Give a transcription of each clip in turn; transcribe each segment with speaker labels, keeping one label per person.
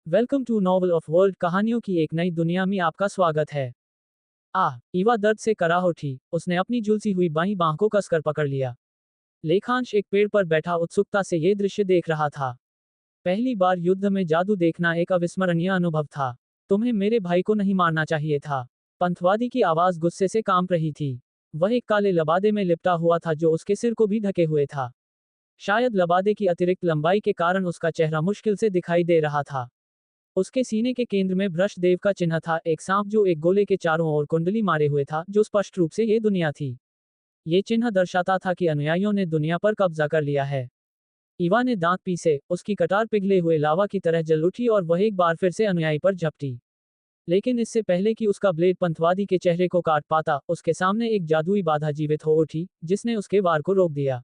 Speaker 1: Welcome to novel of world. कहानियों की एक नई दुनिया में आपका स्वागत है। ईवा दर्द से कराह उठी। उसने अपनी झुलसी हुई बाईं बांह को कसकर पकड़ लिया। लेखांश एक पेड़ पर बैठा उत्सुकता से ये दृश्य देख रहा था। पहली बार युद्ध में जादू देखना एक अविस्मरणीय अनुभव था। तुम्हें मेरे भाई को नहीं मारना चाहिए था। पंथवादी की आवाज गुस्से से कांप रही थी। वह एक काले लबादे में लिपटा हुआ था जो उसके सिर को भी ढके हुए था। शायद लबादे की अतिरिक्त लंबाई के कारण उसका चेहरा मुश्किल से दिखाई दे रहा था। उसके सीने के केंद्र में भ्रष्टदेव का चिन्ह था, एक सांप जो एक गोले के चारों ओर कुंडली मारे हुए था, जो स्पष्ट रूप से ये दुनिया थी। ये चिन्ह दर्शाता था कि अनुयायियों ने दुनिया पर कब्जा कर लिया है। ईवा ने दांत पीसे, उसकी कटार पिघले हुए लावा की तरह जल उठी और वह एक बार फिर से अनुयायी पर झपटी। लेकिन इससे पहले कि उसका ब्लेड पंथवादी के चेहरे को काट पाता, उसके सामने एक जादुई बाधा जीवित हो उठी, जिसने उसके वार को रोक दिया।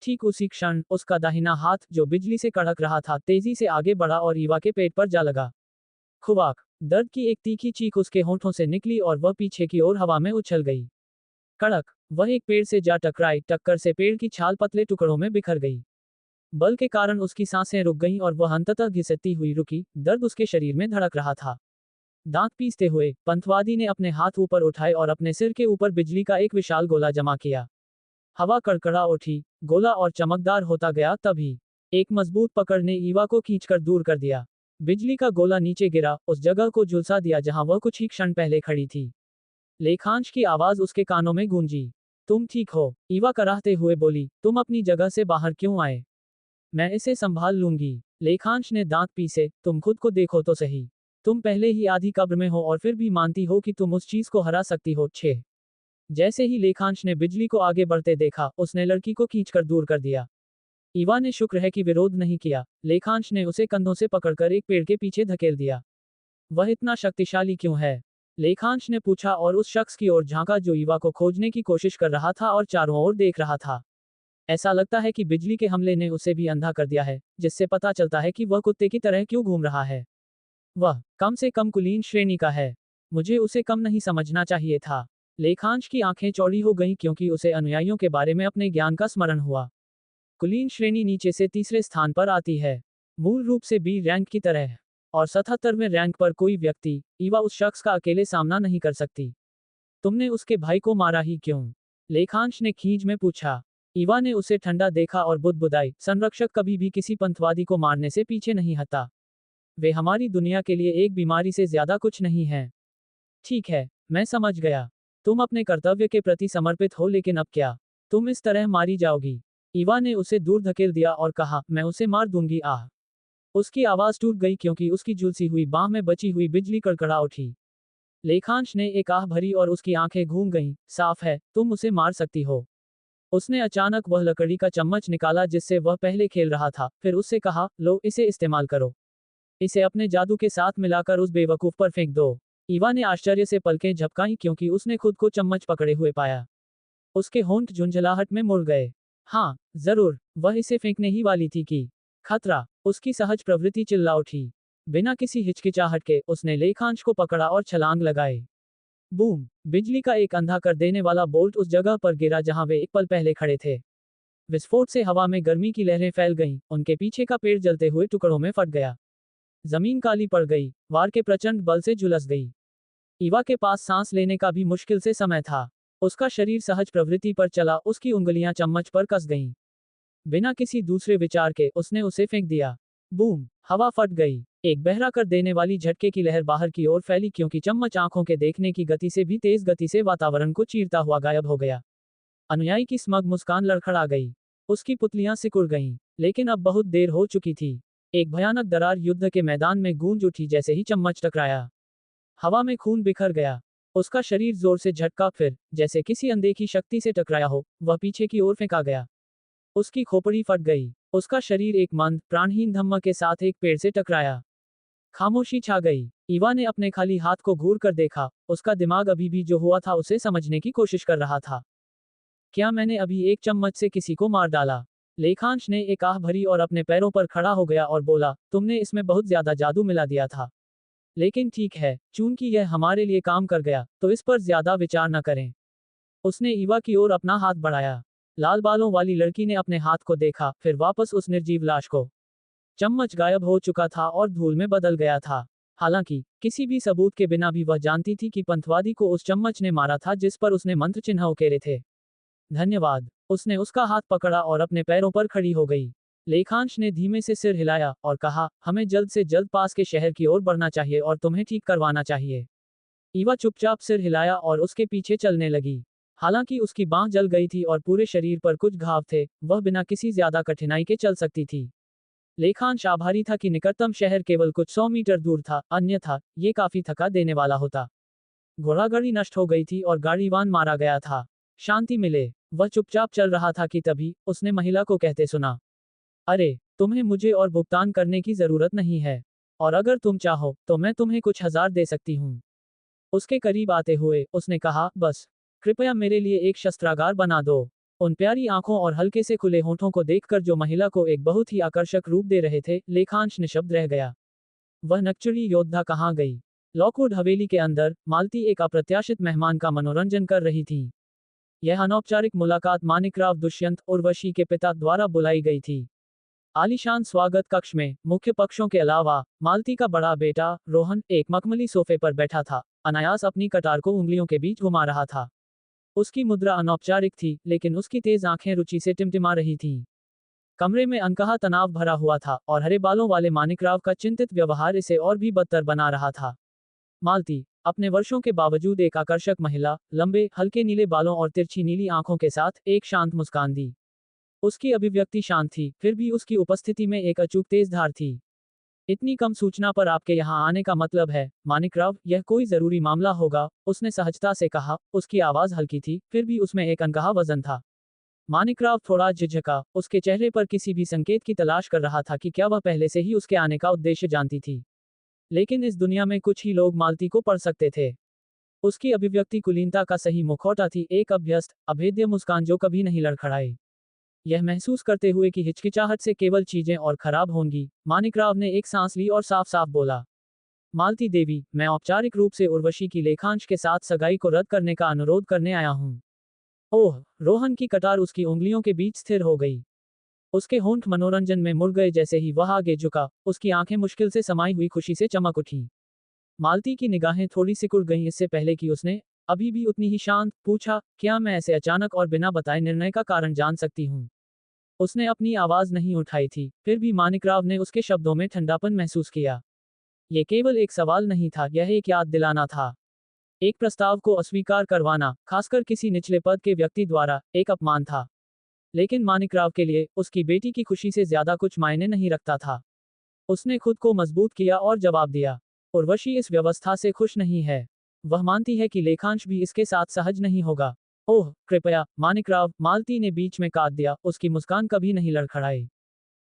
Speaker 1: ठीक उसी क्षण उसका दाहिना हाथ, जो बिजली से कड़क रहा था, तेजी से आगे बढ़ा और ईवा के पेट पर जा लगा। खुवाक! दर्द की एक तीखी चीख उसके होंठों से निकली और वह पीछे की ओर हवा में उछल गई। कड़क! वह एक पेड़ से जा टकराई, टक्कर से पेड़ की छाल पतले टुकड़ों में बिखर गई। बल के कारण उसकी सांसें रुक गईं और वह अंततः घिसटती हुई रुकी। दर्द उसके शरीर में धड़क रहा था। दांत पीसते हुए पंथवादी ने अपने हाथ ऊपर उठाए और अपने सिर के ऊपर बिजली का एक विशाल गोला जमा किया। हवा कड़कड़ा उठी, गोला और चमकदार होता गया। तभी एक मजबूत पकड़ ने ईवा को खींचकर दूर कर दिया। बिजली का गोला नीचे गिरा, उस जगह को झुलसा दिया जहां वह कुछ ही क्षण पहले खड़ी थी। लेखांश की आवाज उसके कानों में गूंजी। तुम ठीक हो? ईवा कराहते हुए बोली। तुम अपनी जगह से बाहर क्यों आए? मैं इसे संभाल लूंगी। लेखांश ने दांत पीसे। तुम खुद को देखो तो सही। तुम पहले ही आधी कब्र में हो और फिर भी मानती हो कि तुम उस चीज को हरा सकती हो। 6 जैसे ही लेखांश ने बिजली को आगे बढ़ते देखा, उसने लड़की को खींचकर दूर कर दिया। ईवा ने शुक्र है कि विरोध नहीं किया। लेखांश ने उसे कंधों से पकड़कर एक पेड़ के पीछे धकेल दिया। वह इतना शक्तिशाली क्यों है? लेखांश ने पूछा और उस शख्स की ओर झांका जो ईवा को खोजने की कोशिश कर रहा था और चारों ओर देख रहा था। ऐसा लगता है कि बिजली के हमले ने उसे भी अंधा कर दिया है, जिससे पता चलता है कि वह कुत्ते की तरह क्यों घूम रहा है। वह कम से कम कुलीन श्रेणी का है। मुझे उसे कम नहीं समझना चाहिए था। लेखांश की आंखें चौड़ी हो गईं क्योंकि उसे अनुयायियों के बारे में अपने ज्ञान का स्मरण हुआ। कुलीन श्रेणी नीचे से तीसरे स्थान पर आती है, मूल रूप से बी रैंक की तरह, और 77वें रैंक पर कोई व्यक्ति, ईवा, उस शख्स का अकेले सामना नहीं कर सकती। तुमने उसके भाई को मारा ही क्यों? लेखांश ने खींच में पूछा। ईवा ने उसे ठंडा देखा और बुदबुदाई। संरक्षक कभी भी किसी पंथवादी को मारने से पीछे नहीं हटता। वे हमारी दुनिया के लिए एक बीमारी से ज्यादा कुछ नहीं है। ठीक है, मैं समझ गया। तुम अपने कर्तव्य के प्रति समर्पित हो, लेकिन अब क्या? तुम इस तरह मारी जाओगी। ईवा ने उसे दूर धकेल दिया और कहा, मैं उसे मार दूंगी। आह! उसकी आवाज टूट गई क्योंकि उसकी झुलसी हुई बांह में बची हुई बिजली कड़कड़ा उठी। लेखांश ने एक आह भरी और उसकी आंखें घूम गईं। साफ है, तुम उसे मार सकती हो। उसने अचानक वह लकड़ी का चम्मच निकाला जिससे वह पहले खेल रहा था, फिर उससे कहा, लो, इसे इस्तेमाल करो। इसे अपने जादू के साथ मिलाकर उस बेवकूफ पर फेंक दो। ईवा ने आश्चर्य से पलकें झपकाईं क्योंकि उसने खुद को चम्मच पकड़े हुए पाया। उसके होंठ झुंझलाहट में मुड़ गए। हाँ, जरूर, वह इसे फेंकने ही वाली थी कि खतरा! उसकी सहज प्रवृत्ति चिल्ला उठी। बिना किसी हिचकिचाहट के उसने लेखांश को पकड़ा और छलांग लगाए। बूम! बिजली का एक अंधा कर देने वाला बोल्ट उस जगह पर गिरा जहां वे एक पल पहले खड़े थे। विस्फोट से हवा में गर्मी की लहरें फैल गईं। उनके पीछे का पेड़ जलते हुए टुकड़ों में फट गया। जमीन काली पड़ गई। वार के प्रचंड बल से झुलस गई। ईवा के पास सांस लेने का भी मुश्किल से समय था। उसका शरीर सहज प्रवृत्ति पर चला, उसकी उंगलियां चम्मच पर कस गईं। बिना किसी दूसरे विचार के उसने उसे फेंक दिया। बूम! हवा फट गई। एक बहरा कर देने वाली झटके की लहर बाहर की ओर फैली क्योंकि चम्मच आंखों के देखने की गति से भी तेज गति से वातावरण को चीरता हुआ गायब हो गया। अनुयायी की स्मग मुस्कान लड़खड़ा गई। उसकी पुतलियां सिकुड़ गईं। लेकिन अब बहुत देर हो चुकी थी। एक भयानक दरार युद्ध के मैदान में गूंज उठी जैसे ही चम्मच टकराया। हवा में खून बिखर गया। उसका शरीर जोर से झटका, फिर जैसे किसी अनदेखी शक्ति से टकराया हो, वह पीछे की ओर फेंका गया। उसकी खोपड़ी फट गई। उसका शरीर एक मंद, प्राणहीन धम्म के साथ एक पेड़ से टकराया। खामोशी छा गई। ईवा ने अपने खाली हाथ को घूर कर देखा। उसका दिमाग अभी भी जो हुआ था उसे समझने की कोशिश कर रहा था। क्या मैंने अभी एक चम्मच से किसी को मार डाला? लेखांश ने एक आह भरी और अपने पैरों पर खड़ा हो गया और बोला, तुमने इसमें बहुत ज्यादा जादू मिला दिया था। लेकिन ठीक है, चूंकि यह हमारे लिए काम कर गया, तो इस पर ज्यादा विचार न करें। उसने ईवा की ओर अपना हाथ बढ़ाया। लाल बालों वाली लड़की ने अपने हाथ को देखा, फिर वापस उस निर्जीव लाश को। चम्मच गायब हो चुका था और धूल में बदल गया था। हालांकि किसी भी सबूत के बिना भी वह जानती थी कि पंथवादी को उस चम्मच ने मारा था जिस पर उसने मंत्र चिन्ह उकेरे थे। धन्यवाद। उसने उसका हाथ पकड़ा और अपने पैरों पर खड़ी हो गई। लेखांश ने धीमे से सिर हिलाया और कहा, हमें जल्द से जल्द पास के शहर की ओर बढ़ना चाहिए और तुम्हें ठीक करवाना चाहिए। ईवा चुपचाप सिर हिलाया और उसके पीछे चलने लगी। हालांकि उसकी बांह जल गई थी और पूरे शरीर पर कुछ घाव थे, वह बिना किसी ज्यादा कठिनाई के चल सकती थी। लेखांश आभारी था कि निकटतम शहर केवल कुछ 100 मीटर दूर था, अन्यथा ये काफी थका देने वाला होता। घोड़ागाड़ी नष्ट हो गई थी और गाड़ीवान मारा गया था। शांति मिले। वह चुपचाप चल रहा था कि तभी उसने महिला को कहते सुना, अरे, तुम्हें मुझे और भुगतान करने की जरूरत नहीं है। और अगर तुम चाहो तो मैं तुम्हें कुछ हजार दे सकती हूँ। उसके करीब आते हुए उसने कहा, बस कृपया मेरे लिए एक शस्त्रागार बना दो। उन प्यारी आंखों और हल्के से खुले होठों को देखकर जो महिला को एक बहुत ही आकर्षक रूप दे रहे थे, लेखांश निशब्द रह गया। वह नक्चड़ी योद्धा कहाँ गई? लॉकवुड हवेली के अंदर मालती एक अप्रत्याशित मेहमान का मनोरंजन कर रही थी। यह अनौपचारिक मुलाकात मानिकराव दुष्यंत उर्वशी के पिता द्वारा बुलाई गई थी। आलीशान स्वागत कक्ष में मुख्य पक्षों के अलावा मालती का बड़ा बेटा रोहन एक मखमली सोफे पर बैठा था, अनायास अपनी कटार को उंगलियों के बीच घुमा रहा था। उसकी मुद्रा अनौपचारिक थी, लेकिन उसकी तेज आंखें रुचि से टिमटिमा रही थीं। कमरे में अनकहा तनाव भरा हुआ था और हरे बालों वाले मानिकराव का चिंतित व्यवहार इसे और भी बदतर बना रहा था। मालती, अपने वर्षों के बावजूद एक आकर्षक महिला, लंबे हल्के नीले बालों और तिरछी नीली आंखों के साथ एक शांत मुस्कान दी। उसकी अभिव्यक्ति शांत थी, फिर भी उसकी उपस्थिति में एक अचूक तेज धार थी। इतनी कम सूचना पर आपके यहाँ आने का मतलब है, मानिकराव, यह कोई जरूरी मामला होगा, उसने सहजता से कहा। उसकी आवाज हल्की थी, फिर भी उसमें एक अनकहा वजन था। मानिकराव थोड़ा झिझका, उसके चेहरे पर किसी भी संकेत की तलाश कर रहा था कि क्या वह पहले से ही उसके आने का उद्देश्य जानती थी। लेकिन इस दुनिया में कुछ ही लोग मालती को पढ़ सकते थे। उसकी अभिव्यक्ति कुलीनता का सही मुखौटा थी, एक अभ्यस्त, अभेद्य मुस्कान जो कभी नहीं लड़खड़ाई। यह महसूस करते हुए कि हिचकिचाहट से केवल चीजें और खराब होंगी, मानिकराव ने एक सांस ली और साफ साफ बोला, मालती देवी, मैं औपचारिक रूप से उर्वशी की लेखांश के साथ सगाई को रद्द करने का अनुरोध करने आया हूँ। ओह, रोहन की कटार उसकी उंगलियों के बीच स्थिर हो गई। उसके होंठ मनोरंजन में मुड़ गए जैसे ही वह आगे झुका, उसकी आंखें मुश्किल से समाई हुई खुशी से चमक उठी। मालती की निगाहें थोड़ी सिकुड़ गईं इससे पहले कि उसने, अभी भी उतनी ही शांत, पूछा, क्या मैं ऐसे अचानक और बिना बताए निर्णय का कारण जान सकती हूँ? उसने अपनी आवाज नहीं उठाई थी, फिर भी मानिकराव ने उसके शब्दों में ठंडापन महसूस किया। यह केवल एक सवाल नहीं था, यह एक याद दिलाना था। एक प्रस्ताव को अस्वीकार करवाना, खासकर किसी निचले पद के व्यक्ति द्वारा, एक अपमान था। लेकिन मानिकराव के लिए उसकी बेटी की खुशी से ज्यादा कुछ मायने नहीं रखता था। उसने खुद को मजबूत किया और जवाब दिया, उर्वशी इस व्यवस्था से खुश नहीं है। वह मानती है कि लेखांश भी इसके साथ सहज नहीं होगा। ओह, कृपया, मानिकराव, मालती ने बीच में काट दिया, उसकी मुस्कान कभी नहीं लड़खड़ाई।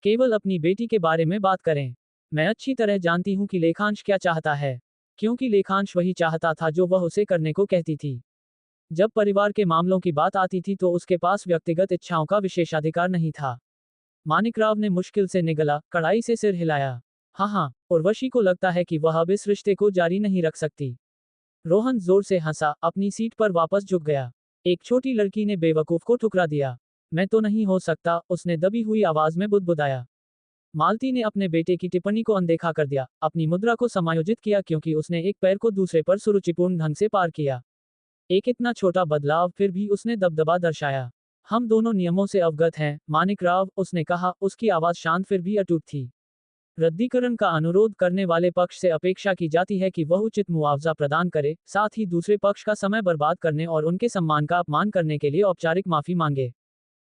Speaker 1: केवल अपनी बेटी के बारे में बात करें। मैं अच्छी तरह जानती हूँ कि लेखांश क्या चाहता है, क्योंकि लेखांश वही चाहता था जो वह उसे करने को कहती थी। जब परिवार के मामलों की बात आती थी तो उसके पास व्यक्तिगत इच्छाओं का विशेषाधिकार नहीं था। मानिकराव ने मुश्किल से निगला, कड़ाई से सिर हिलाया। हाँ, उर्वशी को लगता है कि वह अब इस रिश्ते को जारी नहीं रख सकती। रोहन जोर से हंसा, अपनी सीट पर वापस झुक गया। एक छोटी लड़की ने बेवकूफ को ठुकरा दिया। मैं तो नहीं हो सकता, उसने दबी हुई आवाज में बुदबुदाया। मालती ने अपने बेटे की टिप्पणी को अनदेखा कर दिया, अपनी मुद्रा को समायोजित किया क्योंकि उसने एक पैर को दूसरे पर सुरुचिपूर्ण ढंग से पार किया। एक इतना छोटा बदलाव, फिर भी उसने दबदबा दर्शाया। हम दोनों नियमों से अवगत हैं, मानिकराव, उसने कहा, उसकी आवाज शांत फिर भी अटूट थी। रद्दीकरण का अनुरोध करने वाले पक्ष से अपेक्षा की जाती है कि वह उचित मुआवजा प्रदान करे, साथ ही दूसरे पक्ष का समय बर्बाद करने और उनके सम्मान का अपमान करने के लिए औपचारिक माफी मांगे।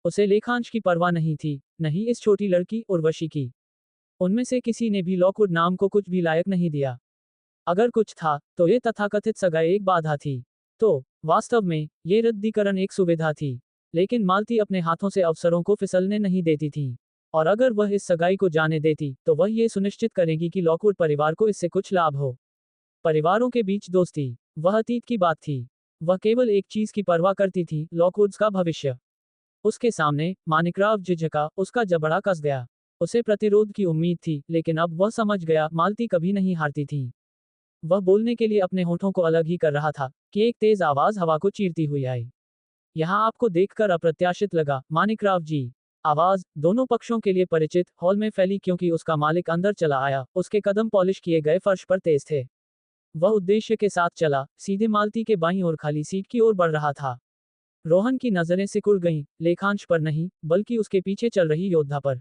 Speaker 1: उसे लेखांश की परवाह नहीं थी, नहीं इस छोटी लड़की उर्वशी की। उनमें से किसी ने भी लॉकवुड नाम को कुछ भी लायक नहीं दिया। अगर कुछ था, तो ये तथाकथित सगाई एक बाधा थी। तो वास्तव में ये रद्दीकरण एक सुविधा थी। लेकिन मालती अपने हाथों से अवसरों को फिसलने नहीं देती थी। और अगर वह इस सगाई को जाने देती, तो वह ये सुनिश्चित करेगी कि लॉकवुड परिवार को इससे कुछ लाभ हो। परिवारों के बीच दोस्ती, वह अतीत की बात थी। वह केवल एक चीज की परवाह करती थी, लॉकवुड्स का भविष्य। उसके सामने मानिकराव झिझका, उसका जबड़ा कस गया। उसे प्रतिरोध की उम्मीद थी, लेकिन अब वह समझ गया, मालती कभी नहीं हारती थी। वह बोलने के लिए अपने होठों को अलग ही कर रहा था कि एक तेज आवाज हवा को चीरती हुई आई। यहाँ आपको देखकर अप्रत्याशित लगा, मानिकराव जी। आवाज दोनों पक्षों के लिए परिचित हॉल में फैली क्योंकि उसका मालिक अंदर चला आया। उसके कदम पॉलिश किए गए फर्श पर तेज थे। वह उद्देश्य के साथ चला, सीधे मालती के बाईं ओर खाली सीट की ओर बढ़ रहा था। रोहन की नजरें सिकुड़ गईं, लेखांश पर नहीं, बल्कि उसके पीछे चल रही योद्धा पर।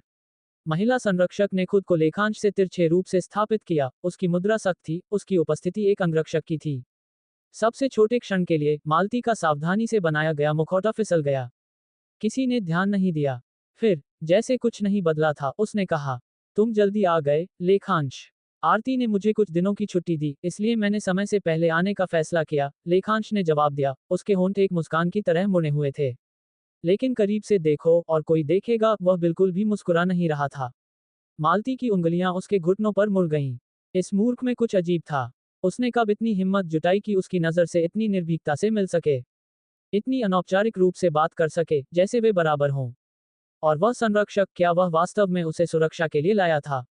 Speaker 1: महिला संरक्षक ने खुद को लेखांश से तिरछे रूप से स्थापित किया। उसकी मुद्रा सख्त थी, उसकी उपस्थिति एक अंगरक्षक की थी। सबसे छोटे क्षण के लिए मालती का सावधानी से बनाया गया मुखौटा फिसल गया। किसी ने ध्यान नहीं दिया। फिर, जैसे कुछ नहीं बदला था, उसने कहा, तुम जल्दी आ गए, लेखांश। आरती ने मुझे कुछ दिनों की छुट्टी दी, इसलिए मैंने समय से पहले आने का फैसला किया, लेखांश ने जवाब दिया। उसके होंठ एक मुस्कान की तरह मुड़े हुए थे। लेकिन करीब से देखो और कोई देखेगा, वह बिल्कुल भी मुस्कुरा नहीं रहा था। मालती की उंगलियां उसके घुटनों पर मुड़ गईं। इस मूर्ख में कुछ अजीब था। उसने कब इतनी हिम्मत जुटाई कि उसकी नजर से इतनी निर्भीकता से मिल सके, इतनी अनौपचारिक रूप से बात कर सके, जैसे वे बराबर हों। और वह संरक्षक, क्या वह वास्तव में उसे सुरक्षा के लिए लाया था?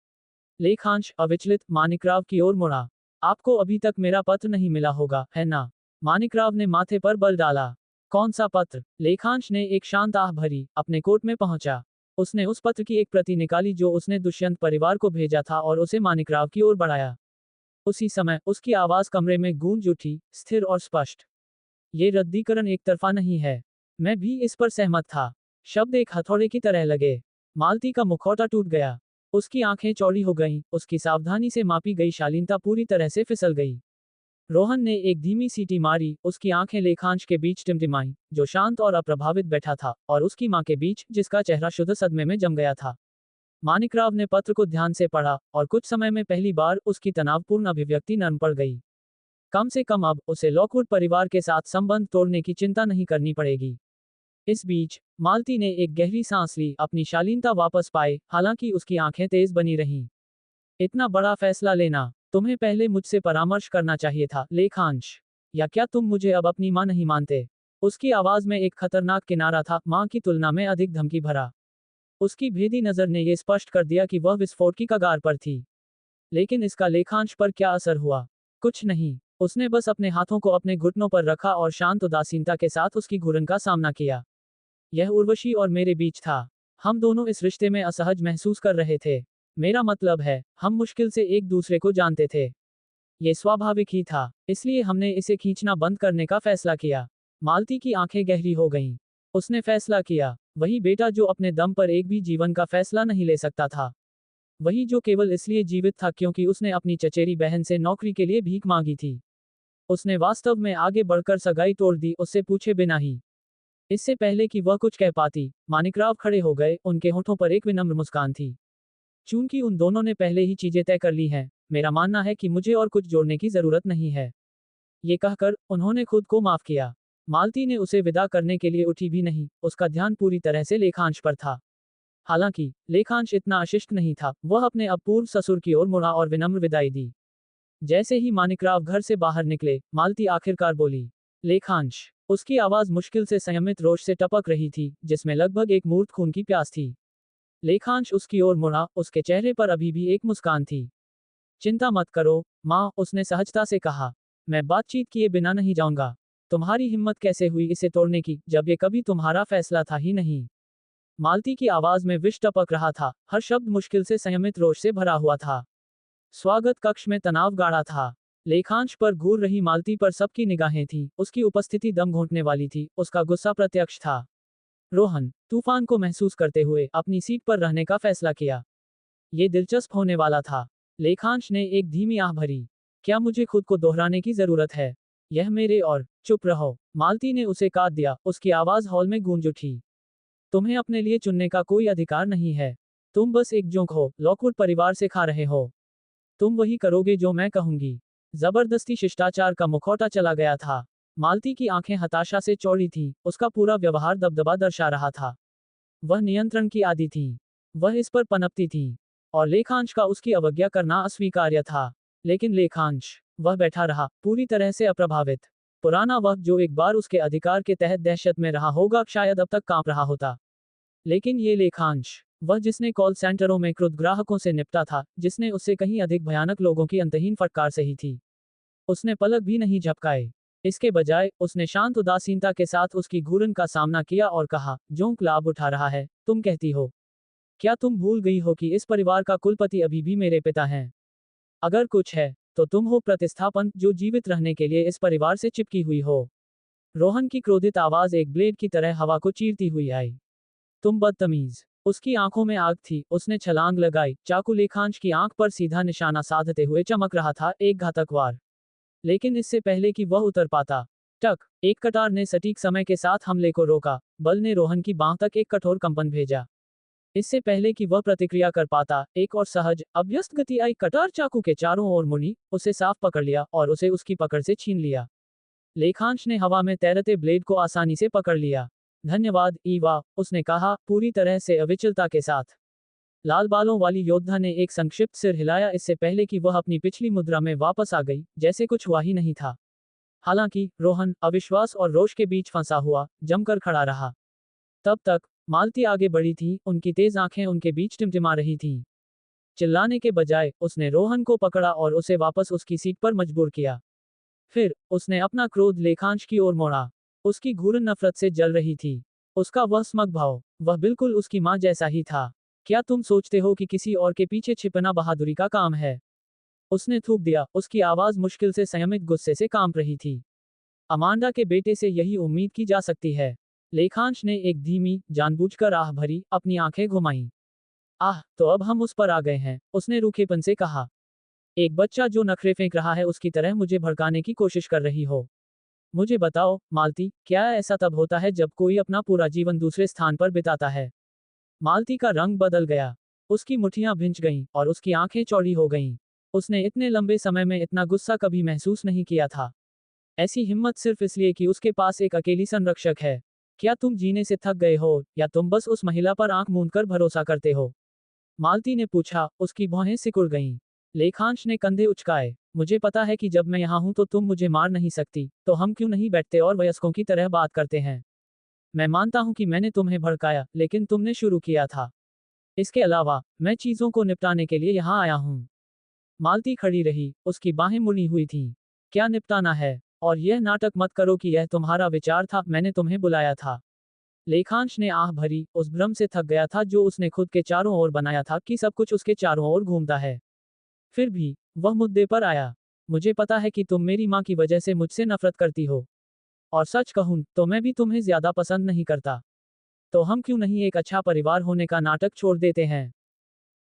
Speaker 1: लेखांश अविचलित मानिकराव की ओर मुड़ा। आपको अभी तक मेरा पत्र नहीं मिला होगा, है ना? मानिकराव ने माथे पर बल डाला। कौन सा पत्र? लेखांश ने एक शांत आह भरी। अपने कोट में पहुंचा। उसने उस पत्र की एक प्रति निकाली जो उसने दुष्यंत परिवार को भेजा था और उसे मानिकराव की ओर बढ़ाया। उसी समय उसकी आवाज कमरे में गूंज उठी, स्थिर और स्पष्ट। ये रद्दीकरण एक तरफा नहीं है। मैं भी इस पर सहमत था। शब्द एक हथौड़े की तरह लगे। मालती का मुखौटा टूट गया। उसकी आंखें चौड़ी हो गईं, उसकी सावधानी से मापी गई शालीनता पूरी तरह से फिसल गई। रोहन ने एक धीमी सीटी मारी, उसकी आंखें लेखांश के बीच टिमटिमाईं, जो शांत और अप्रभावित बैठा था, और उसकी मां के बीच, जिसका चेहरा शुद्ध सदमे में जम गया था। मानिकराव ने पत्र को ध्यान से पढ़ा, और कुछ समय में पहली बार उसकी तनावपूर्ण अभिव्यक्ति नरम पड़ गई। कम से कम अब उसे लॉकवुड परिवार के साथ संबंध तोड़ने की चिंता नहीं करनी पड़ेगी। इस बीच मालती ने एक गहरी सांस ली, अपनी शालीनता वापस पाए, हालांकि उसकी आंखें तेज बनी रहीं। इतना बड़ा फैसला लेना, तुम्हें पहले मुझसे परामर्श करना चाहिए था, लेखांश। या क्या तुम मुझे अब अपनी मां नहीं मानते? उसकी आवाज में एक खतरनाक किनारा था, मां की तुलना में अधिक धमकी भरा। उसकी भेदी नजर ने यह स्पष्ट कर दिया कि वह विस्फोट की कगार पर थी। लेकिन इसका लेखांश पर क्या असर हुआ? कुछ नहीं। उसने बस अपने हाथों को अपने घुटनों पर रखा और शांत उदासीनता के साथ उसकी घुरन का सामना किया। यह उर्वशी और मेरे बीच था। हम दोनों इस रिश्ते में असहज महसूस कर रहे थे। मेरा मतलब है, हम मुश्किल से एक दूसरे को जानते थे। ये स्वाभाविक ही था, इसलिए हमने इसे खींचना बंद करने का फैसला किया। मालती की आंखें गहरी हो गईं। उसने फैसला किया, वही बेटा जो अपने दम पर एक भी जीवन का फैसला नहीं ले सकता था। वही जो केवल इसलिए जीवित था क्योंकि उसने अपनी चचेरी बहन से नौकरी के लिए भीख मांगी थी। उसने वास्तव में आगे बढ़कर सगाई तोड़ दी, उससे पूछे बिना ही। इससे पहले कि वह कुछ कह पाती, मानिकराव खड़े हो गए, उनके होठों पर एक विनम्र मुस्कान थी। चूंकि उन दोनों ने पहले ही चीजें तय कर ली हैं, मेरा मानना है कि मुझे और कुछ जोड़ने की जरूरत नहीं है। ये कहकर उन्होंने खुद को माफ किया। मालती ने उसे विदा करने के लिए उठी भी नहीं, उसका ध्यान पूरी तरह से लेखांश पर था। हालांकि लेखांश इतना अशिष्ट नहीं था, वह अपने अपूर्व ससुर की ओर मुड़ा और विनम्र विदाई दी। जैसे ही मानिकराव घर से बाहर निकले, मालती आखिरकार बोली, लेखांश। उसकी आवाज मुश्किल से संयमित रोष से टपक रही थी, जिसमें लगभग एक मूर्त खून की प्यास थी। लेखांश उसकी ओर मुड़ा, उसके चेहरे पर अभी भी एक मुस्कान थी। चिंता मत करो, मां, उसने सहजता से कहा। मैं बातचीत किए बिना नहीं जाऊंगा। तुम्हारी हिम्मत कैसे हुई इसे तोड़ने की, जब ये कभी तुम्हारा फैसला था ही नहीं? मालती की आवाज में विष टपक रहा था, हर शब्द मुश्किल से संयमित रोष से भरा हुआ था। स्वागत कक्ष में तनाव गाढ़ा था। लेखांश पर घूर रही मालती पर सबकी निगाहें थीं, उसकी उपस्थिति दम घोंटने वाली थी, उसका गुस्सा प्रत्यक्ष था। रोहन, तूफान को महसूस करते हुए, अपनी सीट पर रहने का फैसला किया। ये दिलचस्प होने वाला था। लेखांश ने एक धीमी आह भरी। क्या मुझे खुद को दोहराने की जरूरत है? यह मेरे और, चुप रहो, मालती ने उसे काट दिया, उसकी आवाज हॉल में गूंज उठी। तुम्हें अपने लिए चुनने का कोई अधिकार नहीं है। तुम बस एक जोंक हो, लॉकवुड परिवार से खा रहे हो। तुम वही करोगे जो मैं कहूंगी। जबरदस्ती शिष्टाचार का मुखौटा चला गया था। मालती की आंखें हताशा से चौड़ी थीं, उसका पूरा व्यवहार दबदबा दर्शा रहा था। वह नियंत्रण की आदी थी। वह इस पर पनपती थी। और लेखांश का उसकी अवज्ञा करना अस्वीकार्य था। लेकिन लेखांश, वह बैठा रहा, पूरी तरह से अप्रभावित। पुराना वक्त जो एक बार उसके अधिकार के तहत दहशत में रहा होगा, शायद अब तक कांप रहा होता। लेकिन ये लेखांश, वह जिसने कॉल सेंटरों में क्रुद्ध ग्राहकों से निपटा था, जिसने उससे कहीं अधिक भयानक लोगों की अंतहीन फटकार सही थी। उसने पलक भी नहीं झपकाए। इसके बजाय उसने शांत उदासीनता के साथ उसकी घूरन का सामना किया और कहा, जोंक लाभ उठा रहा है, तुम कहती हो। क्या तुम भूल गई हो कि इस परिवार का कुलपति अभी भी मेरे पिता हैं? अगर कुछ है, तो तुम हो प्रतिस्थापन जो जीवित रहने के लिए इस परिवार से चिपकी हुई हो। रोहन की क्रोधित आवाज एक ब्लेड की तरह हवा को चीरती हुई आई। तुम बदतमीज। उसकी आंखों में आग थी, उसने छलांग लगाई, चाकू लेखांश की आंख पर सीधा निशाना साधते हुए चमक रहा था, एक घातक वार। लेकिन इससे पहले कि वह उतर पाता, टक, एक कटार ने सटीक समय के साथ हमले को रोका। बल ने रोहन की बांह तक एक कठोर कंपन भेजा। इससे पहले कि वह प्रतिक्रिया कर पाता, एक और सहज, अभ्यस्त गति आई। कटार चाकू के चारों ओर मुड़ी, उसे साफ पकड़ लिया और उसे उसकी पकड़ से छीन लिया। लेखांश ने हवा में तैरते ब्लेड को आसानी से पकड़ लिया। धन्यवाद, ईवा, उसने कहा, पूरी तरह से अविचलता के साथ। लाल बालों वाली योद्धा ने एक संक्षिप्त सिर हिलाया, इससे पहले कि वह अपनी पिछली मुद्रा में वापस आ गई, जैसे कुछ हुआ ही नहीं था। हालांकि रोहन अविश्वास और रोष के बीच फंसा हुआ जमकर खड़ा रहा। तब तक मालती आगे बढ़ी थी, उनकी तेज आंखें उनके बीच टिमटिमा रही थीं। चिल्लाने के बजाय उसने रोहन को पकड़ा और उसे वापस उसकी सीट पर मजबूर किया। फिर उसने अपना क्रोध लेखांश की ओर मोड़ा। उसकी घूरन नफरत से जल रही थी। उसका वह स्मग भाव, वह बिल्कुल उसकी मां जैसा ही था। क्या तुम सोचते हो कि किसी और के पीछे छिपना बहादुरी का काम है? उसने थूक दिया, उसकी आवाज मुश्किल से संयमित गुस्से से कांप रही थी। अमांडा के बेटे से यही उम्मीद की जा सकती है। लेखांश ने एक धीमी, जानबूझकर आह भरी, अपनी आंखें घुमाईं। आह, तो अब हम उस पर आ गए हैं, उसने रूखेपन से कहा। एक बच्चा जो नखरे फेंक रहा है उसकी तरह मुझे भड़काने की कोशिश कर रही हो। मुझे बताओ, मालती, क्या ऐसा तब होता है जब कोई अपना पूरा जीवन दूसरे स्थान पर बिताता है? मालती का रंग बदल गया। उसकी मुठियां भिंच गईं और उसकी आंखें चौड़ी हो गईं। उसने इतने लंबे समय में इतना गुस्सा कभी महसूस नहीं किया था। ऐसी हिम्मत सिर्फ इसलिए कि उसके पास एक अकेली संरक्षक है। क्या तुम जीने से थक गए हो, या तुम बस उस महिला पर आंख मूंदकर भरोसा करते हो? मालती ने पूछा, उसकी भौहें सिकुड़ गईं। लेखांश ने कंधे उचकाए। मुझे पता है कि जब मैं यहाँ हूं तो तुम मुझे मार नहीं सकती, तो हम क्यों नहीं बैठते और वयस्कों की तरह बात करते हैं? मैं मानता हूं कि मैंने तुम्हें भड़काया, लेकिन तुमने शुरू किया था। इसके अलावा, मैं चीजों को निपटाने के लिए यहाँ आया हूँ। मालती खड़ी रही, उसकी बाहें मुड़ी हुई थीं। क्या निपटाना है? और यह नाटक मत करो कि यह तुम्हारा विचार था, मैंने तुम्हें बुलाया था। लेखांश ने आह भरी, उस भ्रम से थक गया था जो उसने खुद के चारों ओर बनाया था कि सब कुछ उसके चारों ओर घूमता है। फिर भी, वह मुद्दे पर आया। मुझे पता है कि तुम मेरी माँ की वजह से मुझसे नफरत करती हो। और सच कहूं, तो मैं भी तुम्हें ज्यादा पसंद नहीं करता। तो हम क्यों नहीं एक अच्छा परिवार होने का नाटक छोड़ देते हैं?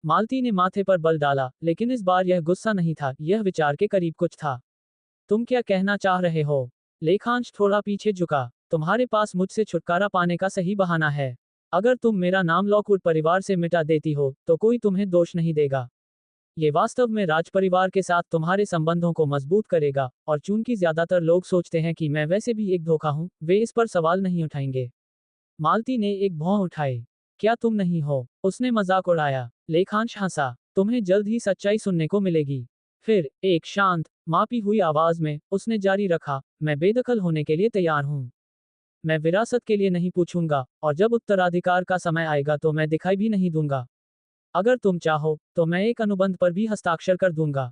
Speaker 1: मालती ने माथे पर बल डाला, लेकिन इस बार यह गुस्सा नहीं था, यह विचार के करीब कुछ था। तुम क्या कहना चाह रहे हो? लेखांश थोड़ा पीछे झुका। तुम्हारे पास मुझसे छुटकारा पाने का सही बहाना है। अगर तुम मेरा नाम लॉकवुड परिवार से मिटा देती हो, तो कोई तुम्हें दोष नहीं देगा। ये वास्तव में राज परिवार के साथ तुम्हारे संबंधों को मजबूत करेगा, और चूंकि ज्यादातर लोग सोचते हैं कि मैं वैसे भी एक धोखा हूं, वे इस पर सवाल नहीं उठाएंगे। मालती ने एक भौं उठाई। क्या तुम नहीं हो? उसने मजाक उड़ाया। लेखांश हंसा। तुम्हें जल्द ही सच्चाई सुनने को मिलेगी। फिर, एक शांत, मापी हुई आवाज में, उसने जारी रखा, मैं बेदखल होने के लिए तैयार हूं। मैं विरासत के लिए नहीं पूछूंगा, और जब उत्तराधिकार का समय आएगा तो मैं दिखाई भी नहीं दूंगा। अगर तुम चाहो, तो मैं एक अनुबंध पर भी हस्ताक्षर कर दूंगा।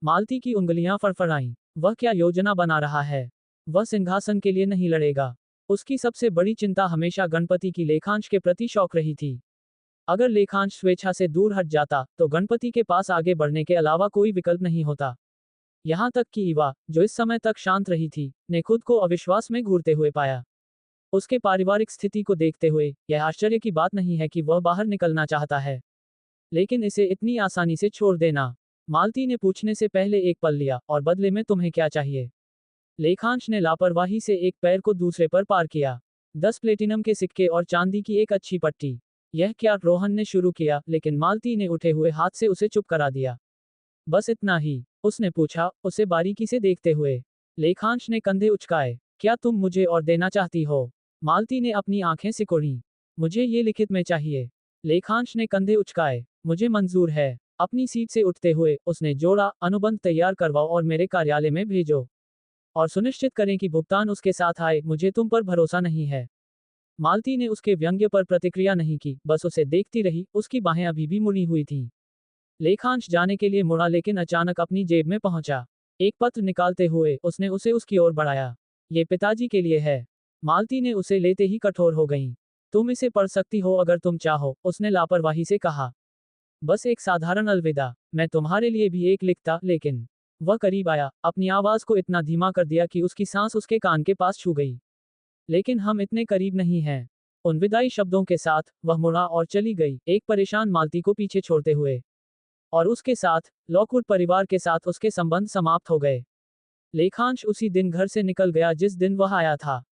Speaker 1: मालती की उंगलियां फड़फड़ाईं। वह क्या योजना बना रहा है? वह सिंहासन के लिए नहीं लड़ेगा। उसकी सबसे बड़ी चिंता हमेशा गणपति की लेखांश के प्रति शौक रही थी। अगर लेखांश स्वेच्छा से दूर हट जाता, तो गणपति के पास आगे बढ़ने के अलावा कोई विकल्प नहीं होता। यहाँ तक कि ईवा, जो इस समय तक शांत रही थी, ने खुद को अविश्वास में घूरते हुए पाया। उसके पारिवारिक स्थिति को देखते हुए, यह आश्चर्य की बात नहीं है कि वह बाहर निकलना चाहता है। लेकिन इसे इतनी आसानी से छोड़ देना। मालती ने पूछने से पहले एक पल लिया, और बदले में तुम्हें क्या चाहिए? लेखांश ने लापरवाही से एक पैर को दूसरे पर पार किया। 10 प्लेटिनम के सिक्के और चांदी की एक अच्छी पट्टी। यह क्या? रोहन ने शुरू किया, लेकिन मालती ने उठे हुए हाथ से उसे चुप करा दिया। बस इतना ही? उसने पूछा, उसे बारीकी से देखते हुए। लेखांश ने कंधे उचकाए। क्या तुम मुझे और देना चाहती हो? मालती ने अपनी आंखें सिकोड़ी। मुझे ये लिखित में चाहिए। लेखांश ने कंधे उचकाए। मुझे मंजूर है। अपनी सीट से उठते हुए, उसने जोड़ा, अनुबंध तैयार करवाओ और मेरे कार्यालय में भेजो। और सुनिश्चित करें कि भुगतान उसके साथ आए, मुझे तुम पर भरोसा नहीं है। मालती ने उसके व्यंग्य पर प्रतिक्रिया नहीं की, बस उसे देखती रही, उसकी बाहें अभी भी मुड़ी हुई थीं। लेखांश जाने के लिए मुड़ा लेकिन अचानक अपनी जेब में पहुंचा। एक पत्र निकालते हुए उसने उसे उसकी ओर बढ़ाया। ये पिताजी के लिए है। मालती ने उसे लेते ही कठोर हो गईं। तुम इसे पढ़ सकती हो अगर तुम चाहो, उसने लापरवाही से कहा। बस एक साधारण अलविदा। मैं तुम्हारे लिए भी एक लिखता, लेकिन वह करीब आया, अपनी आवाज को इतना धीमा कर दिया कि उसकी सांस उसके कान के पास छू गई। लेकिन हम इतने करीब नहीं हैं। उन विदाई शब्दों के साथ वह मुड़ा और चली गई, एक परेशान मालती को पीछे छोड़ते हुए। और उसके साथ लॉकवुड परिवार के साथ उसके संबंध समाप्त हो गए। लेखांश उसी दिन घर से निकल गया जिस दिन वह आया था।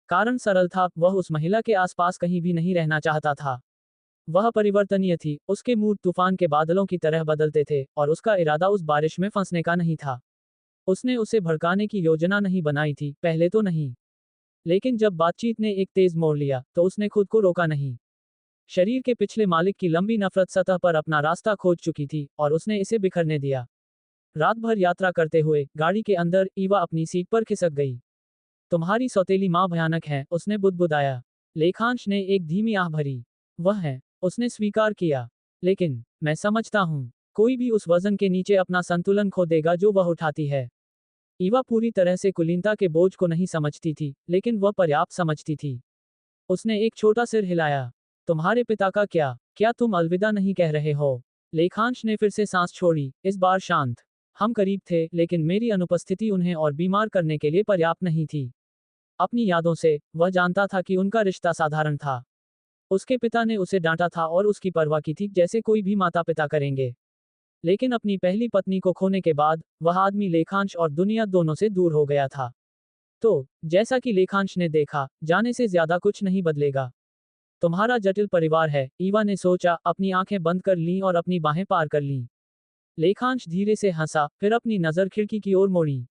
Speaker 1: कारण सरल था, वह उस महिला के आसपास कहीं भी नहीं रहना चाहता था। वह परिवर्तनीय थी, उसके मूड तूफान के बादलों की तरह बदलते थे, और उसका इरादा उस बारिश में फंसने का नहीं था। उसने उसे भड़काने की योजना नहीं बनाई थी, पहले तो नहीं। लेकिन जब बातचीत ने एक तेज मोड़ लिया, तो उसने खुद को रोका नहीं। शरीर के पिछले मालिक की लंबी नफरत सतह पर अपना रास्ता खोज चुकी थी, और उसने इसे बिखरने दिया। रात भर यात्रा करते हुए गाड़ी के अंदर ईवा अपनी सीट पर खिसक गई। तुम्हारी सौतेली माँ भयानक है, उसने बुदबुदाया। लेखांश ने एक धीमी आह भरी। वह है, उसने स्वीकार किया। लेकिन मैं समझता हूँ, कोई भी उस वजन के नीचे अपना संतुलन खो देगा जो वह उठाती है। ईवा पूरी तरह से कुलीनता के बोझ को नहीं समझती थी, लेकिन वह पर्याप्त समझती थी। उसने एक छोटा सिर हिलाया। तुम्हारे पिता का क्या? क्या तुम अलविदा नहीं कह रहे हो? लेखांश ने फिर से सांस छोड़ी, इस बार शांत। हम करीब थे, लेकिन मेरी अनुपस्थिति उन्हें और बीमार करने के लिए पर्याप्त नहीं थी। अपनी यादों से वह जानता था कि उनका रिश्ता साधारण था। उसके पिता ने उसे डांटा था और उसकी परवाह की थी, जैसे कोई भी माता पिता करेंगे। लेकिन अपनी पहली पत्नी को खोने के बाद वह आदमी लेखांश और दुनिया दोनों से दूर हो गया था। तो जैसा कि लेखांश ने देखा, जाने से ज्यादा कुछ नहीं बदलेगा। तुम्हारा जटिल परिवार है, ईवा ने सोचा, अपनी आंखें बंद कर लीं और अपनी बाहें पार कर लीं। लेखांश धीरे से हंसा, फिर अपनी नजर खिड़की की ओर मोड़ी।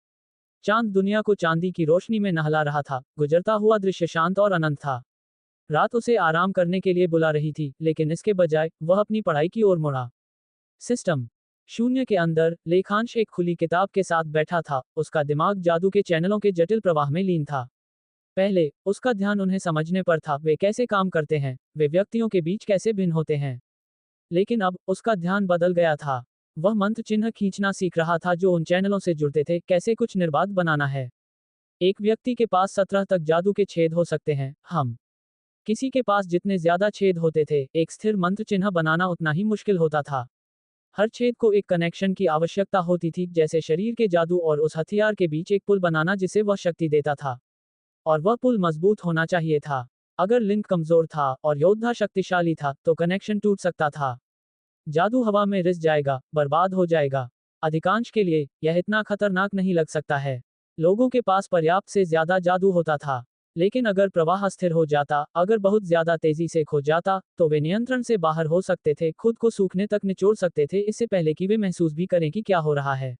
Speaker 1: चांद दुनिया को चांदी की रोशनी में नहला रहा था, गुजरता हुआ दृश्य शांत और अनंत था। रात उसे आराम करने के लिए बुला रही थी, लेकिन इसके बजाय वह अपनी पढ़ाई की ओर मुड़ा। सिस्टम शून्य के अंदर लेखांश एक खुली किताब के साथ बैठा था, उसका दिमाग जादू के चैनलों के जटिल प्रवाह में लीन था। पहले उसका ध्यान उन्हें समझने पर था, वे कैसे काम करते हैं, वे व्यक्तियों के बीच कैसे भिन्न होते हैं। लेकिन अब उसका ध्यान बदल गया था। वह मंत्र चिन्ह खींचना सीख रहा था जो उन चैनलों से जुड़ते थे, कैसे कुछ निर्बाध बनाना है। एक व्यक्ति के पास 17 तक जादू के छेद हो सकते हैं, हम किसी के पास जितने ज्यादा छेद होते थे, एक स्थिर मंत्र चिन्ह बनाना उतना ही मुश्किल होता था। हर छेद को एक कनेक्शन की आवश्यकता होती थी, जैसे शरीर के जादू और उस हथियार के बीच एक पुल बनाना जिसे वह शक्ति देता था। और वह पुल मजबूत होना चाहिए था। अगर लिंक कमजोर था और योद्धा शक्तिशाली था, तो कनेक्शन टूट सकता था। जादू हवा में रिस जाएगा, बर्बाद हो जाएगा। अधिकांश के लिए यह इतना खतरनाक नहीं लग सकता है। लोगों के पास पर्याप्त से ज्यादा जादू होता था। लेकिन अगर प्रवाह अस्थिर हो जाता, अगर बहुत ज्यादा तेजी से खो जाता, तो वे नियंत्रण से बाहर हो सकते थे, खुद को सूखने तक निचोड़ सकते थे, इससे पहले कि वे महसूस भी करें कि क्या हो रहा है।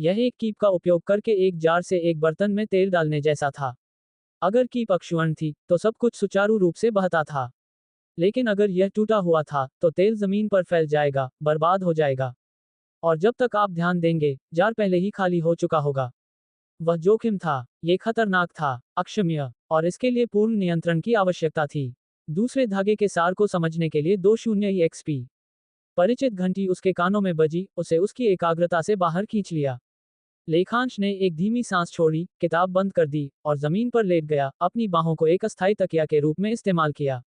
Speaker 1: यह एक कीप का उपयोग करके एक जार से एक बर्तन में तेल डालने जैसा था। अगर कीप अक्षुण्ण थी, तो सब कुछ सुचारू रूप से बहता था। लेकिन अगर यह टूटा हुआ था, तो तेल जमीन पर फैल जाएगा, बर्बाद हो जाएगा। और जब तक आप ध्यान देंगे, जार पहले ही खाली हो चुका होगा। वह जोखिम था, ये खतरनाक था, अक्षम्य, और इसके लिए पूर्ण नियंत्रण की आवश्यकता थी। दूसरे धागे के सार को समझने के लिए 2 EXP। परिचित घंटी उसके कानों में बजी, उसे उसकी एकाग्रता से बाहर खींच लिया। लेखांश ने एक धीमी सांस छोड़ी, किताब बंद कर दी, और जमीन पर लेट गया, अपनी बाहों को एक अस्थायी तकिया के रूप में इस्तेमाल किया।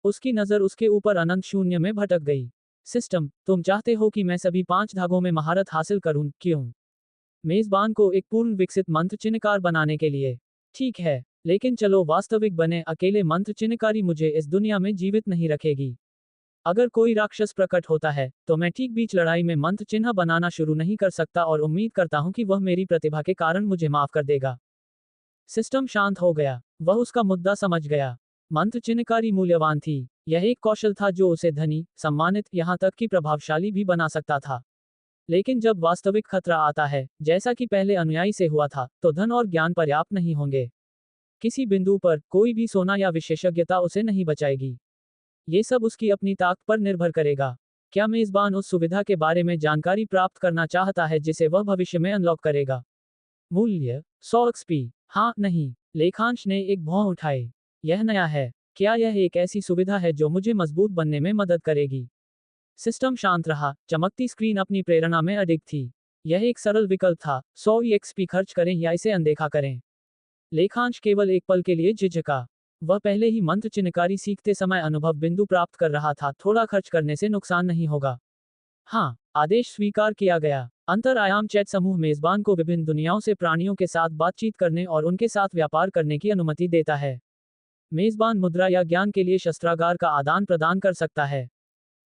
Speaker 1: उसकी नजर उसके ऊपर अनंत शून्य में भटक गई। सिस्टम, तुम चाहते हो कि मैं सभी 5 धागों में महारत हासिल करूं, क्यों? मेजबान को एक पूर्ण विकसित मंत्र चिन्हकार बनाने के लिए। ठीक है, लेकिन चलो वास्तविक बने, अकेले मंत्र चिन्हकारी मुझे इस दुनिया में जीवित नहीं रखेगी। अगर कोई राक्षस प्रकट होता है, तो मैं ठीक बीच लड़ाई में मंत्र चिन्ह बनाना शुरू नहीं कर सकता और उम्मीद करता हूं कि वह मेरी प्रतिभा के कारण मुझे माफ कर देगा। सिस्टम शांत हो गया। वह उसका मुद्दा समझ गया। मंत्र चिन्हकारी मूल्यवान थी। यह एक कौशल था जो उसे धनी, सम्मानित, यहां तक कि प्रभावशाली भी बना सकता था। लेकिन जब वास्तविक खतरा आता है, जैसा कि पहले अनुयायी से हुआ था, तो धन और ज्ञान पर्याप्त नहीं होंगे। किसी बिंदु पर कोई भी सोना या विशेषज्ञता उसे नहीं बचाएगी। ये सब उसकी अपनी ताकत पर निर्भर करेगा। क्या मेजबान उस सुविधा के बारे में जानकारी प्राप्त करना चाहता है जिसे वह भविष्य में अनलॉक करेगा? मूल्य 100 XP। हाँ, नहीं। लेखांश ने एक भौं उठाई। यह नया है। क्या यह एक ऐसी सुविधा है जो मुझे मजबूत बनने में मदद करेगी? सिस्टम शांत रहा, चमकती स्क्रीन अपनी प्रेरणा में अडिग थी। यह एक सरल विकल्प था, 100 EXP खर्च करें या इसे अनदेखा करें। लेखांश केवल एक पल के लिए झिझका। वह पहले ही मंत्र चिन्हकारी सीखते समय अनुभव बिंदु प्राप्त कर रहा था, थोड़ा खर्च करने से नुकसान नहीं होगा। हाँ, आदेश स्वीकार किया गया। अंतर आयाम चैट समूह मेजबान को विभिन्न दुनियाओं से प्राणियों के साथ बातचीत करने और उनके साथ व्यापार करने की अनुमति देता है। मेजबान मुद्रा या ज्ञान के लिए शस्त्रागार का आदान प्रदान कर सकता है।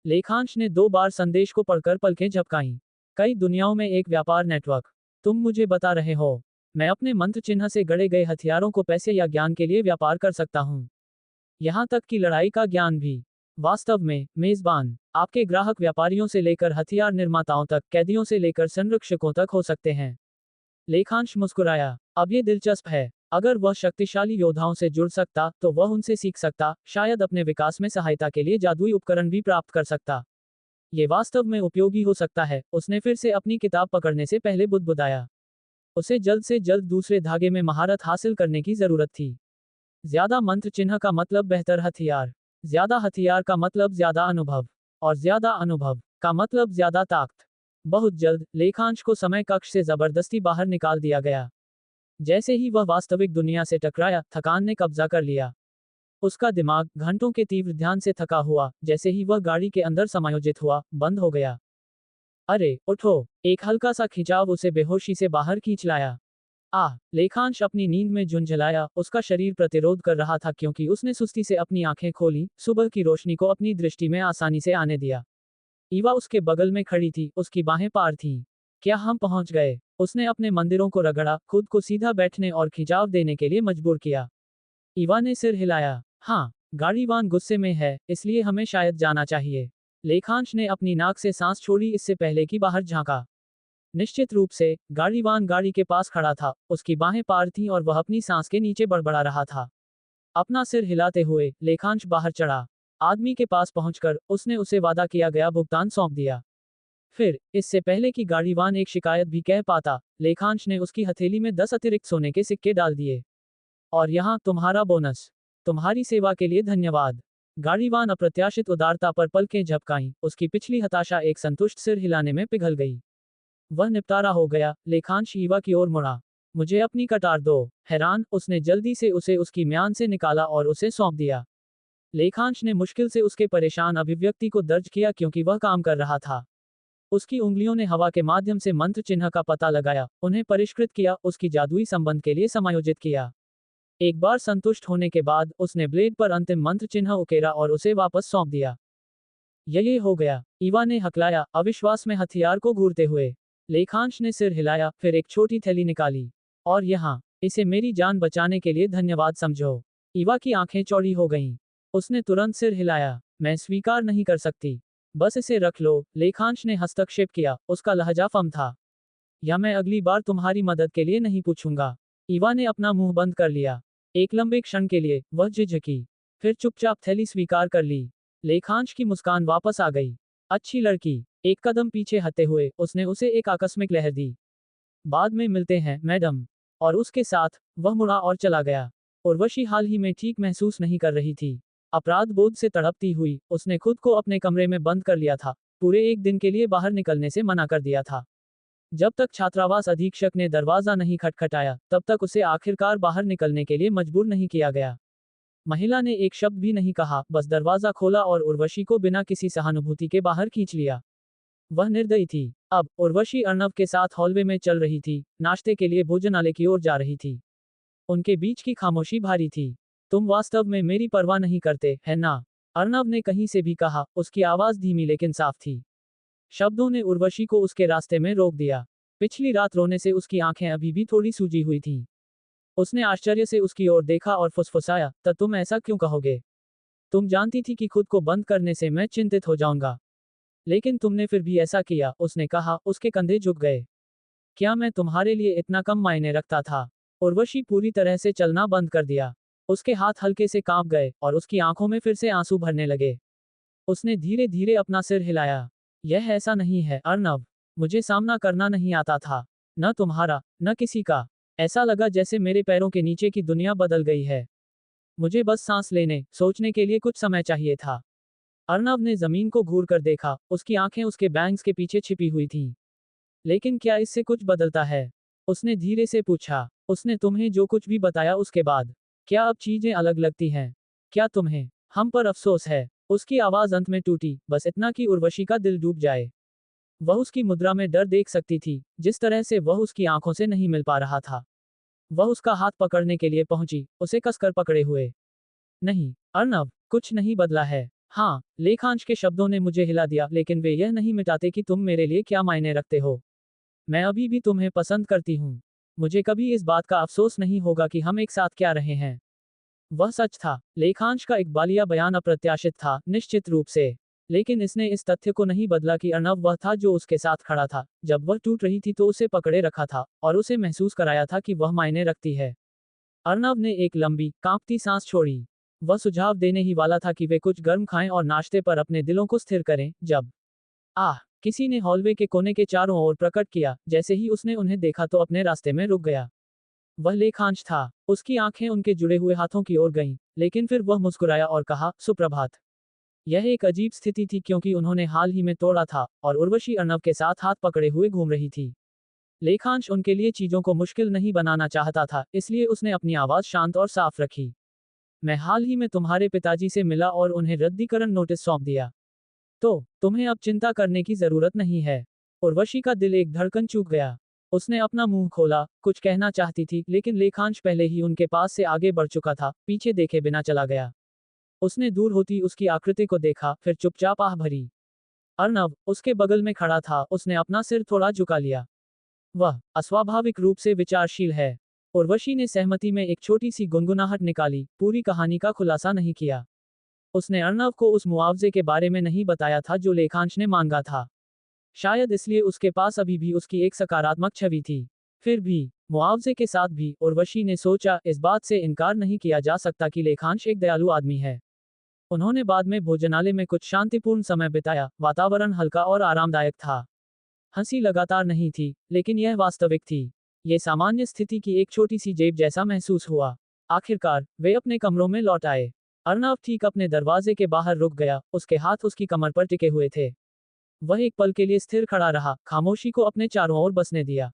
Speaker 1: लेखांश ने 2 बार संदेश को पढ़कर पलकें झपकाईं। कई दुनियाओं में एक व्यापार नेटवर्क। तुम मुझे बता रहे हो, मैं अपने मंत्र चिन्ह से गढ़े गए हथियारों को पैसे या ज्ञान के लिए व्यापार कर सकता हूँ। यहाँ तक कि लड़ाई का ज्ञान भी। वास्तव में, मेजबान, आपके ग्राहक व्यापारियों से लेकर हथियार निर्माताओं तक, कैदियों से लेकर संरक्षकों तक हो सकते हैं। लेखांश मुस्कुराया। अब ये दिलचस्प है। अगर वह शक्तिशाली योद्धाओं से जुड़ सकता, तो वह उनसे सीख सकता, शायद अपने विकास में सहायता के लिए जादुई उपकरण भी प्राप्त कर सकता। ये वास्तव में उपयोगी हो सकता है। उसने फिर से अपनी किताब पकड़ने से पहले बुदबुदाया। उसे जल्द से जल्द दूसरे धागे में महारत हासिल करने की जरूरत थी। ज्यादा मंत्र चिन्ह का मतलब बेहतर हथियार। ज्यादा हथियार का मतलब ज्यादा अनुभव। और ज्यादा अनुभव का मतलब ज्यादा ताकत। बहुत जल्द, लेखांश को समय कक्ष से जबरदस्ती बाहर निकाल दिया गया। जैसे ही वह वास्तविक दुनिया से टकराया, थकान ने कब्जा कर लिया। उसका दिमाग, घंटों के तीव्र ध्यान से थका हुआ, जैसे ही वह गाड़ी के अंदर समायोजित हुआ, बंद हो गया। अरे, उठो! एक हल्का सा खिंचाव उसे बेहोशी से बाहर खींच लाया। लेखांश अपनी नींद में झुंझलाया, उसका शरीर प्रतिरोध कर रहा था क्योंकि उसने सुस्ती से अपनी आंखें खोली, सुबह की रोशनी को अपनी दृष्टि में आसानी से आने दिया। ईवा उसके बगल में खड़ी थी, उसकी बाहें पार थीं। क्या हम पहुंच गए? उसने अपने मंदिरों को रगड़ा, खुद को सीधा बैठने और खिंचाव देने के लिए मजबूर किया। ईवा ने सिर हिलाया। हाँ, गाड़ीवान गुस्से में है, इसलिए हमें शायद जाना चाहिए। लेखांश ने अपनी नाक से सांस छोड़ी इससे पहले कि बाहर झांका। निश्चित रूप से, गाड़ीवान गाड़ी के पास खड़ा था, उसकी बाहें पार थीं और वह अपनी सांस के नीचे बड़बड़ा रहा था। अपना सिर हिलाते हुए, लेखांश बाहर चढ़ा। आदमी के पास पहुंचकर, उसने उसे वादा किया गया भुगतान सौंप दिया। फिर, इससे पहले कि गाड़ीवान एक शिकायत भी कह पाता, लेखांश ने उसकी हथेली में 10 अतिरिक्त सोने के सिक्के डाल दिए। और यहाँ तुम्हारा बोनस। तुम्हारी सेवा के लिए धन्यवाद। गाड़ीवान अप्रत्याशित उदारता पर पलकें झपकाईं, उसकी पिछली हताशा एक संतुष्ट सिर हिलाने में पिघल गई। वह निपटारा हो गया। लेखांश ईवा की ओर मुड़ा। मुझे अपनी कटार दो। हैरान, उसने जल्दी से उसे उसकी म्यान से निकाला और उसे सौंप दिया। लेखांश ने मुश्किल से उसके परेशान अभिव्यक्ति को दर्ज किया क्योंकि वह काम कर रहा था। उसकी उंगलियों ने हवा के माध्यम से मंत्र चिन्ह का पता लगाया, उन्हें परिष्कृत किया, उसकी जादुई संबंध के लिए समायोजित किया। एक बार संतुष्ट होने के बाद, उसने ब्लेड पर अंतिम मंत्र चिन्ह उकेरा और उसे वापस सौंप दिया। ये हो गया। ईवा ने हकलाया, अविश्वास में हथियार को घूरते हुए। लेखांश ने सिर हिलाया, फिर एक छोटी थैली निकाली। और यहाँ, इसे मेरी जान बचाने के लिए धन्यवाद समझो। ईवा की आंखें चौड़ी हो गईं। उसने तुरंत सिर हिलाया। मैं स्वीकार नहीं कर सकती। बस इसे रख लो। लेखांश ने हस्तक्षेप किया, उसका लहजा फम था। या मैं अगली बार तुम्हारी मदद के लिए नहीं पूछूंगा। ईवा ने अपना मुंह बंद कर लिया। एक लंबे क्षण के लिए, वह झिझकी। फिर चुपचाप थैली स्वीकार कर ली। लेखांश की मुस्कान वापस आ गई। अच्छी लड़की। एक कदम पीछे हटते हुए, उसने उसे एक आकस्मिक लहर दी। बाद में मिलते हैं, मैडम। और उसके साथ, वह मुड़ा और चला गया। उर्वशी हाल ही में ठीक महसूस नहीं कर रही थी। अपराध बोध से तड़पती हुई, उसने खुद को अपने कमरे में बंद कर लिया था, पूरे एक दिन के लिए बाहर निकलने से मना कर दिया था। जब तक छात्रावास अधीक्षक ने दरवाजा नहीं खटखटाया, तब तक उसे आखिरकार बाहर निकलने के लिए मजबूर नहीं किया गया। महिला ने एक शब्द भी नहीं कहा, बस दरवाजा खोला और उर्वशी को बिना किसी सहानुभूति के बाहर खींच लिया। वह निर्दयी थी। अब, उर्वशी अर्णव के साथ हॉलवे में चल रही थी, नाश्ते के लिए भोजनालय की ओर जा रही थी। उनके बीच की खामोशी भारी थी। तुम वास्तव में मेरी परवाह नहीं करते, है ना? अर्णव ने कहीं से भी कहा, उसकी आवाज धीमी लेकिन साफ थी। शब्दों ने उर्वशी को उसके रास्ते में रोक दिया। पिछली रात रोने से उसकी आंखें अभी भी थोड़ी सूजी हुई थीं। उसने आश्चर्य से उसकी ओर देखा और फुसफुसाया, तो तुम ऐसा क्यों कहोगे? तुम जानती थी कि खुद को बंद करने से मैं चिंतित हो जाऊंगा। लेकिन तुमने फिर भी ऐसा किया, उसने कहा, उसके कंधे झुक गए। क्या मैं तुम्हारे लिए इतना कम मायने रखता था? उर्वशी पूरी तरह से चलना बंद कर दिया। उसके हाथ हल्के से कांप गए और उसकी आंखों में फिर से आंसू भरने लगे। उसने धीरे धीरे अपना सिर हिलाया। यह ऐसा नहीं है, अर्णव। मुझे सामना करना नहीं आता था। न तुम्हारा, न किसी का। ऐसा लगा जैसे मेरे पैरों के नीचे की दुनिया बदल गई है। मुझे बस सांस लेने, सोचने के लिए कुछ समय चाहिए था। अर्णव ने जमीन को घूर कर देखा, उसकी आंखें उसके बैंग्स के पीछे छिपी हुई थीं। लेकिन क्या इससे कुछ बदलता है? उसने धीरे से पूछा। उसने तुम्हें जो कुछ भी बताया उसके बाद क्या अब चीजें अलग लगती हैं? क्या तुम्हें हम पर अफसोस है? उसकी आवाज अंत में टूटी, बस इतना कि उर्वशी का दिल डूब जाए। वह उसकी मुद्रा में डर देख सकती थी, जिस तरह से वह उसकी आंखों से नहीं मिल पा रहा था। वह उसका हाथ पकड़ने के लिए पहुंची, उसे कसकर पकड़े हुए। नहीं, अर्नव, कुछ नहीं बदला है। हाँ, लेखांश के शब्दों ने मुझे हिला दिया, लेकिन वे यह नहीं मिटाते कि तुम मेरे लिए क्या मायने रखते हो। मैं अभी भी तुम्हें पसंद करती हूँ। मुझे कभी इस बात का अफसोस नहीं होगा कि हम एक साथ क्या रहे हैं। वह सच था। लेखांश का इकबालिया बयान अप्रत्याशित था, निश्चित रूप से। लेकिन इसने इस तथ्य को नहीं बदला कि अर्नव वह था जो उसके साथ खड़ा था, जब वह टूट रही थी तो उसे पकड़े रखा था, और उसे महसूस कराया था कि वह मायने रखती है। अर्नव ने एक लंबी, कांपती सांस छोड़ी। वह सुझाव देने ही वाला था कि वे कुछ गर्म खाएं और नाश्ते पर अपने दिलों को स्थिर करें, जब आह, किसी ने हॉलवे के कोने के चारों ओर प्रकट किया। जैसे ही उसने उन्हें देखा तो अपने रास्ते में रुक गया। वह लेखांश था। उसकी आंखें उनके जुड़े हुए हाथों की ओर गईं, लेकिन फिर वह मुस्कुराया और कहा, सुप्रभात। यह एक अजीब स्थिति थी क्योंकि उन्होंने हाल ही में तोड़ा था, और उर्वशी अर्नव के साथ हाथ पकड़े हुए घूम रही थी। लेखांश उनके लिए चीजों को मुश्किल नहीं बनाना चाहता था, इसलिए उसने अपनी आवाज शांत और साफ रखी। मैं हाल ही में तुम्हारे पिताजी से मिला और उन्हें रद्दीकरण नोटिस सौंप दिया। तो तुम्हें अब चिंता करने की जरूरत नहीं है। उर्वशी का दिल एक धड़कन चूक गया। उसने अपना मुंह खोला, कुछ कहना चाहती थी, लेकिन लेखांश पहले ही उनके पास से आगे बढ़ चुका था, पीछे देखे बिना चला गया। उसने दूर होती उसकी आकृति को देखा, फिर चुपचाप आह भरी। अर्नव उसके बगल में खड़ा था, उसने अपना सिर थोड़ा झुका लिया। वह अस्वाभाविक रूप से विचारशील है। उर्वशी ने सहमति में एक छोटी सी गुनगुनाहट निकाली, पूरी कहानी का खुलासा नहीं किया। उसने अर्नव को उस मुआवजे के बारे में नहीं बताया था जो लेखांश ने मांगा था। शायद इसलिए उसके पास अभी भी उसकी एक सकारात्मक छवि थी। फिर भी, मुआवजे के साथ भी, उर्वशी ने सोचा, इस बात से इनकार नहीं किया जा सकता कि लेखांश एक दयालु आदमी है। उन्होंने बाद में भोजनालय में कुछ शांतिपूर्ण समय बिताया, वातावरण हल्का और आरामदायक था। हंसी लगातार नहीं थी, लेकिन यह वास्तविक थी। ये सामान्य स्थिति की एक छोटी सी जेब जैसा महसूस हुआ। आखिरकार, वे अपने कमरों में लौट आए। अर्नव ठीक अपने दरवाजे के बाहर रुक गया, उसके हाथ उसकी कमर पर टिके हुए थे। वह एक पल के लिए स्थिर खड़ा रहा, खामोशी को अपने चारों ओर बसने दिया।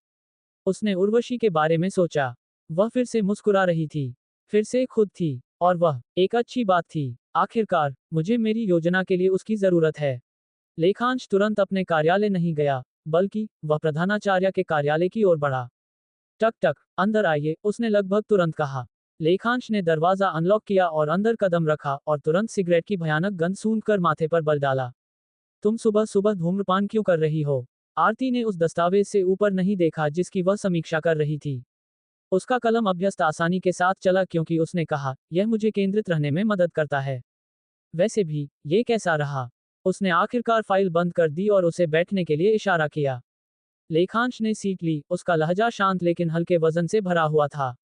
Speaker 1: उसने उर्वशी के बारे में सोचा। वह फिर से मुस्कुरा रही थी। फिर से खुद थी। और वह एक अच्छी बात थी। आखिरकार, मुझे मेरी योजना के लिए उसकी जरूरत है। लेखांश तुरंत अपने कार्यालय नहीं गया, बल्कि वह प्रधानाचार्य के कार्यालय की ओर बढ़ा। टक टक, अंदर आइए, उसने लगभग तुरंत कहा। लेखांश ने दरवाजा अनलॉक किया और अंदर कदम रखा, और तुरंत सिगरेट की भयानक गंध सूंघकर माथे पर बल डाला। तुम सुबह सुबह धूम्रपान क्यों कर रही हो? आरती ने उस दस्तावेज से ऊपर नहीं देखा जिसकी वह समीक्षा कर रही थी। उसका कलम अभ्यस्त आसानी के साथ चला क्योंकि उसने कहा, यह मुझे केंद्रित रहने में मदद करता है। वैसे भी, ये कैसा रहा? उसने आखिरकार फाइल बंद कर दी और उसे बैठने के लिए इशारा किया। लेखांश ने सीट ली, उसका लहजा शांत लेकिन हल्के वजन से भरा हुआ था।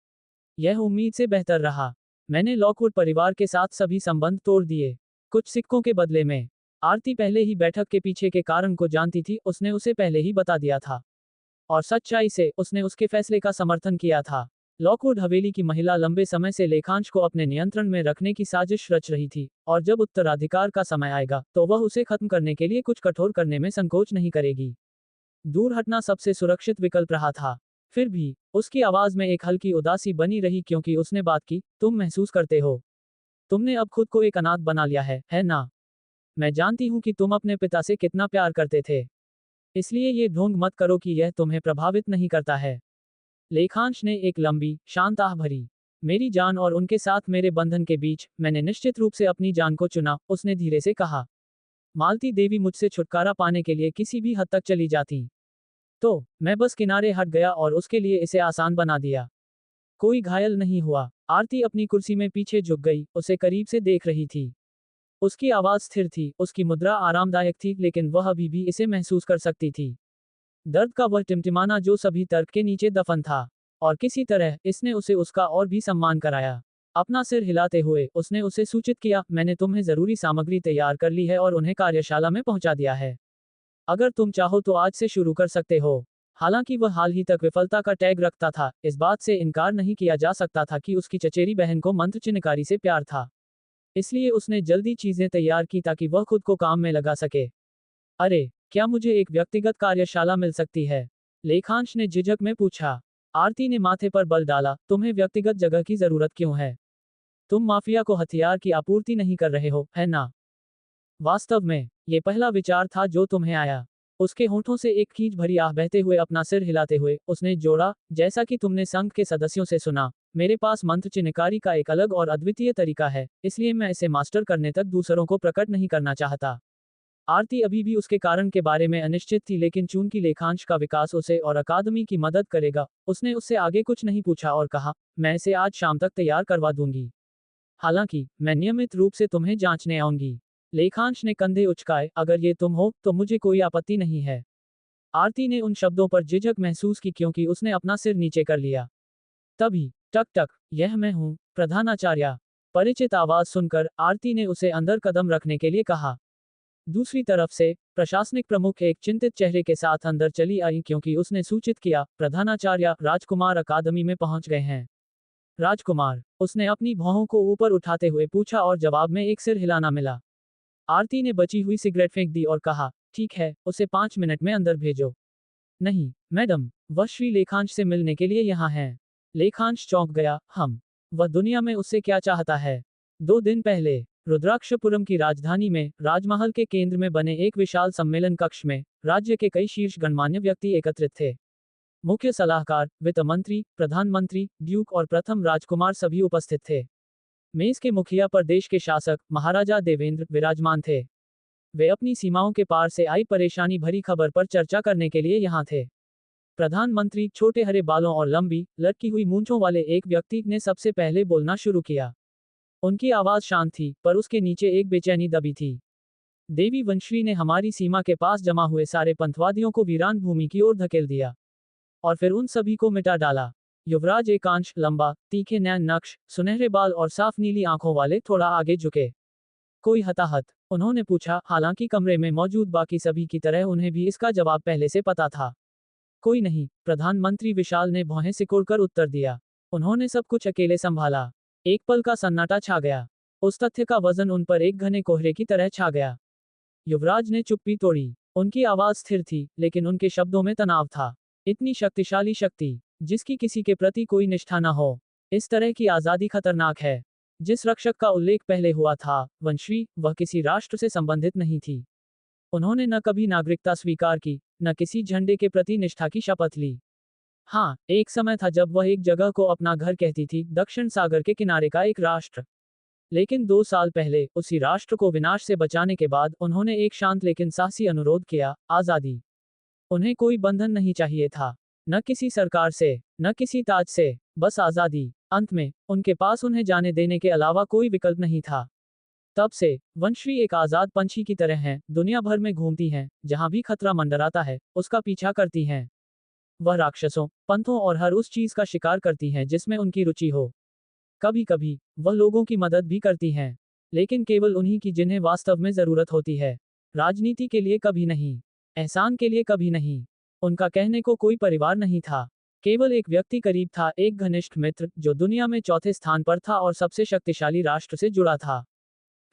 Speaker 1: यह उम्मीद से बेहतर रहा। मैंने लॉकवुड परिवार के साथ सभी संबंध तोड़ दिए, कुछ सिक्कों के बदले में। आरती पहले ही बैठक के पीछे के कारण को जानती थी, उसने उसे पहले ही बता दिया था। और सच्चाई से, उसने उसके फैसले का समर्थन किया था। लॉकवुड हवेली की महिला लंबे समय से लेखांश को अपने नियंत्रण में रखने की साजिश रच रही थी, और जब उत्तराधिकार का समय आएगा, तो वह उसे खत्म करने के लिए कुछ कठोर करने में संकोच नहीं करेगी। दूर हटना सबसे सुरक्षित विकल्प रहा था। फिर भी, उसकी आवाज में एक हल्की उदासी बनी रही क्योंकि उसने बात की, तुम महसूस करते हो, तुमने अब खुद को एक अनाथ बना लिया है ना? मैं जानती हूं कि तुम अपने पिता से कितना प्यार करते थे। इसलिए ये ढोंग मत करो कि यह तुम्हें प्रभावित नहीं करता है। लेखांश ने एक लंबी, शांत आह भरी। मेरी जान और उनके साथ मेरे बंधन के बीच, मैंने निश्चित रूप से अपनी जान को चुना, उसने धीरे से कहा। मालती देवी मुझसे छुटकारा पाने के लिए किसी भी हद तक चली जाती। तो, मैं बस किनारे हट गया और उसके लिए इसे आसान बना दिया। कोई घायल नहीं हुआ। आरती अपनी कुर्सी में पीछे झुक गई, उसे करीब से देख रही थी। उसकी आवाज स्थिर थी, उसकी मुद्रा आरामदायक थी, लेकिन वह अभी भी इसे महसूस कर सकती थी। दर्द का वह टिमटिमाना जो सभी तर्क के नीचे दफन था। और किसी तरह, इसने उसे उसका और भी सम्मान कराया। अपना सिर हिलाते हुए, उसने उसे सूचित किया, मैंने तुम्हें जरूरी सामग्री तैयार कर ली है और उन्हें कार्यशाला में पहुंचा दिया है। अगर तुम चाहो तो आज से शुरू कर सकते हो। हालांकि वह हाल ही तक विफलता का टैग रखता था, इस बात से इनकार नहीं किया जा सकता था कि उसकी चचेरी बहन को मंत्र चिन्हकारी से प्यार था। इसलिए उसने जल्दी चीजें तैयार की ताकि वह खुद को काम में लगा सके। अरे, क्या मुझे एक व्यक्तिगत कार्यशाला मिल सकती है? लेखांश ने झिझक में पूछा। आरती ने माथे पर बल डाला, तुम्हें व्यक्तिगत जगह की जरूरत क्यों है? तुम माफिया को हथियार की आपूर्ति नहीं कर रहे हो, है ना? वास्तव में, ये पहला विचार था जो तुम्हें आया। उसके होंठों से एक खींच भरी आह बहते हुए अपना सिर हिलाते हुए, उसने जोड़ा, जैसा कि तुमने संघ के सदस्यों से सुना, मेरे पास मंत्र चिन्हकारी का एक अलग और अद्वितीय तरीका है, इसलिए मैं इसे मास्टर करने तक दूसरों को प्रकट नहीं करना चाहता। आरती अभी भी उसके कारण के बारे में अनिश्चित थी, लेकिन चूंकि लेखांश का विकास उसे और अकादमी की मदद करेगा, उसने उससे आगे कुछ नहीं पूछा और कहा, मैं इसे आज शाम तक तैयार करवा दूंगी। हालांकि, मैं नियमित रूप से तुम्हें जांचने आऊंगी। लेखांश ने कंधे उचकाए, अगर ये तुम हो, तो मुझे कोई आपत्ति नहीं है। आरती ने उन शब्दों पर झिझक महसूस की क्योंकि उसने अपना सिर नीचे कर लिया। तभी, टक टक, यह मैं हूँ, प्रधानाचार्य। परिचित आवाज सुनकर, आरती ने उसे अंदर कदम रखने के लिए कहा। दूसरी तरफ से, प्रशासनिक प्रमुख एक चिंतित चेहरे के साथ अंदर चली आई क्योंकि उसने सूचित किया, प्रधानाचार्य, राजकुमार अकादमी में पहुंच गए हैं। राजकुमार, उसने अपनी भौहों को ऊपर उठाते हुए पूछा और जवाब में एक सिर हिलाना मिला। आरती ने बची हुई सिगरेट फेंक दी और कहा, ठीक है, उसे 5 मिनट में अंदर भेजो। नहीं, मैडम, वह श्री लेखांश से मिलने के लिए यहाँ है। लेखांश चौंक गया, वह दुनिया में उससे क्या चाहता है? 2 दिन पहले, रुद्राक्षपुरम की राजधानी में, राजमहल के केंद्र में बने एक विशाल सम्मेलन कक्ष में, राज्य के कई शीर्ष गणमान्य व्यक्ति एकत्रित थे। मुख्य सलाहकार, वित्त मंत्री, प्रधानमंत्री, ड्यूक और प्रथम राजकुमार सभी उपस्थित थे। मेज के मुखिया पर देश के शासक, महाराजा देवेंद्र, विराजमान थे। वे अपनी सीमाओं के पार से आई परेशानी भरी खबर पर चर्चा करने के लिए यहाँ थे। प्रधानमंत्री, छोटे हरे बालों और लंबी, लटकी हुई मूंछों वाले एक व्यक्ति ने सबसे पहले बोलना शुरू किया। उनकी आवाज शांत थी, पर उसके नीचे एक बेचैनी दबी थी। देवी वंशवी ने हमारी सीमा के पास जमा हुए सारे पंथवादियों को वीरान भूमि की ओर धकेल दिया। और फिर उन सभी को मिटा डाला। युवराज एकांश, लंबा, तीखे नैन नक्श, सुनहरे बाल और साफ नीली आंखों वाले, थोड़ा आगे झुके। कोई हताहत? उन्होंने पूछा, हालांकि कमरे में मौजूद बाकी सभी की तरह उन्हें भी इसका जवाब पहले से पता था। कोई नहीं, प्रधानमंत्री विशाल ने भौहें सिकोड़कर उत्तर दिया। उन्होंने सब कुछ अकेले संभाला। एक पल का सन्नाटा छा गया। उस तथ्य का वजन उन पर एक घने कोहरे की तरह छा गया। युवराज ने चुप्पी तोड़ी। उनकी आवाज स्थिर थी, लेकिन उनके शब्दों में तनाव था। इतनी शक्तिशाली शक्ति, जिसकी किसी के प्रति कोई निष्ठा न हो। इस तरह की आजादी खतरनाक है। जिस रक्षक का उल्लेख पहले हुआ था, वंशवी, वह किसी राष्ट्र से संबंधित नहीं थी। उन्होंने न कभी नागरिकता स्वीकार की, न किसी झंडे के प्रति निष्ठा की शपथ ली। हाँ, एक समय था जब वह एक जगह को अपना घर कहती थी, दक्षिण सागर के किनारे का एक राष्ट्र। लेकिन 2 साल पहले, उसी राष्ट्र को विनाश से बचाने के बाद, उन्होंने एक शांत लेकिन साहसी अनुरोध किया, आजादी। उन्हें कोई बंधन नहीं चाहिए था। न किसी सरकार से, न किसी ताज से, बस आजादी। अंत में, उनके पास उन्हें जाने देने के अलावा कोई विकल्प नहीं था। तब से, वंशवी एक आजाद पंछी की तरह हैं, दुनिया भर में घूमती हैं, जहां भी खतरा मंडराता है, उसका पीछा करती हैं। वह राक्षसों, पंथों और हर उस चीज का शिकार करती हैं जिसमें उनकी रुचि हो। कभी कभी, वह लोगों की मदद भी करती हैं। लेकिन केवल उन्हीं की जिन्हें वास्तव में जरूरत होती है। राजनीति के लिए कभी नहीं। एहसान के लिए कभी नहीं। उनका कहने को कोई परिवार नहीं था। केवल एक व्यक्ति करीब था, एक घनिष्ठ मित्र, जो दुनिया में चौथे स्थान पर था और सबसे शक्तिशाली राष्ट्र से जुड़ा था।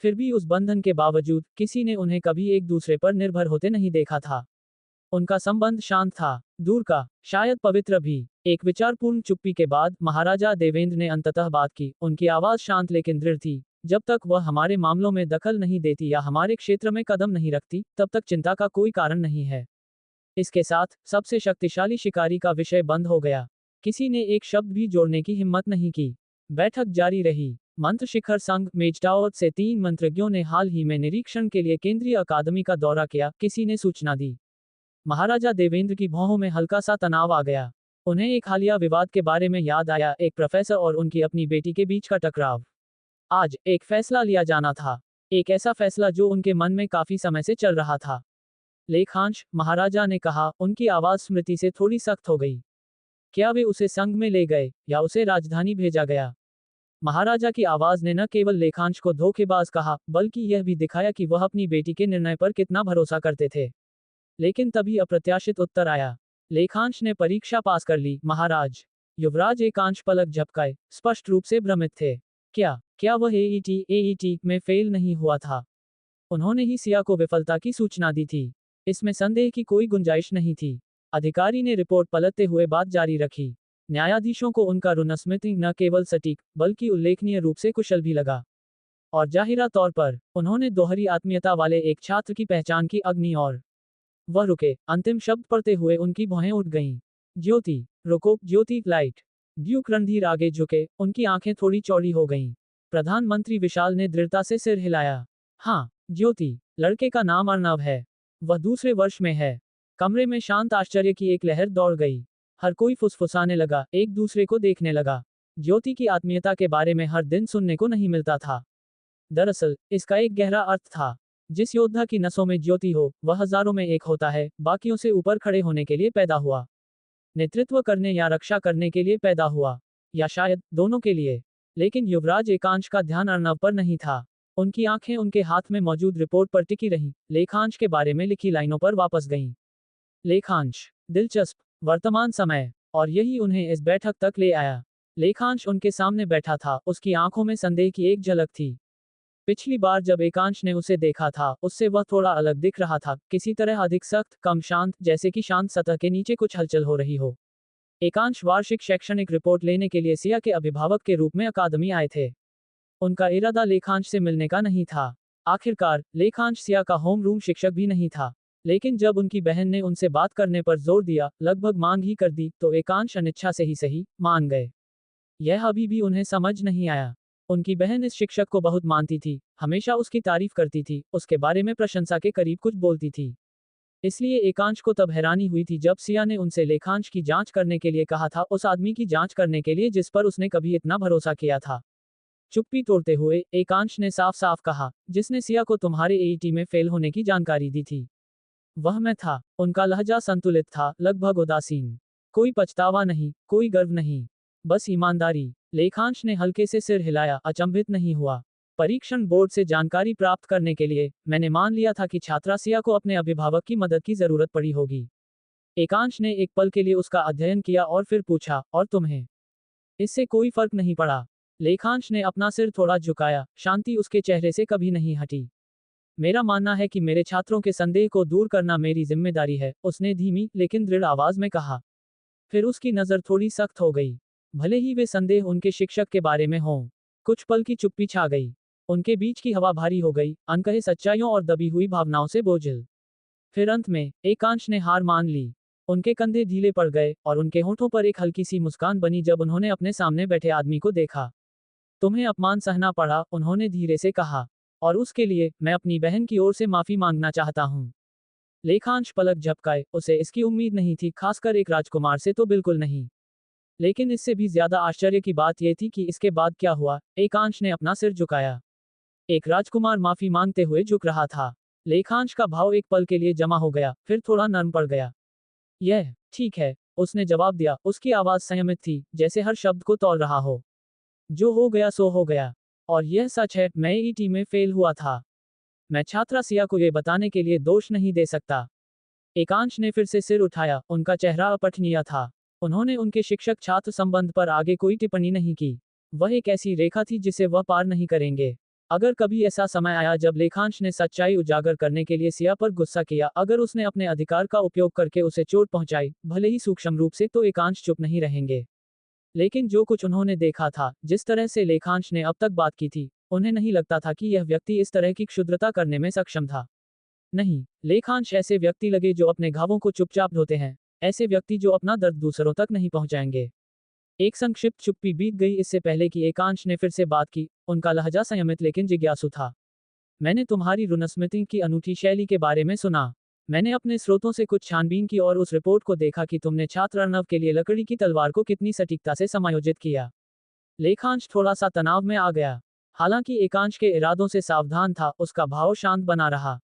Speaker 1: फिर भी उस बंधन के बावजूद, किसी ने उन्हें कभी एक दूसरे पर निर्भर होते नहीं देखा था। उनका संबंध शांत था, दूर का, शायद पवित्र भी। एक विचारपूर्ण चुप्पी के बाद, महाराजा देवेंद्र ने अंततः बात की। उनकी आवाज शांत लेकिन दृढ़ थी। जब तक वह हमारे मामलों में दखल नहीं देती या हमारे क्षेत्र में कदम नहीं रखती, तब तक चिंता का कोई कारण नहीं है। इसके साथ, सबसे शक्तिशाली शिकारी का विषय बंद हो गया। किसी ने एक शब्द भी जोड़ने की हिम्मत नहीं की। बैठक जारी रही। मंत्र शिखर संघ, मेजटावर से 3 मंत्रज्ञों ने हाल ही में निरीक्षण के लिए केंद्रीय अकादमी का दौरा किया, किसी ने सूचना दी। महाराजा देवेंद्र की भौहों में हल्का सा तनाव आ गया। उन्हें एक हालिया विवाद के बारे में याद आया, एक प्रोफेसर और उनकी अपनी बेटी के बीच का टकराव। आज, एक फैसला लिया जाना था। एक ऐसा फैसला जो उनके मन में काफी समय से चल रहा था। लेखांश, महाराजा ने कहा, उनकी आवाज स्मृति से थोड़ी सख्त हो गई। क्या वे उसे संघ में ले गए, या उसे राजधानी भेजा गया? महाराजा की आवाज ने न केवल लेखांश को धोखेबाज कहा, बल्कि यह भी दिखाया कि वह अपनी बेटी के निर्णय पर कितना भरोसा करते थे। लेकिन तभी अप्रत्याशित उत्तर आया। लेखांश ने परीक्षा पास कर ली, महाराज। युवराज एकांश पलक झपकाए, स्पष्ट रूप से भ्रमित थे। क्या वह एईटी में फेल नहीं हुआ था? उन्होंने ही सिया को विफलता की सूचना दी थी। इसमें संदेह की कोई गुंजाइश नहीं थी। अधिकारी ने रिपोर्ट पलटते हुए बात जारी रखी। न्यायाधीशों को उनका रुनस्मिथिंग न केवल सटीक बल्कि उल्लेखनीय रूप से कुशल भी लगा। और जाहिरा तौर पर उन्होंने दोहरी आत्मीयता वाले एक छात्र की पहचान की। अग्नि और वह रुके। अंतिम शब्द पढ़ते हुए उनकी भौहें उठ गईं। ज्योति, रुको, ज्योति, लाइट। ड्यूक रणधीर आगे झुके, उनकी आंखें थोड़ी चौड़ी हो गईं। प्रधानमंत्री विशाल ने दृढ़ता से सिर हिलाया। हाँ, ज्योति, लड़के का नाम अर्णव है। वह दूसरे वर्ष में है। कमरे में शांत आश्चर्य की एक लहर दौड़ गई। हर कोई फुसफुसाने लगा, एक दूसरे को देखने लगा। ज्योति की आत्मीयता के बारे में हर दिन सुनने को नहीं मिलता था। दरअसल इसका एक गहरा अर्थ था। जिस योद्धा की नसों में ज्योति हो, वह हजारों में एक होता है, बाकियों से ऊपर खड़े होने के लिए पैदा हुआ। नेतृत्व करने या रक्षा करने के लिए पैदा हुआ, या शायद दोनों के लिए। लेकिन युवराज एकांश का ध्यान अर्णव पर नहीं था। उनकी आंखें उनके हाथ में मौजूद रिपोर्ट पर टिकी रहीं, लेखांश के बारे में लिखी लाइनों पर वापस गईं। लेखांश, दिलचस्प, वर्तमान समय, और यही उन्हें इस बैठक तक ले आया। लेखांश उनके सामने बैठा था, उसकी आंखों में संदेह की एक झलक थी। पिछली बार जब एकांश ने उसे देखा था, उससे वह थोड़ा अलग दिख रहा था, किसी तरह अधिक सख्त, कम शांत, जैसे कि शांत सतह के नीचे कुछ हलचल हो रही हो। एकांश वार्षिक शैक्षणिक रिपोर्ट लेने के लिए सिया के अभिभावक के रूप में अकादमी आए थे। उनका इरादा लेखांश से मिलने का नहीं था। आखिरकार लेखांश सिया का होम रूम शिक्षक भी नहीं था। लेकिन जब उनकी बहन ने उनसे बात करने पर जोर दिया, लगभग मांग ही कर दी, तो एकांश अनिच्छा से ही सही मान गए। यह अभी भी उन्हें समझ नहीं आया। उनकी बहन इस शिक्षक को बहुत मानती थी, हमेशा उसकी तारीफ करती थी, उसके बारे में प्रशंसा के करीब कुछ बोलती थी। इसलिए एकांश को तब हैरानी हुई थी जब सिया ने उनसे लेखांश की जांच करने के लिए कहा था, उस आदमी की जांच करने के लिए जिस पर उसने कभी इतना भरोसा किया था। चुप्पी तोड़ते हुए एकांश ने साफ साफ कहा, जिसने सिया को तुम्हारे एईटी में फेल होने की जानकारी दी थी। वह मैं था। उनका लहजा संतुलित था, लगभग उदासीन। कोई पछतावा नहीं, कोई गर्व नहीं, बस ईमानदारी। लेखांश ने हल्के से सिर हिलाया, अचंभित नहीं हुआ। परीक्षण बोर्ड से जानकारी प्राप्त करने के लिए मैंने मान लिया था कि छात्रा सिया को अपने अभिभावक की मदद की जरूरत पड़ी होगी। एकांश ने एक पल के लिए उसका अध्ययन किया और फिर पूछा, और तुम्हें? इससे कोई फर्क नहीं पड़ा। लेखांश ने अपना सिर थोड़ा झुकाया, शांति उसके चेहरे से कभी नहीं हटी। मेरा मानना है कि मेरे छात्रों के संदेह को दूर करना मेरी जिम्मेदारी है, उसने धीमी लेकिन दृढ़ आवाज में कहा। फिर उसकी नजर थोड़ी सख्त हो गई। भले ही वे संदेह उनके शिक्षक के बारे में हों। कुछ पल की चुप्पी छा गई। उनके बीच की हवा भारी हो गई, अनकहे सच्चाइयों और दबी हुई भावनाओं से बोझिल। फिर अंत में एकांश ने हार मान ली। उनके कंधे ढीले पड़ गए और उनके होठों पर एक हल्की सी मुस्कान बनी जब उन्होंने अपने सामने बैठे आदमी को देखा। तुम्हें अपमान सहना पड़ा, उन्होंने धीरे से कहा, और उसके लिए मैं अपनी बहन की ओर से माफी मांगना चाहता हूँ। लेखांश पलक झपकाए, उसे इसकी उम्मीद नहीं थी, खासकर एक राजकुमार से तो बिल्कुल नहीं। लेकिन इससे भी ज्यादा आश्चर्य की बात यह थी कि इसके बाद क्या हुआ। एकांश ने अपना सिर झुकाया। एक राजकुमार माफी मांगते हुए झुक रहा था। लेखांश का भाव एक पल के लिए जमा हो गया, फिर थोड़ा नरम पड़ गया। यह ठीक है, उसने जवाब दिया। उसकी आवाज संयमित थी, जैसे हर शब्द को तौल रहा हो। जो हो गया सो हो गया। और यह सच है, मैं ईटी में फेल हुआ था। मैं छात्रा सिया को यह बताने के लिए दोष नहीं दे सकता। एकांश ने फिर से सिर उठाया, उनका चेहरा अपठनीय था। उन्होंने उनके शिक्षक छात्र संबंध पर आगे कोई टिप्पणी नहीं की। वह एक ऐसी रेखा थी जिसे वह पार नहीं करेंगे। अगर कभी ऐसा समय आया जब लेखांश ने सच्चाई उजागर करने के लिए सिया पर गुस्सा किया, अगर उसने अपने अधिकार का उपयोग करके उसे चोट पहुंचाई, भले ही सूक्ष्म रूप से, तो एकांश चुप नहीं रहेंगे। लेकिन जो कुछ उन्होंने देखा था, जिस तरह से लेखांश ने अब तक बात की थी, उन्हें नहीं लगता था कि यह व्यक्ति इस तरह की क्षुद्रता करने में सक्षम था। नहीं, लेखांश ऐसे व्यक्ति लगे जो अपने घावों को चुपचाप धोते हैं, ऐसे व्यक्ति जो अपना दर्द दूसरों तक नहीं पहुंचाएंगे। एक संक्षिप्त चुप्पी बीत गई, इससे पहले कि एकांश ने फिर से बात की। उनका लहजा संयमित लेकिन जिज्ञासु था। मैंने तुम्हारी रुनस्मिथिंग की अनूठी शैली के बारे में सुना। मैंने अपने स्रोतों से कुछ छानबीन की और उस रिपोर्ट को देखा कि तुमने छात्र अर्णव के लिए लकड़ी की तलवार को कितनी सटीकता से समायोजित किया। लेखांश थोड़ा सा तनाव में आ गया। हालांकि एकांश के इरादों से सावधान था, उसका भाव शांत बना रहा।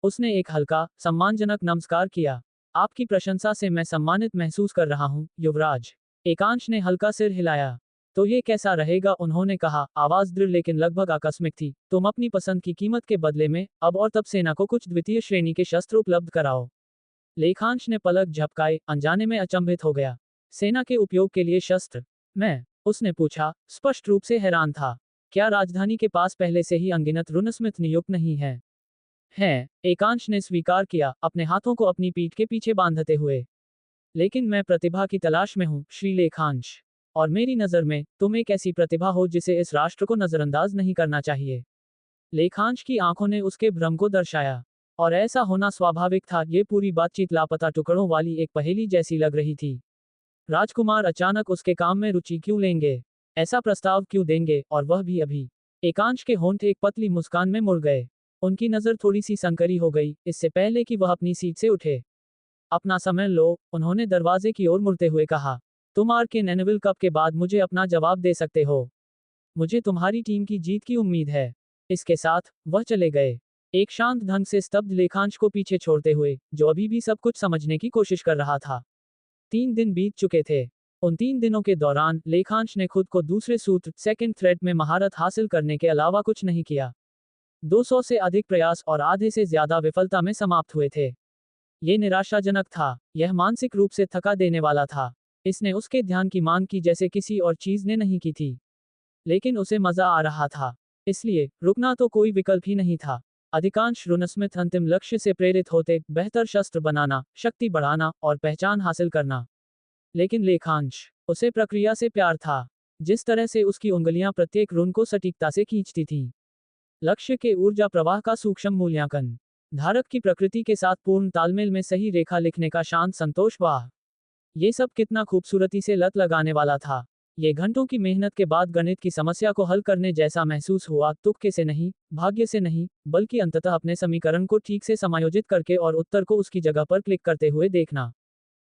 Speaker 1: उसने एक हल्का, सम्मानजनक नमस्कार किया। आपकी प्रशंसा से मैं सम्मानित महसूस कर रहा हूँ, युवराज। एकांश ने हल्का सिर हिलाया। तो ये कैसा रहेगा, उन्होंने कहा, आवाज दृढ़ लेकिन लगभग आकस्मिक थी। तुम अपनी पसंद की कीमत के बदले में अब और तब सेना को कुछ द्वितीय श्रेणी के शस्त्र उपलब्ध कराओ। लेखांश ने पलक झपकाए, अनजाने में अचंभित हो गया। सेना के उपयोग के लिए शस्त्र? मैं? उसने पूछा, स्पष्ट रूप से हैरान था। क्या राजधानी के पास पहले से ही अनगिनत रुनस्मिथ नियुक्त नहीं है? हैं, एकांश ने स्वीकार किया, अपने हाथों को अपनी पीठ के पीछे बांधते हुए। लेकिन मैं प्रतिभा की तलाश में हूँ, श्री लेखांश। और मेरी नज़र में, तुम एक ऐसी प्रतिभा हो जिसे इस राष्ट्र को नज़रअंदाज नहीं करना चाहिए। लेखांश की आंखों ने उसके भ्रम को दर्शाया। और ऐसा होना स्वाभाविक था, ये पूरी बातचीत लापता टुकड़ों वाली एक पहेली जैसी लग रही थी। राजकुमार अचानक उसके काम में रुचि क्यों लेंगे? ऐसा प्रस्ताव क्यों देंगे, और वह भी अभी? एकांश के होंठ एक पतली मुस्कान में मुड़ गए। उनकी नज़र थोड़ी सी संकरी हो गई, इससे पहले कि वह अपनी सीट से उठे। अपना समय लो, उन्होंने दरवाजे की ओर मुड़ते हुए कहा। तुम आर.के. नेनेविल कप के बाद मुझे अपना जवाब दे सकते हो। मुझे तुम्हारी टीम की जीत की उम्मीद है। इसके साथ वह चले गए, एक शांत ढंग से स्तब्ध लेखांश को पीछे छोड़ते हुए, जो अभी भी सब कुछ समझने की कोशिश कर रहा था। 3 दिन बीत चुके थे। उन 3 दिनों के दौरान लेखांश ने खुद को दूसरे सूत्र सेकंड थ्रेड में महारत हासिल करने के अलावा कुछ नहीं किया। 200 से अधिक प्रयास और आधे से ज्यादा विफलता में समाप्त हुए थे। ये निराशाजनक था, यह मानसिक रूप से थका देने वाला था। इसने उसके ध्यान की मांग की जैसे किसी और चीज ने नहीं की थी। लेकिन उसे मजा आ रहा था, इसलिए रुकना तो कोई विकल्प ही नहीं था। अधिकांश रुनस्मिथ अंतिम लक्ष्य से प्रेरित होते, बेहतर शस्त्र बनाना, शक्ति बढ़ाना और पहचान हासिल करना। लेकिन लेखांश, उसे प्रक्रिया से प्यार था। जिस तरह से उसकी उंगलियां प्रत्येक रुन को सटीकता से खींचती थीं। लक्ष्य के ऊर्जा प्रवाह का सूक्ष्म मूल्यांकन, धारक की प्रकृति के साथ पूर्ण तालमेल में सही रेखा लिखने का शांत संतोष, वाह! ये सब कितना खूबसूरती से लत लगाने वाला था। ये घंटों की मेहनत के बाद गणित की समस्या को हल करने जैसा महसूस हुआ, तुक्के से नहीं, भाग्य से नहीं, बल्कि अंततः अपने समीकरण को ठीक से समायोजित करके और उत्तर को उसकी जगह पर क्लिक करते हुए देखना।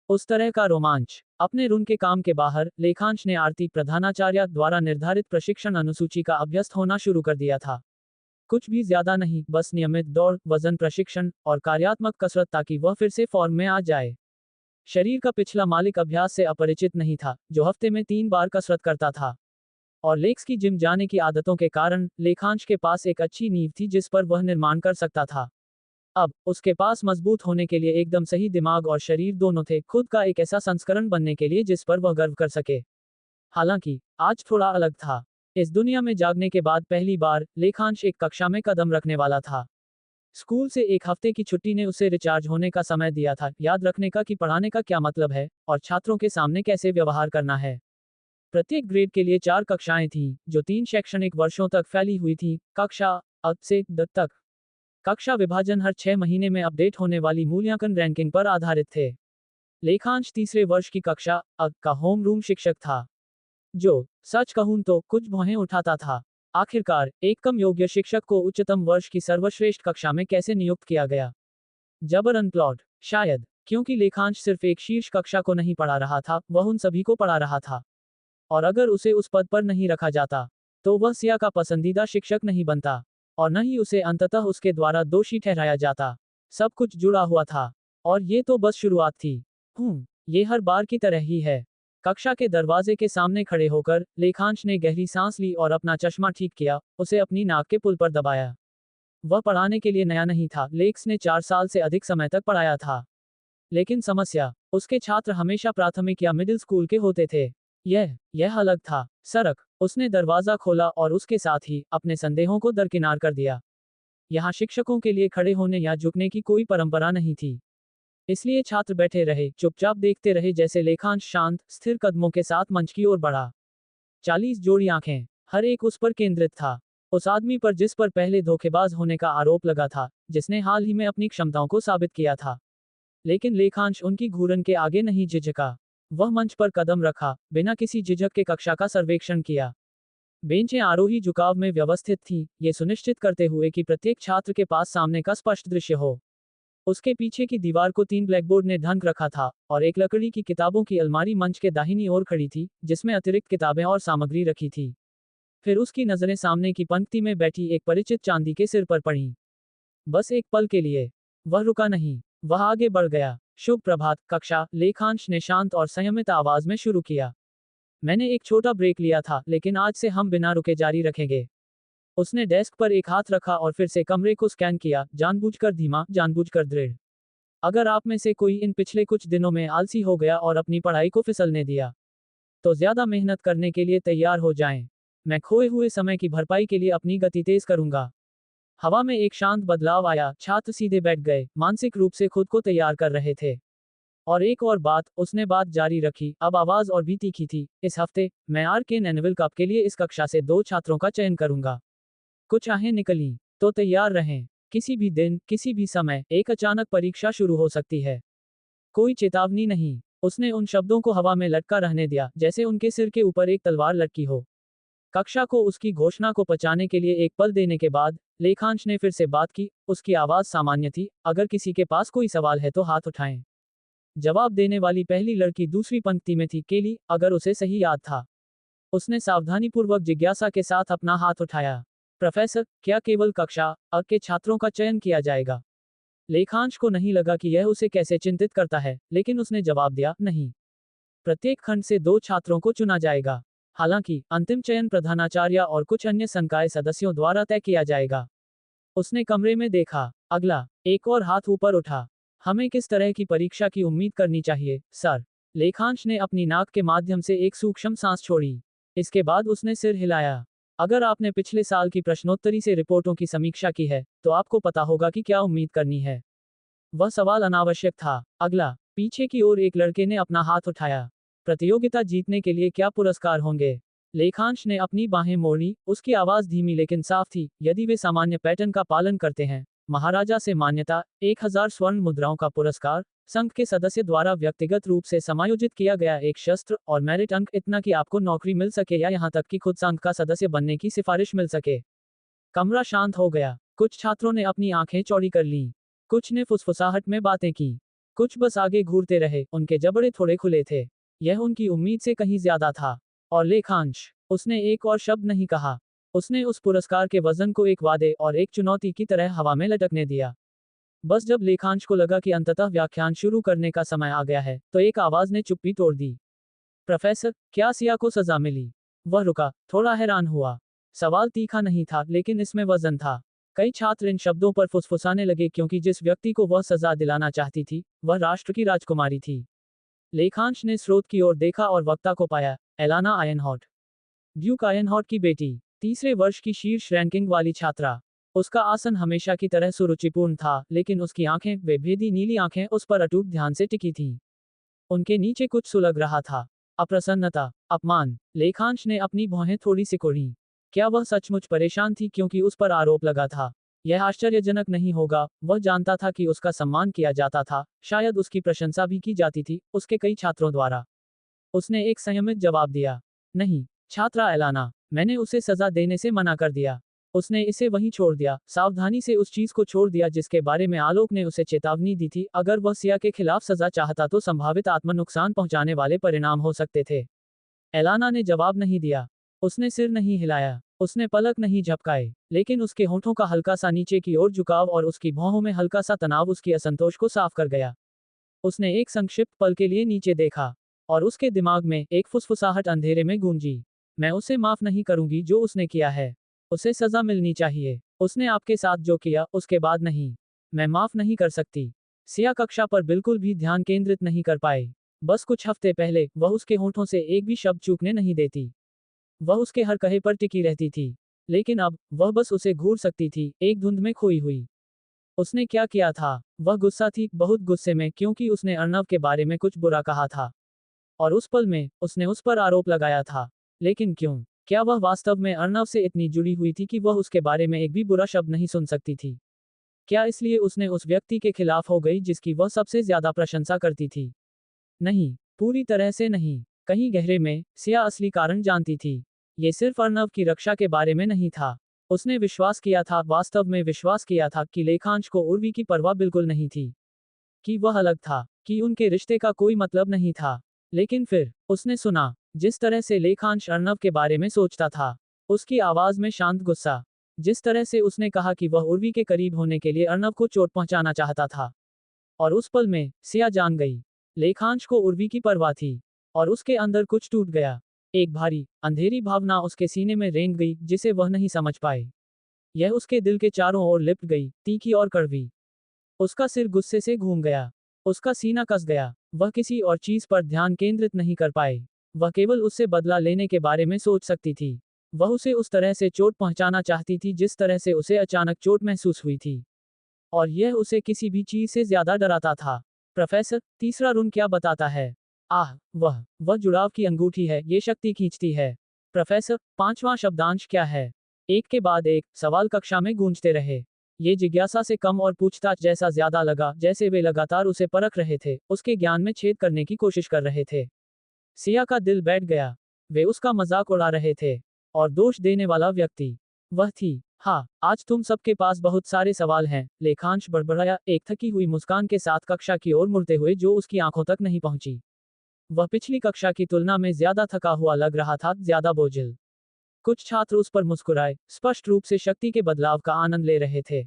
Speaker 1: उस तरह का रोमांच। अपने रुन के काम के बाहर, लेखांश ने आरती प्रधानाचार्य द्वारा निर्धारित प्रशिक्षण अनुसूची का अभ्यस्त होना शुरू कर दिया था। कुछ भी ज्यादा नहीं, बस नियमित दौड़, वजन प्रशिक्षण और कार्यात्मक कसरत, ताकि वह फिर से फॉर्म में आ जाए। शरीर का पिछला मालिक अभ्यास से अपरिचित नहीं था, जो हफ्ते में 3 बार कसरत करता था। और लेक्स की जिम जाने की आदतों के कारण, लेखांश के पास एक अच्छी नींव थी जिस पर वह निर्माण कर सकता था। अब, उसके पास मजबूत होने के लिए एकदम सही दिमाग और शरीर दोनों थे, खुद का एक ऐसा संस्करण बनने के लिए जिस पर वह गर्व कर सके। हालांकि, आज थोड़ा अलग था। इस दुनिया में जागने के बाद पहली बार, लेखांश एक कक्षा में कदम रखने वाला था। स्कूल से एक हफ्ते की छुट्टी ने उसे रिचार्ज होने का समय दिया था, याद रखने का कि पढ़ाने का क्या मतलब है, और छात्रों के सामने कैसे व्यवहार करना है। प्रत्येक ग्रेड के लिए 4 कक्षाएं थीं, जो 3 शैक्षणिक वर्षों तक फैली हुई थीं। कक्षा अ से द तक। कक्षा विभाजन हर 6 महीने में अपडेट होने वाली मूल्यांकन रैंकिंग पर आधारित थे। लेखांश तीसरे वर्ष की कक्षा अ का होम रूम शिक्षक था, जो, सच कहूं तो, कुछ भौहें उठाता था। आखिरकार, एक कम योग्य शिक्षक को उच्चतम वर्ष की सर्वश्रेष्ठ कक्षा में कैसे नियुक्त किया गया? जबरन प्लॉट, शायद, क्योंकि लेखांश सिर्फ एक शीर्ष कक्षा को नहीं पढ़ा रहा था, वह उन सभी को पढ़ा रहा था। और अगर उसे उस पद पर नहीं रखा जाता, तो वह सिया का पसंदीदा शिक्षक नहीं बनता, और न ही उसे अंततः उसके द्वारा दोषी ठहराया जाता। सब कुछ जुड़ा हुआ था। और ये तो बस शुरुआत थी। ये हर बार की तरह ही है। कक्षा के दरवाजे के सामने खड़े होकर, लेखांश ने गहरी सांस ली और अपना चश्मा ठीक किया, उसे अपनी नाक के पुल पर दबाया। वह पढ़ाने के लिए नया नहीं था, लेक्स ने 4 साल से अधिक समय तक पढ़ाया था। लेकिन समस्या, उसके छात्र हमेशा प्राथमिक या मिडिल स्कूल के होते थे। यह अलग था। सरक, उसने दरवाजा खोला और उसके साथ ही, अपने संदेहों को दरकिनार कर दिया। यहाँ शिक्षकों के लिए खड़े होने या झुकने की कोई परंपरा नहीं थी। इसलिए छात्र बैठे रहे, चुपचाप देखते रहे जैसे लेखांश शांत, स्थिर कदमों के साथ मंच की ओर बढ़ा। 40 जोड़ी आंखें, हर एक उस पर केंद्रित था। उस आदमी पर जिस पर पहले धोखेबाज होने का आरोप लगा था, जिसने हाल ही में अपनी क्षमताओं को साबित किया था। लेकिन लेखांश उनकी घूरन के आगे नहीं झिझका। वह मंच पर कदम रखा, बिना किसी झिझक के कक्षा का सर्वेक्षण किया। बेंचें आरोही झुकाव में व्यवस्थित थीं, ये सुनिश्चित करते हुए कि प्रत्येक छात्र के पास सामने का स्पष्ट दृश्य हो। उसके पीछे की दीवार को 3 ब्लैकबोर्ड ने ढक रखा था, और एक लकड़ी की किताबों की अलमारी मंच के दाहिनी ओर खड़ी थी, जिसमें अतिरिक्त किताबें और सामग्री रखी थी। फिर उसकी नजरें सामने की पंक्ति में बैठी एक परिचित चांदी के सिर पर पड़ीं। बस एक पल के लिए। वह रुका नहीं, वह आगे बढ़ गया। शुभ प्रभात, कक्षा, लेखांश ने शांत और संयमित आवाज में शुरू किया। मैंने एक छोटा ब्रेक लिया था, लेकिन आज से हम बिना रुके जारी रखेंगे। उसने डेस्क पर एक हाथ रखा और फिर से कमरे को स्कैन किया, जानबूझकर धीमा, जानबूझकर दृढ़। अगर आप में से कोई इन पिछले कुछ दिनों में आलसी हो गया और अपनी पढ़ाई को फिसलने दिया, तो ज्यादा मेहनत करने के लिए तैयार हो जाएं। मैं खोए हुए समय की भरपाई के लिए अपनी गति तेज करूंगा। हवा में एक शांत बदलाव आया, छात्र सीधे बैठ गए, मानसिक रूप से खुद को तैयार कर रहे थे। और एक और बात, उसने बात जारी रखी, अब आवाज और भी तीखी थी। इस हफ्ते मैं आर्केन एनुअल कप के लिए इस कक्षा से 2 छात्रों का चयन करूंगा। कुछ आहें निकली, तो तैयार रहें। किसी भी दिन, किसी भी समय, एक अचानक परीक्षा शुरू हो सकती है। कोई चेतावनी नहीं। उसने उन शब्दों को हवा में लटका रहने दिया, जैसे उनके सिर के ऊपर एक तलवार लटकी हो। कक्षा को उसकी घोषणा को पचाने के लिए एक पल देने के बाद, लेखांश ने फिर से बात की। उसकी आवाज सामान्य थी, अगर किसी के पास कोई सवाल है तो हाथ उठाएं। जवाब देने वाली पहली लड़की दूसरी पंक्ति में थी, केली, अगर उसे सही याद था। उसने सावधानीपूर्वक जिज्ञासा के साथ अपना हाथ उठाया। प्रोफेसर, क्या केवल कक्षा अ के छात्रों का चयन किया जाएगा? लेखांश को नहीं लगा कि यह उसे कैसे चिंतित करता है, लेकिन उसने जवाब दिया, नहीं। प्रत्येक खंड से 2 छात्रों को चुना जाएगा। हालांकि अंतिम चयन प्रधानाचार्य और कुछ अन्य संकाय सदस्यों द्वारा तय किया जाएगा। उसने कमरे में देखा। अगला, एक और हाथ ऊपर उठा। हमें किस तरह की परीक्षा की उम्मीद करनी चाहिए, सर? लेखांश ने अपनी नाक के माध्यम से एक सूक्ष्म सांस छोड़ी। इसके बाद उसने सिर हिलाया। अगर आपने पिछले साल की प्रश्नोत्तरी से रिपोर्टों की समीक्षा की है, तो आपको पता होगा कि क्या उम्मीद करनी है। वह सवाल अनावश्यक था। अगला, पीछे की ओर एक लड़के ने अपना हाथ उठाया। प्रतियोगिता जीतने के लिए क्या पुरस्कार होंगे? लेखांश ने अपनी बाहें मोड़ी, उसकी आवाज धीमी लेकिन साफ थी, यदि वे सामान्य पैटर्न का पालन करते हैं। महाराजा से मान्यता, 1000 स्वर्ण मुद्राओं का पुरस्कार, संघ के सदस्य द्वारा व्यक्तिगत रूप से समायोजित किया गया एक शस्त्र, और मेरिट अंक इतना कि आपको नौकरी मिल सके या यहां तक कि खुद संघ का सदस्य बनने की सिफारिश मिल सके। कमरा शांत हो गया। कुछ छात्रों ने अपनी आंखें चौड़ी कर लीं। कुछ ने फुसफुसाहट में बातें की। कुछ बस आगे घूरते रहे, उनके जबड़े थोड़े खुले थे। यह उनकी उम्मीद से कहीं ज्यादा था। और लेखांश, उसने एक और शब्द नहीं कहा। उसने उस पुरस्कार के वजन को एक वादे और एक चुनौती की तरह हवा में लटकने दिया। बस जब लेखांश को लगा कि अंततः व्याख्यान शुरू करने का समय आ गया है, तो एक आवाज ने चुप्पी तोड़ दी। प्रोफेसर, क्या सिया को सजा मिली? वह रुका, थोड़ा हैरान हुआ। सवाल तीखा नहीं था, लेकिन इसमें वजन था। कई छात्र इन शब्दों पर फुसफुसाने लगे क्योंकि जिस व्यक्ति को वह सजा दिलाना चाहती थी, वह राष्ट्र की राजकुमारी थी। लेखांश ने स्रोत की ओर देखा और वक्ता को पाया, एलाना आयनहॉट। ड्यूक आयनहॉट की बेटी, तीसरे वर्ष की शीर्ष रैंकिंग वाली छात्रा। उसका आसन हमेशा की तरह सुरुचिपूर्ण था, लेकिन उसकी आंखें, वे भेदी नीली आंखें, उस पर अटूट ध्यान से टिकी थीं। उनके नीचे कुछ सुलग रहा था। अप्रसन्नता, अपमान। लेखांश ने अपनी भौहें थोड़ी सिकोड़ी। क्या वह सचमुच परेशान थी क्योंकि उस पर आरोप लगा था? यह आश्चर्यजनक नहीं होगा, वह जानता था कि उसका सम्मान किया जाता था, शायद उसकी प्रशंसा भी की जाती थी, उसके कई छात्रों द्वारा। उसने एक संयमित जवाब दिया, नहीं, छात्रा एलाना, मैंने उसे सजा देने से मना कर दिया। उसने इसे वहीं छोड़ दिया, सावधानी से उस चीज को छोड़ दिया जिसके बारे में आलोक ने उसे चेतावनी दी थी। अगर वह सिया के खिलाफ सजा चाहता तो संभावित आत्म नुकसान पहुंचाने वाले परिणाम हो सकते थे। एलाना ने जवाब नहीं दिया। उसने सिर नहीं हिलाया। उसने पलक नहीं झपकाए, लेकिन उसके होठों का हल्का सा नीचे की ओर झुकाव और उसकी भौहों में हल्का सा तनाव उसकी असंतोष को साफ कर गया। उसने एक संक्षिप्त पल के लिए नीचे देखा, और उसके दिमाग में एक फुसफुसाहट अंधेरे में गूंजी। मैं उसे माफ नहीं करूंगी जो उसने किया है। उसे सजा मिलनी चाहिए। उसने आपके साथ जो किया, उसके बाद नहीं। मैं माफ नहीं कर सकती। सिया कक्षा पर बिल्कुल भी ध्यान केंद्रित नहीं कर पाए। बस कुछ हफ्ते पहले, वह उसके होठों से एक भी शब्द चूकने नहीं देती। वह उसके हर कहे पर टिकी रहती थी। लेकिन अब, वह बस उसे घूर सकती थी, एक धुंध में खोई हुई। उसने क्या किया था? वह गुस्सा थी, बहुत गुस्से में, क्योंकि उसने अर्णव के बारे में कुछ बुरा कहा था। और उस पल में, उसने उस पर आरोप लगाया था। लेकिन क्यों? क्या वह वास्तव में अर्णव से इतनी जुड़ी हुई थी कि वह उसके बारे में एक भी बुरा शब्द नहीं सुन सकती थी? क्या इसलिए उसने उस व्यक्ति के खिलाफ हो गई जिसकी वह सबसे ज्यादा प्रशंसा करती थी? नहीं, पूरी तरह से नहीं। कहीं गहरे में, सिया असली कारण जानती थी। ये सिर्फ अर्णव की रक्षा के बारे में नहीं था। उसने विश्वास किया था, वास्तव में विश्वास किया था, कि लेखांश को उर्वी की परवाह बिल्कुल नहीं थी। कि वह अलग था, कि उनके रिश्ते का कोई मतलब नहीं था। लेकिन फिर, उसने सुना, जिस तरह से लेखांश अर्णव के बारे में सोचता था। उसकी आवाज में शांत गुस्सा। जिस तरह से उसने कहा कि वह उर्वी के करीब होने के लिए अर्णव को चोट पहुंचाना चाहता था। और उस पल में, सिया जान गई। लेखांश को उर्वी की परवाह थी। और उसके अंदर कुछ टूट गया। एक भारी, अंधेरी भावना उसके सीने में रेंग गई, जिसे वह नहीं समझ पाए। यह उसके दिल के चारों ओर लिपट गई, तीखी और कड़वी। उसका सिर गुस्से से घूम गया। उसका सीना कस गया। वह किसी और चीज पर ध्यान केंद्रित नहीं कर पाए। वह केवल उससे बदला लेने के बारे में सोच सकती थी। वह उसे उस तरह से चोट पहुंचाना चाहती थी जिस तरह से उसे अचानक चोट महसूस हुई थी, और यह उसे किसी भी चीज से ज्यादा डराता था। प्रोफेसर, तीसरा रून क्या बताता है? आह, वह जुड़ाव की अंगूठी है, ये शक्ति खींचती है। प्रोफेसर, पांचवां शब्दांश क्या है? एक के बाद एक सवाल कक्षा में गूंजते रहे। ये जिज्ञासा से कम और पूछताछ जैसा ज्यादा लगा, जैसे वे लगातार उसे परख रहे थे, उसके ज्ञान में छेद करने की कोशिश कर रहे थे। सिया का दिल बैठ गया। वे उसका मजाक उड़ा रहे थे। और दोष देने वाला व्यक्ति वह थी। हाँ, आज तुम सबके पास बहुत सारे सवाल हैं, लेखांश बड़बड़ाया, एक थकी हुई मुस्कान के साथ कक्षा की ओर मुड़ते हुए जो उसकी आंखों तक नहीं पहुंची। वह पिछली कक्षा की तुलना में ज्यादा थका हुआ लग रहा था, ज्यादा बोझिल। कुछ छात्र उस पर मुस्कुराए, स्पष्ट रूप से शक्ति के बदलाव का आनंद ले रहे थे।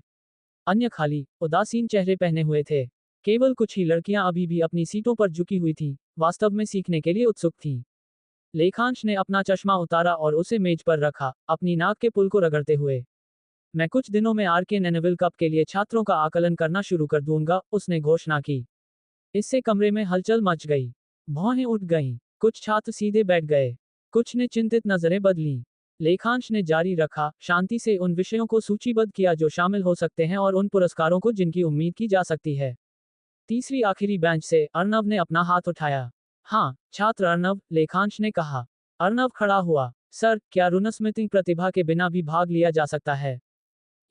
Speaker 1: अन्य खाली, उदासीन चेहरे पहने हुए थे। केवल कुछ ही लड़कियां अभी भी अपनी सीटों पर झुकी हुई थीं, वास्तव में सीखने के लिए उत्सुक थीं। लेखांश ने अपना चश्मा उतारा और उसे मेज पर रखा, अपनी नाक के पुल को रगड़ते हुए। मैं कुछ दिनों में आरके नेनेविल कप के लिए छात्रों का आकलन करना शुरू कर दूंगा, उसने घोषणा की। इससे कमरे में हलचल मच गई। भौहें उठ गईं। कुछ छात्र सीधे बैठ गए। कुछ ने चिंतित नजरें बदलीं। लेखांश ने जारी रखा, शांति से उन विषयों को सूचीबद्ध किया जो शामिल हो सकते हैं और उन पुरस्कारों को जिनकी उम्मीद की जा सकती है। तीसरी आखिरी बेंच से अर्नव ने अपना हाथ उठाया। हाँ, छात्र अर्नव, लेखांश ने कहा। अर्नव खड़ा हुआ। सर, क्या रुनस्मितिंग प्रतिभा के बिना भी भाग लिया जा सकता है?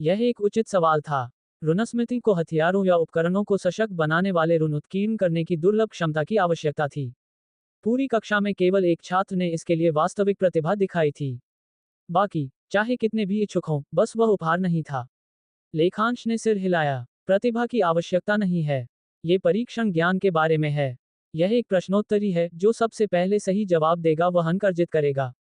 Speaker 1: यह एक उचित सवाल था। रुनस्मितिंग को हथियारों या उपकरणों को सशक्त बनाने वाले रुन उत्कीर्ण करने की दुर्लभ क्षमता की आवश्यकता थी। पूरी कक्षा में केवल एक छात्र ने इसके लिए वास्तविक प्रतिभा दिखाई थी। बाकी, चाहे कितने भी इच्छुक हों, बस वह उपहार नहीं था। लेखांश ने सिर हिलाया। प्रतिभा की आवश्यकता नहीं है। ये परीक्षण ज्ञान के बारे में है। यह एक प्रश्नोत्तरी है, जो सबसे पहले सही जवाब देगा वह अंक अर्जित करेगा।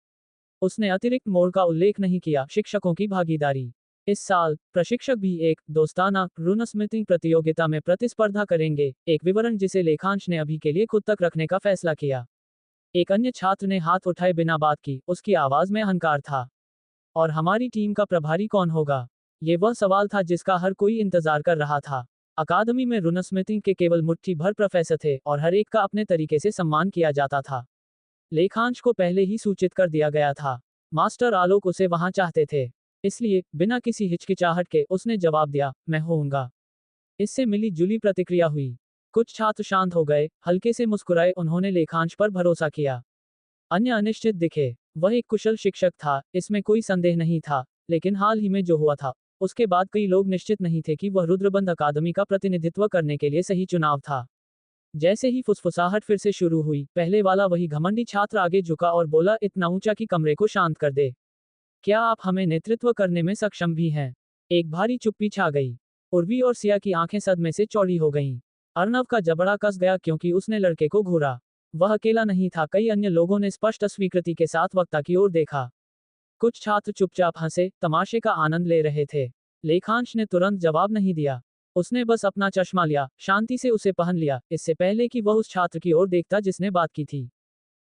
Speaker 1: उसने अतिरिक्त मोड़ का उल्लेख नहीं किया, शिक्षकों की भागीदारी। इस साल, प्रशिक्षक भी एक दोस्ताना रुनस्मितिंग प्रतियोगिता में प्रतिस्पर्धा करेंगे, एक विवरण जिसे लेखांश ने अभी के लिए खुद तक रखने का फैसला किया। एक अन्य छात्र ने हाथ उठाए बिना बात की, उसकी आवाज में अहंकार था। और हमारी टीम का प्रभारी कौन होगा? ये वह सवाल था जिसका हर कोई इंतजार कर रहा था। अकादमी में रुनस्मितिंग के केवल मुट्ठी भर प्रोफेसर थे और हर एक का अपने तरीके से सम्मान किया जाता था। लेखांश को पहले ही सूचित कर दिया गया था। मास्टर आलोक उसे वहां चाहते थे। इसलिए, बिना किसी हिचकिचाहट के, उसने जवाब दिया, मैं होऊंगा। इससे मिली जुली प्रतिक्रिया हुई। कुछ छात्र शांत हो गए, हल्के से मुस्कुराए, उन्होंने लेखांश पर भरोसा किया। अन्य अनिश्चित दिखे। वह एक कुशल शिक्षक था, इसमें कोई संदेह नहीं था, लेकिन हाल ही में जो हुआ था, उसके बाद कई लोग निश्चित नहीं थे कि वह रुद्रबंध अकादमी का प्रतिनिधित्व करने के लिए सही चुनाव था। जैसे ही फुसफुसाहट फिर से शुरू हुई, पहले वाला वही घमंडी छात्र आगे झुका और बोला, इतना ऊंचा कि कमरे को शांत कर दे। क्या आप हमें नेतृत्व करने में सक्षम भी हैं? एक भारी चुप्पी छा गई। उर्वी और सिया की आंखें सदमे से चौड़ी हो गईं। अर्नव का जबड़ा कस गया क्योंकि उसने लड़के को घूरा। वह अकेला नहीं था, कई अन्य लोगों ने स्पष्ट अस्वीकृति के साथ वक्ता की ओर देखा। कुछ छात्र चुपचाप हंसे, तमाशे का आनंद ले रहे थे। लेखांश ने तुरंत जवाब नहीं दिया। उसने बस अपना चश्मा लिया, शांति से उसे पहन लिया, इससे पहले कि वह उस छात्र की ओर देखता जिसने बात की थी।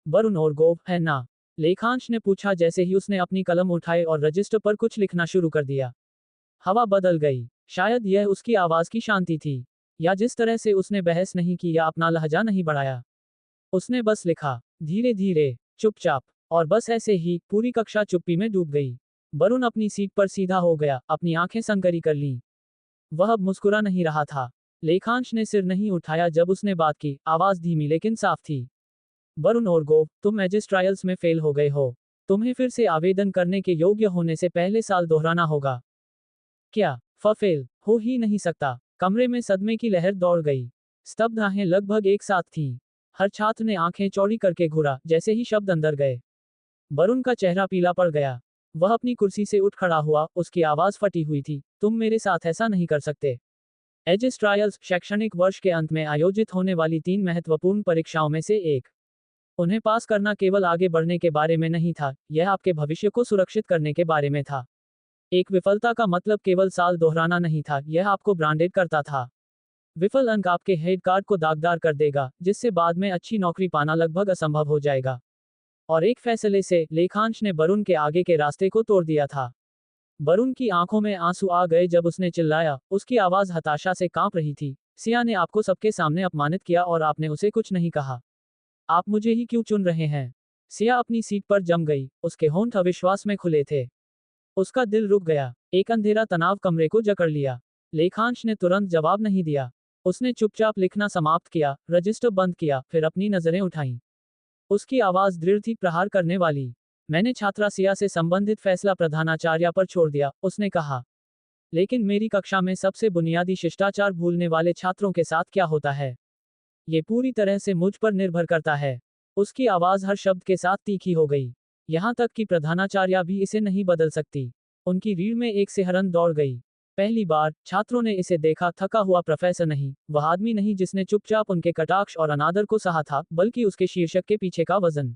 Speaker 1: वरुण और गोव है ना? लेखांश ने पूछा जैसे ही उसने अपनी कलम उठाई और रजिस्टर पर कुछ लिखना शुरू कर दिया। हवा बदल गई। शायद यह उसकी आवाज की शांति थी, या जिस तरह से उसने बहस नहीं की या अपना लहजा नहीं बढ़ाया। उसने बस लिखा, धीरे धीरे, चुपचाप, और बस ऐसे ही पूरी कक्षा चुप्पी में डूब गई। वरुण अपनी सीट पर सीधा हो गया, अपनी आंखें संकरी कर लीं। वह अब मुस्कुरा नहीं रहा था। लेखांश ने सिर नहीं उठाया जब उसने बात की, आवाज धीमी लेकिन साफ थी। वरुण और गोव, तुम मैजिस ट्रायल्स में फेल हो गए हो। तुम्हें फिर से आवेदन करने के योग्य होने से पहले साल दोहराना होगा। क्या? फेल हो ही नहीं सकता। कमरे में सदमे की लहर दौड़ गई। स्तब्ध आंखें लगभग एक साथ थीं। हर छात्र ने आंखें चौड़ी करके घूरा, जैसे ही शब्द अंदर गए। वरुण का चेहरा पीला पड़ गया। वह अपनी कुर्सी से उठ खड़ा हुआ, उसकी आवाज फटी हुई थी, तुम मेरे साथ ऐसा नहीं कर सकते। एजिस ट्रायल्स शैक्षणिक वर्ष के अंत में आयोजित होने वाली 3 महत्वपूर्ण परीक्षाओं में से एक। उन्हें पास करना केवल आगे बढ़ने के बारे में नहीं था, यह आपके भविष्य को सुरक्षित करने के बारे में था। एक विफलता का मतलब केवल साल दोहराना नहीं था, यह आपको ब्रांडेड करता था। विफल अंक आपके हेड कार्ड को दागदार कर देगा, जिससे बाद में अच्छी नौकरी पाना लगभग असंभव हो जाएगा। और एक फैसले से, लेखांश ने वरुण के आगे के रास्ते को तोड़ दिया था। वरुण की आंखों में आंसू आ गए जब उसने चिल्लाया, उसकी आवाज हताशा से कांप रही थी, सिया ने आपको सबके सामने अपमानित किया और आपने उसे कुछ नहीं कहा। आप मुझे ही क्यों चुन रहे हैं? सिया अपनी सीट पर जम गई, उसके होंठ अविश्वास में खुले थे। उसका दिल रुक गया। एक अंधेरा तनाव कमरे को जकड़ लिया। लेखांश ने तुरंत जवाब नहीं दिया। उसने चुपचाप लिखना समाप्त किया, रजिस्टर बंद किया, फिर अपनी नजरें उठाईं। उसकी आवाज दृढ़ थी, प्रहार करने वाली। मैंने छात्रा सिया से संबंधित फैसला प्रधानाचार्य पर छोड़ दिया, उसने कहा। लेकिन मेरी कक्षा में सबसे बुनियादी शिष्टाचार भूलने वाले छात्रों के साथ क्या होता है? ये पूरी तरह से मुझ पर निर्भर करता है। उसकी आवाज हर शब्द के साथ तीखी हो गई। यहां तक कि प्रधानाचार्य भी इसे नहीं बदल सकती। उनकी रीढ़ में एक सिहरन दौड़ गई। पहली बार छात्रों ने इसे देखा, थका हुआ प्रोफेसर नहीं, वह आदमी नहीं जिसने चुपचाप उनके कटाक्ष और अनादर को सहा था, बल्कि उसके शीर्षक के पीछे का वजन।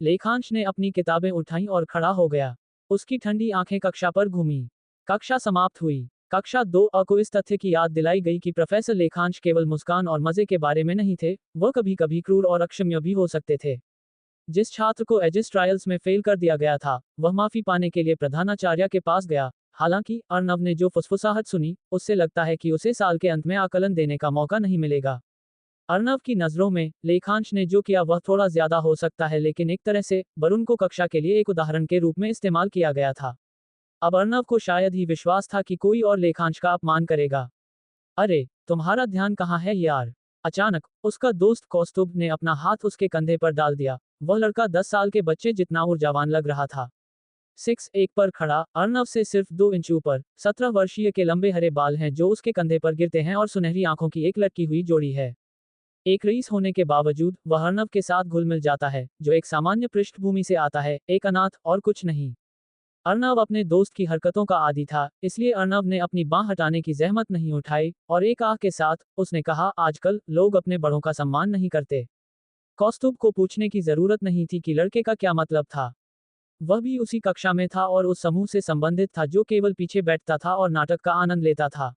Speaker 1: लेखांश ने अपनी किताबें उठाईं और खड़ा हो गया। उसकी ठंडी आंखें कक्षा पर घूमी। कक्षा समाप्त हुई। कक्षा 2 को इस तथ्य की याद दिलाई गई कि प्रोफेसर लेखांश केवल मुस्कान और मजे के बारे में नहीं थे, वह कभी कभी क्रूर और अक्षम्य भी हो सकते थे। जिस छात्र को एजिस ट्रायल्स में फेल कर दिया गया था, वह माफी पाने के लिए प्रधानाचार्य के पास गया। हालांकि अर्नव ने जो फुसफुसाहट सुनी, उससे लगता है कि उसे साल के अंत में आकलन देने का मौका नहीं मिलेगा। अर्नव की नजरों में लेखांश ने जो किया वह थोड़ा ज्यादा हो सकता है, लेकिन एक तरह से वरुण को कक्षा के लिए एक उदाहरण के रूप में इस्तेमाल किया गया था। अब अर्नव को शायद ही विश्वास था कि कोई और लेखांश का अपमान करेगा। अरे, तुम्हारा ध्यान कहाँ है यार? अचानक उसका दोस्त कौस्तुभ ने अपना हाथ उसके कंधे पर डाल दिया। वह लड़का 10 साल के बच्चे जितना ऊर्जावान लग रहा था। 6'1" पर खड़ा, अर्नव से सिर्फ 2 इंच ऊपर, 17 वर्षीय के लंबे हरे बाल हैं जो उसके कंधे पर गिरते हैं और सुनहरी आंखों की एक लटकी हुई जोड़ी है। एक रईस होने के बावजूद वह अर्नव के साथ घुल मिल जाता है, जो एक सामान्य पृष्ठभूमि से आता है, एक अनाथ और कुछ नहीं। अर्नव अपने दोस्त की हरकतों का आदी था, इसलिए अर्नव ने अपनी बांह हटाने की जहमत नहीं उठाई, और एक आह के साथ उसने कहा, आजकल लोग अपने बड़ों का सम्मान नहीं करते। कौस्तुभ को पूछने की जरूरत नहीं थी कि लड़के का क्या मतलब था। वह भी उसी कक्षा में था और उस समूह से संबंधित था जो केवल पीछे बैठता था और नाटक का आनंद लेता था।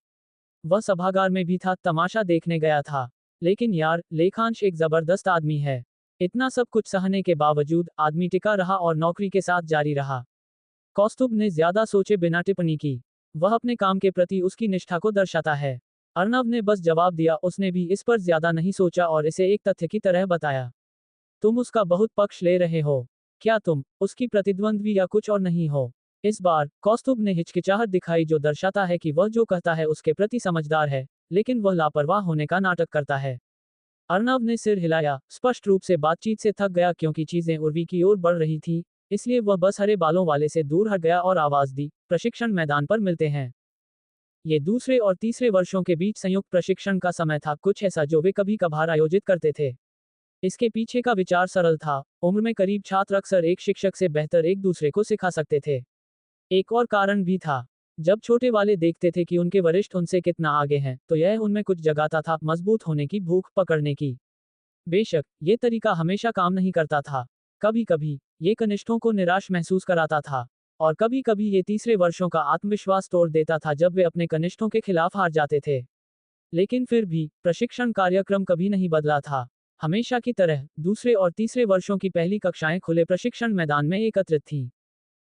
Speaker 1: वह सभागार में भी था, तमाशा देखने गया था। लेकिन यार, लेखांश एक जबरदस्त आदमी है। इतना सब कुछ सहने के बावजूद आदमी टिका रहा और नौकरी के साथ जारी रहा। कौस्तुभ ने ज्यादा सोचे बिना टिप्पणी की। वह अपने काम के प्रति उसकी निष्ठा को दर्शाता है। अर्नव ने बस जवाब दिया, उसने भी इस पर ज्यादा नहीं सोचा और इसे एक तथ्य की तरह बताया। तुम उसका बहुत पक्ष ले रहे हो। क्या तुम उसकी प्रतिद्वंद्वी या कुछ और नहीं हो? इस बार कौस्तुभ ने हिचकिचाहट दिखाई, जो दर्शाता है कि वह जो कहता है उसके प्रति समझदार है, लेकिन वह लापरवाह होने का नाटक करता है। अर्नव ने सिर हिलाया, स्पष्ट रूप से बातचीत से थक गया क्योंकि चीजें उर्वी की ओर बढ़ रही थी, इसलिए वह बस हरे बालों वाले से दूर हट गया और आवाज दी, प्रशिक्षण मैदान पर मिलते हैं। ये दूसरे और तीसरे वर्षों के बीच संयुक्त प्रशिक्षण का समय था, कुछ ऐसा जो वे कभी कभार आयोजित करते थे। इसके पीछे का विचार सरल था, उम्र में करीब छात्र अक्सर एक शिक्षक से बेहतर एक दूसरे को सिखा सकते थे। एक और कारण भी था, जब छोटे वाले देखते थे कि उनके वरिष्ठ उनसे कितना आगे हैं, तो यह उनमें कुछ जगाता था, मजबूत होने की भूख पकड़ने की। बेशक ये तरीका हमेशा काम नहीं करता था। कभी कभी ये कनिष्ठों को निराश महसूस कराता था, और कभी कभी ये तीसरे वर्षों का आत्मविश्वास तोड़ देता था जब वे अपने कनिष्ठों के खिलाफ हार जाते थे। लेकिन फिर भी प्रशिक्षण कार्यक्रम कभी नहीं बदला था। हमेशा की तरह दूसरे और तीसरे वर्षों की पहली कक्षाएं खुले प्रशिक्षण मैदान में एकत्रित थीं।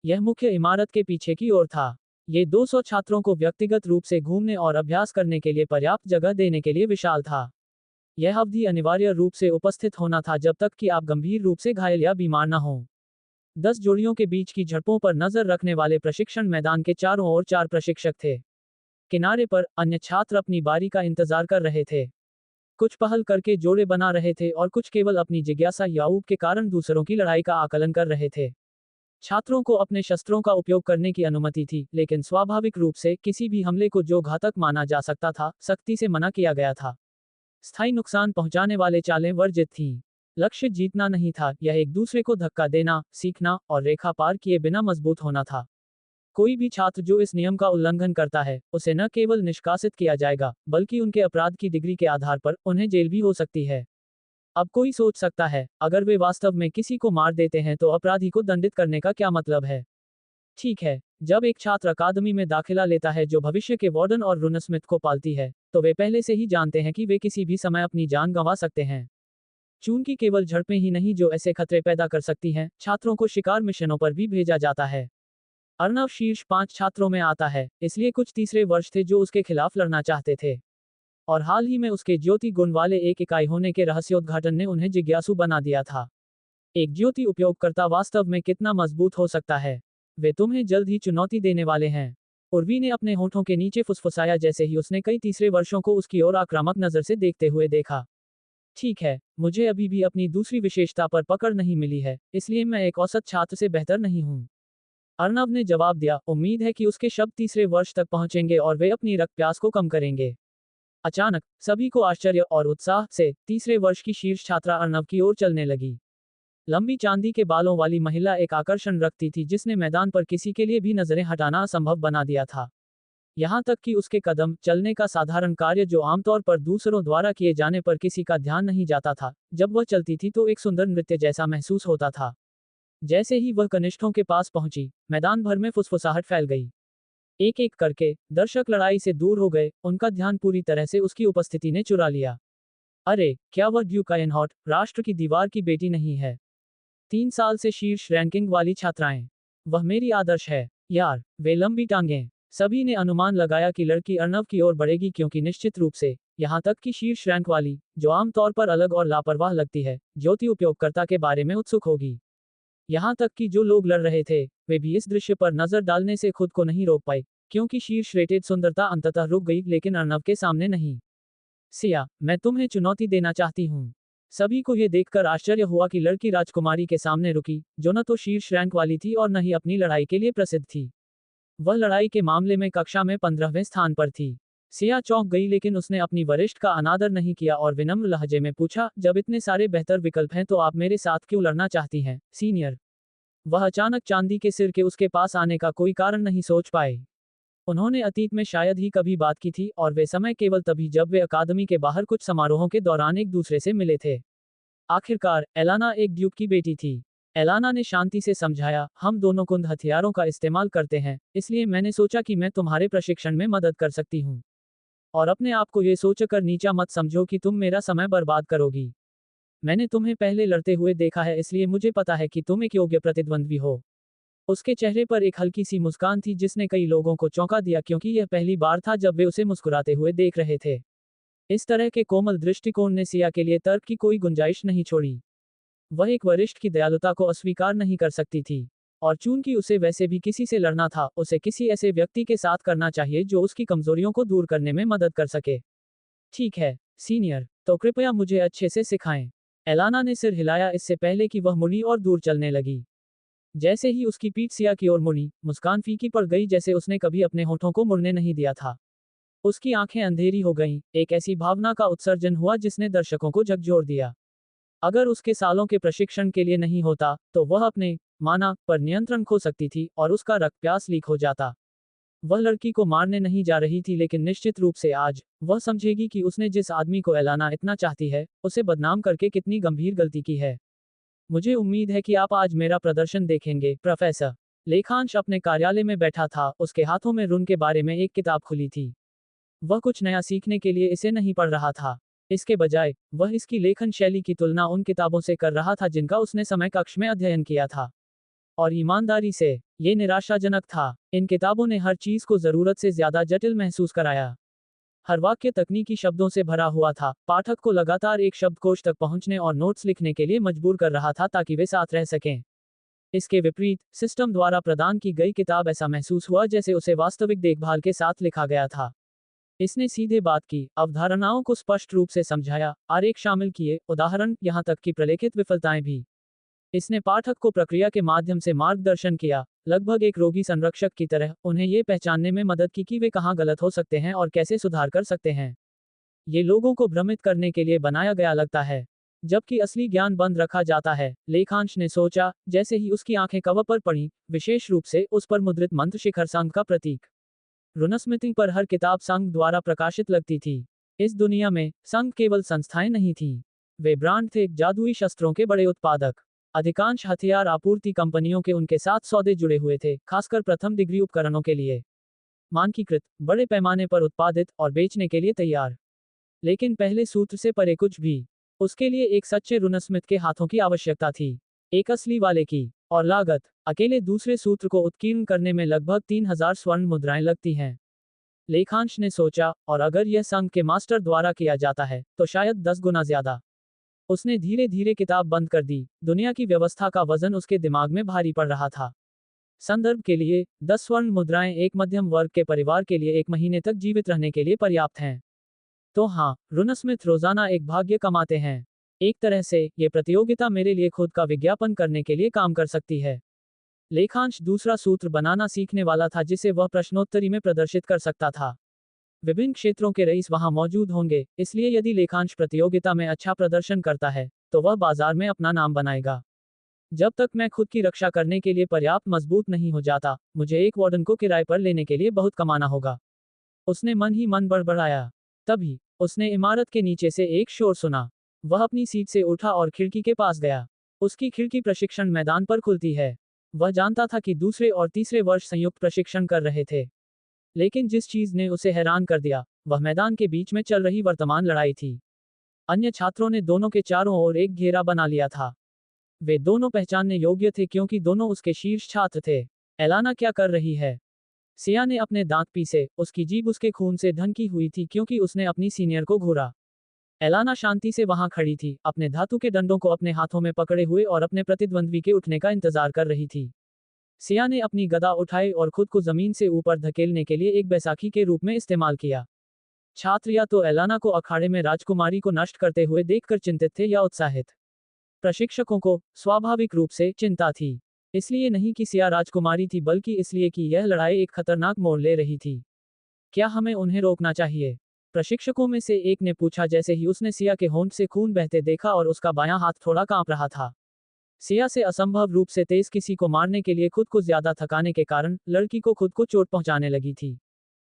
Speaker 1: यह मुख्य इमारत के पीछे की ओर था। ये 200 छात्रों को व्यक्तिगत रूप से घूमने और अभ्यास करने के लिए पर्याप्त जगह देने के लिए विशाल था। यह अवधि अनिवार्य रूप से उपस्थित होना था जब तक कि आप गंभीर रूप से घायल या बीमार न हों। 10 जोड़ियों के बीच की झड़पों पर नजर रखने वाले प्रशिक्षण मैदान के चारों ओर 4 प्रशिक्षक थे। किनारे पर अन्य छात्र अपनी बारी का इंतजार कर रहे थे। कुछ पहल करके जोड़े बना रहे थे और कुछ केवल अपनी जिज्ञासा या ऊब के कारण दूसरों की लड़ाई का आकलन कर रहे थे। छात्रों को अपने शस्त्रों का उपयोग करने की अनुमति थी, लेकिन स्वाभाविक रूप से किसी भी हमले को जो घातक माना जा सकता था, सख्ती से मना किया गया था। स्थायी नुकसान पहुंचाने वाले चालें वर्जित थीं। लक्ष्य जीतना नहीं था, यह एक दूसरे को धक्का देना, सीखना और रेखा पार किए बिना मजबूत होना था। कोई भी छात्र जो इस नियम का उल्लंघन करता है, उसे न केवल निष्कासित किया जाएगा, बल्कि उनके अपराध की डिग्री के आधार पर उन्हें जेल भी हो सकती है। अब कोई सोच सकता है, अगर वे वास्तव में किसी को मार देते हैं तो अपराधी को दंडित करने का क्या मतलब है? ठीक है, जब एक छात्र अकादमी में दाखिला लेता है जो भविष्य के वार्डन और रुन स्मिथ को पालती है, तो वे पहले से ही जानते हैं कि वे किसी भी समय अपनी जान गंवा सकते हैं। चूंकि केवल झड़पें ही नहीं जो ऐसे खतरे पैदा कर सकती हैं, छात्रों को शिकार मिशनों पर भी भेजा जाता है। अर्नव शीर्ष 5 छात्रों में आता है, इसलिए कुछ तीसरे वर्ष थे जो उसके खिलाफ लड़ना चाहते थे। और हाल ही में उसके ज्योति गुण वाले एक इकाई होने के रहस्योद्घाटन ने उन्हें जिज्ञासु बना दिया था। एक ज्योति उपयोगकर्ता वास्तव में कितना मजबूत हो सकता है। वे तुम्हें जल्द ही चुनौती देने वाले हैं। उर्वी ने अपने होठों के नीचे फुसफुसाया जैसे ही उसने कई तीसरे वर्षों को उसकी ओर आक्रामक नजर से देखते हुए देखा। ठीक है, मुझे अभी भी अपनी दूसरी विशेषता पर पकड़ नहीं मिली है, इसलिए मैं एक औसत छात्र से बेहतर नहीं हूँ। अर्नव ने जवाब दिया, उम्मीद है कि उसके शब्द तीसरे वर्ष तक पहुंचेंगे और वे अपनी रक्त प्यास को कम करेंगे। अचानक सभी को आश्चर्य और उत्साह से तीसरे वर्ष की शीर्ष छात्रा अर्नव की ओर चलने लगी। लंबी चांदी के बालों वाली महिला एक आकर्षण रखती थी जिसने मैदान पर किसी के लिए भी नजरें हटाना असंभव बना दिया था। यहाँ तक कि उसके कदम चलने का साधारण कार्य जो आमतौर पर दूसरों द्वारा किए जाने पर किसी का ध्यान नहीं जाता था, जब वह चलती थी तो एक सुंदर नृत्य जैसा महसूस होता था। जैसे ही वह कनिष्ठों के पास पहुंची, मैदान भर में फुसफुसाहट फैल गई। एक एक करके दर्शक लड़ाई से दूर हो गए, उनका ध्यान पूरी तरह से उसकी उपस्थिति ने चुरा लिया। अरे, क्या वह ड्यूक आयनहॉट राष्ट्र की दीवार की बेटी नहीं है? 3 साल से शीर्ष रैंकिंग वाली छात्राएं। वह मेरी आदर्श है। यार, वे लंबी टांगें। सभी ने अनुमान लगाया कि लड़की अर्नव की ओर बढ़ेगी क्योंकि निश्चित रूप से, यहाँ तक कि शीर्ष रैंक वाली, जो आमतौर पर अलग और लापरवाह लगती है, ज्योति उपयोगकर्ता के बारे में उत्सुक होगी। यहाँ तक कि जो लोग लड़ रहे थे, वे भी इस दृश्य पर नजर डालने से खुद को नहीं रोक पाए, क्योंकि शीर्ष रेटेड सुंदरता अंततः रुक गई लेकिन अर्नव के सामने नहीं। सिया, मैं तुम्हें चुनौती देना चाहती हूँ। सभी को यह देखकर आश्चर्य हुआ कि लड़की राजकुमारी के सामने रुकी, जो न तो शीर्ष रैंक वाली थी और न ही अपनी लड़ाई के लिए प्रसिद्ध थी। वह लड़ाई के मामले में कक्षा में 15वें स्थान पर थी। सिया चौंक गई लेकिन उसने अपनी वरिष्ठ का अनादर नहीं किया और विनम्र लहजे में पूछा, जब इतने सारे बेहतर विकल्प हैं तो आप मेरे साथ क्यों लड़ना चाहती हैं, सीनियर? वह अचानक चांदी के सिर के उसके पास आने का कोई कारण नहीं सोच पाए। उन्होंने अतीत में शायद ही कभी बात की थी और वे समय केवल तभी जब वे अकादमी के बाहर कुछ समारोहों के दौरान एक दूसरे से मिले थे। आखिरकार, एलाना एक ड्यूक की बेटी थी। एलाना ने शांति से समझाया, हम दोनों कुंद हथियारों का इस्तेमाल करते हैं, इसलिए मैंने सोचा कि मैं तुम्हारे प्रशिक्षण में मदद कर सकती हूँ। और अपने आप को ये सोचकर नीचा मत समझो कि तुम मेरा समय बर्बाद करोगी। मैंने तुम्हें पहले लड़ते हुए देखा है इसलिए मुझे पता है कि तुम एक योग्य प्रतिद्वंद्वी हो। उसके चेहरे पर एक हल्की सी मुस्कान थी जिसने कई लोगों को चौंका दिया क्योंकि यह पहली बार था जब वे उसे मुस्कुराते हुए देख रहे थे। इस तरह के कोमल दृष्टिकोण ने सिया के लिए तर्क की कोई गुंजाइश नहीं छोड़ी। वह एक वरिष्ठ की दयालुता को अस्वीकार नहीं कर सकती थी। और चूंकि उसे वैसे भी किसी से लड़ना था, उसे किसी ऐसे व्यक्ति के साथ करना चाहिए जो उसकी कमजोरियों को दूर करने में मदद कर सके। ठीक है, सीनियर, तो कृपया मुझे अच्छे से सिखाएं। एलाना ने सिर हिलाया इससे पहले कि वह मुड़ी और दूर चलने लगी। जैसे ही उसकी पीठ सिया की ओर मुड़ी, मुस्कान फीकी पड़ गई जैसे उसने कभी अपने होठों को मुड़ने नहीं दिया था। उसकी आंखें अंधेरी हो गईं, एक ऐसी भावना का उत्सर्जन हुआ जिसने दर्शकों को झकझोर दिया। अगर उसके सालों के प्रशिक्षण के लिए नहीं होता, तो वह अपने माना पर नियंत्रण खो सकती थी और उसका रक्त प्यास लीक हो जाता। वह लड़की को मारने नहीं जा रही थी लेकिन निश्चित रूप से आज वह समझेगी कि उसने जिस आदमी को एलाना इतना चाहती है, उसे बदनाम करके कितनी गंभीर गलती की है। मुझे उम्मीद है कि आप आज मेरा प्रदर्शन देखेंगे, प्रोफेसर। लेखांश अपने कार्यालय में बैठा था, उसके हाथों में रुन के बारे में एक किताब खुली थी। वह कुछ नया सीखने के लिए इसे नहीं पढ़ रहा था। इसके बजाय, वह इसकी लेखन शैली की तुलना उन किताबों से कर रहा था जिनका उसने समय कक्ष में अध्ययन किया था। और ईमानदारी से, ये निराशाजनक था। इन किताबों ने हर चीज को जरूरत से ज्यादा जटिल महसूस कराया। हर वाक्य तकनीकी शब्दों से भरा हुआ था, पाठक को लगातार एक शब्दकोश तक पहुंचने और नोट्स लिखने के लिए मजबूर कर रहा था ताकि वे साथ रह सकें। इसके विपरीत, सिस्टम द्वारा प्रदान की गई किताब ऐसा महसूस हुआ जैसे उसे वास्तविक देखभाल के साथ लिखा गया था। इसने सीधे बात की, अवधारणाओं को स्पष्ट रूप से समझाया, आरेख शामिल किए, उदाहरण, यहाँ तक कि प्रलेखित विफलताएं भी। इसने पाठक को प्रक्रिया के माध्यम से मार्गदर्शन किया, लगभग एक रोगी संरक्षक की तरह, उन्हें ये पहचानने में मदद की कि वे कहाँ गलत हो सकते हैं और कैसे सुधार कर सकते हैं। ये लोगों को भ्रमित करने के लिए बनाया गया लगता है, जबकि असली ज्ञान बंद रखा जाता है, लेखांश ने सोचा, जैसे ही उसकी आंखें कवर पर पड़ी, विशेष रूप से उस पर मुद्रित मंत्र शिखर संघ का प्रतीक। रुनस्मिथिंग पर हर किताब संघ द्वारा प्रकाशित लगती थी। इस दुनिया में संघ केवल संस्थाएं नहीं थीं, वे ब्रांड थे, जादुई शस्त्रों के बड़े उत्पादक। अधिकांश हथियार आपूर्ति कंपनियों के उनके साथ सौदे जुड़े हुए थे, खासकर प्रथम डिग्री उपकरणों के लिए। मानकीकृत, बड़े पैमाने पर उत्पादित और बेचने के लिए तैयार। लेकिन पहले सूत्र से परे कुछ भी। उसके लिए एक सच्चे रुनस्मिथ के हाथों की आवश्यकता थी, एक असली वाले की। और लागत, अकेले दूसरे सूत्र को उत्कीर्ण करने में लगभग 3000 स्वर्ण मुद्राएं लगती हैं। लेखांश ने सोचा, और अगर यह संघ के मास्टर द्वारा किया जाता है, तो शायद 10 गुना ज्यादा। उसने धीरे धीरे किताब बंद कर दी। दुनिया की व्यवस्था का वजन उसके दिमाग में भारी पड़ रहा था। संदर्भ के लिए, 10 स्वर्ण मुद्राएं एक मध्यम वर्ग के परिवार के लिए 1 महीने तक जीवित रहने के लिए पर्याप्त हैं। तो हाँ, रुनस्मिथ रोजाना एक भाग्य कमाते हैं। एक तरह से, ये प्रतियोगिता मेरे लिए खुद का विज्ञापन करने के लिए काम कर सकती है। लेखांश दूसरा सूत्र बनाना सीखने वाला था जिसे वह प्रश्नोत्तरी में प्रदर्शित कर सकता था। विभिन्न क्षेत्रों के रईस वहां मौजूद होंगे, इसलिए यदि लेखांश प्रतियोगिता में अच्छा प्रदर्शन करता है, तो वह बाजार में अपना नाम बनाएगा। जब तक मैं खुद की रक्षा करने के लिए पर्याप्त मजबूत नहीं हो जाता, मुझे एक वार्डन को किराए पर लेने के लिए बहुत कमाना होगा। उसने मन ही मन बड़बड़ाया। तभी उसने इमारत के नीचे से एक शोर सुना। वह अपनी सीट से उठा और खिड़की के पास गया। उसकी खिड़की प्रशिक्षण मैदान पर खुलती है। वह जानता था कि दूसरे और तीसरे वर्ष संयुक्त प्रशिक्षण कर रहे थे। लेकिन जिस चीज ने उसे हैरान कर दिया, वह मैदान के बीच में चल रही वर्तमान लड़ाई थी। अन्य छात्रों ने दोनों के चारों ओर एक घेरा बना लिया था। वे दोनों पहचानने योग्य थे क्योंकि दोनों उसके शीर्ष छात्र थे। एलाना क्या कर रही है? सिया ने अपने दांत पीसे, उसकी जीभ उसके खून से ढनकी हुई थी क्योंकि उसने अपनी सीनियर को घूरा। एलाना शांति से वहां खड़ी थी, अपने धातु के डंडों को अपने हाथों में पकड़े हुए और अपने प्रतिद्वंद्वी के उठने का इंतजार कर रही थी। सिया ने अपनी गदा उठाई और खुद को जमीन से ऊपर धकेलने के लिए एक बैसाखी के रूप में इस्तेमाल किया। छात्र या तो एलाना को अखाड़े में राजकुमारी को नष्ट करते हुए देखकर चिंतित थे या उत्साहित। प्रशिक्षकों को स्वाभाविक रूप से चिंता थी, इसलिए नहीं कि सिया राजकुमारी थी बल्कि इसलिए कि यह लड़ाई एक खतरनाक मोड़ ले रही थी। क्या हमें उन्हें रोकना चाहिए? प्रशिक्षकों में से एक ने पूछा जैसे ही उसने सिया के होंठ से खून बहते देखा और उसका बायां हाथ थोड़ा कांप रहा था। सिया से असंभव रूप से तेज किसी को मारने के लिए खुद को ज्यादा थकाने के कारण लड़की को खुद को चोट पहुंचाने लगी थी।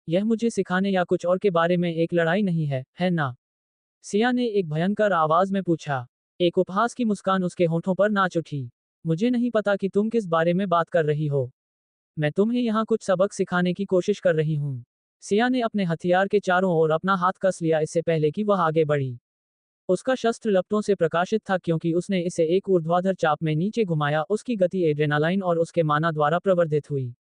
Speaker 1: यह मुझे सिखाने या कुछ और के बारे में एक लड़ाई नहीं है ना? सिया ने एक भयंकर आवाज में पूछा। एक उपहास की मुस्कान उसके होठों पर नाच उठी। मुझे नहीं पता कि तुम किस बारे में बात कर रही हो। मैं तुम्हें यहाँ कुछ सबक सिखाने की कोशिश कर रही हूँ। सिया ने अपने हथियार के चारों ओर अपना हाथ कस लिया इससे पहले कि वह आगे बढ़ी। उसका शस्त्र लपटों से प्रकाशित था क्योंकि उसने इसे एक ऊर्ध्वाधर चाप में नीचे घुमाया। उसकी गति एड्रेनालाइन और उसके माना द्वारा प्रवर्धित हुई।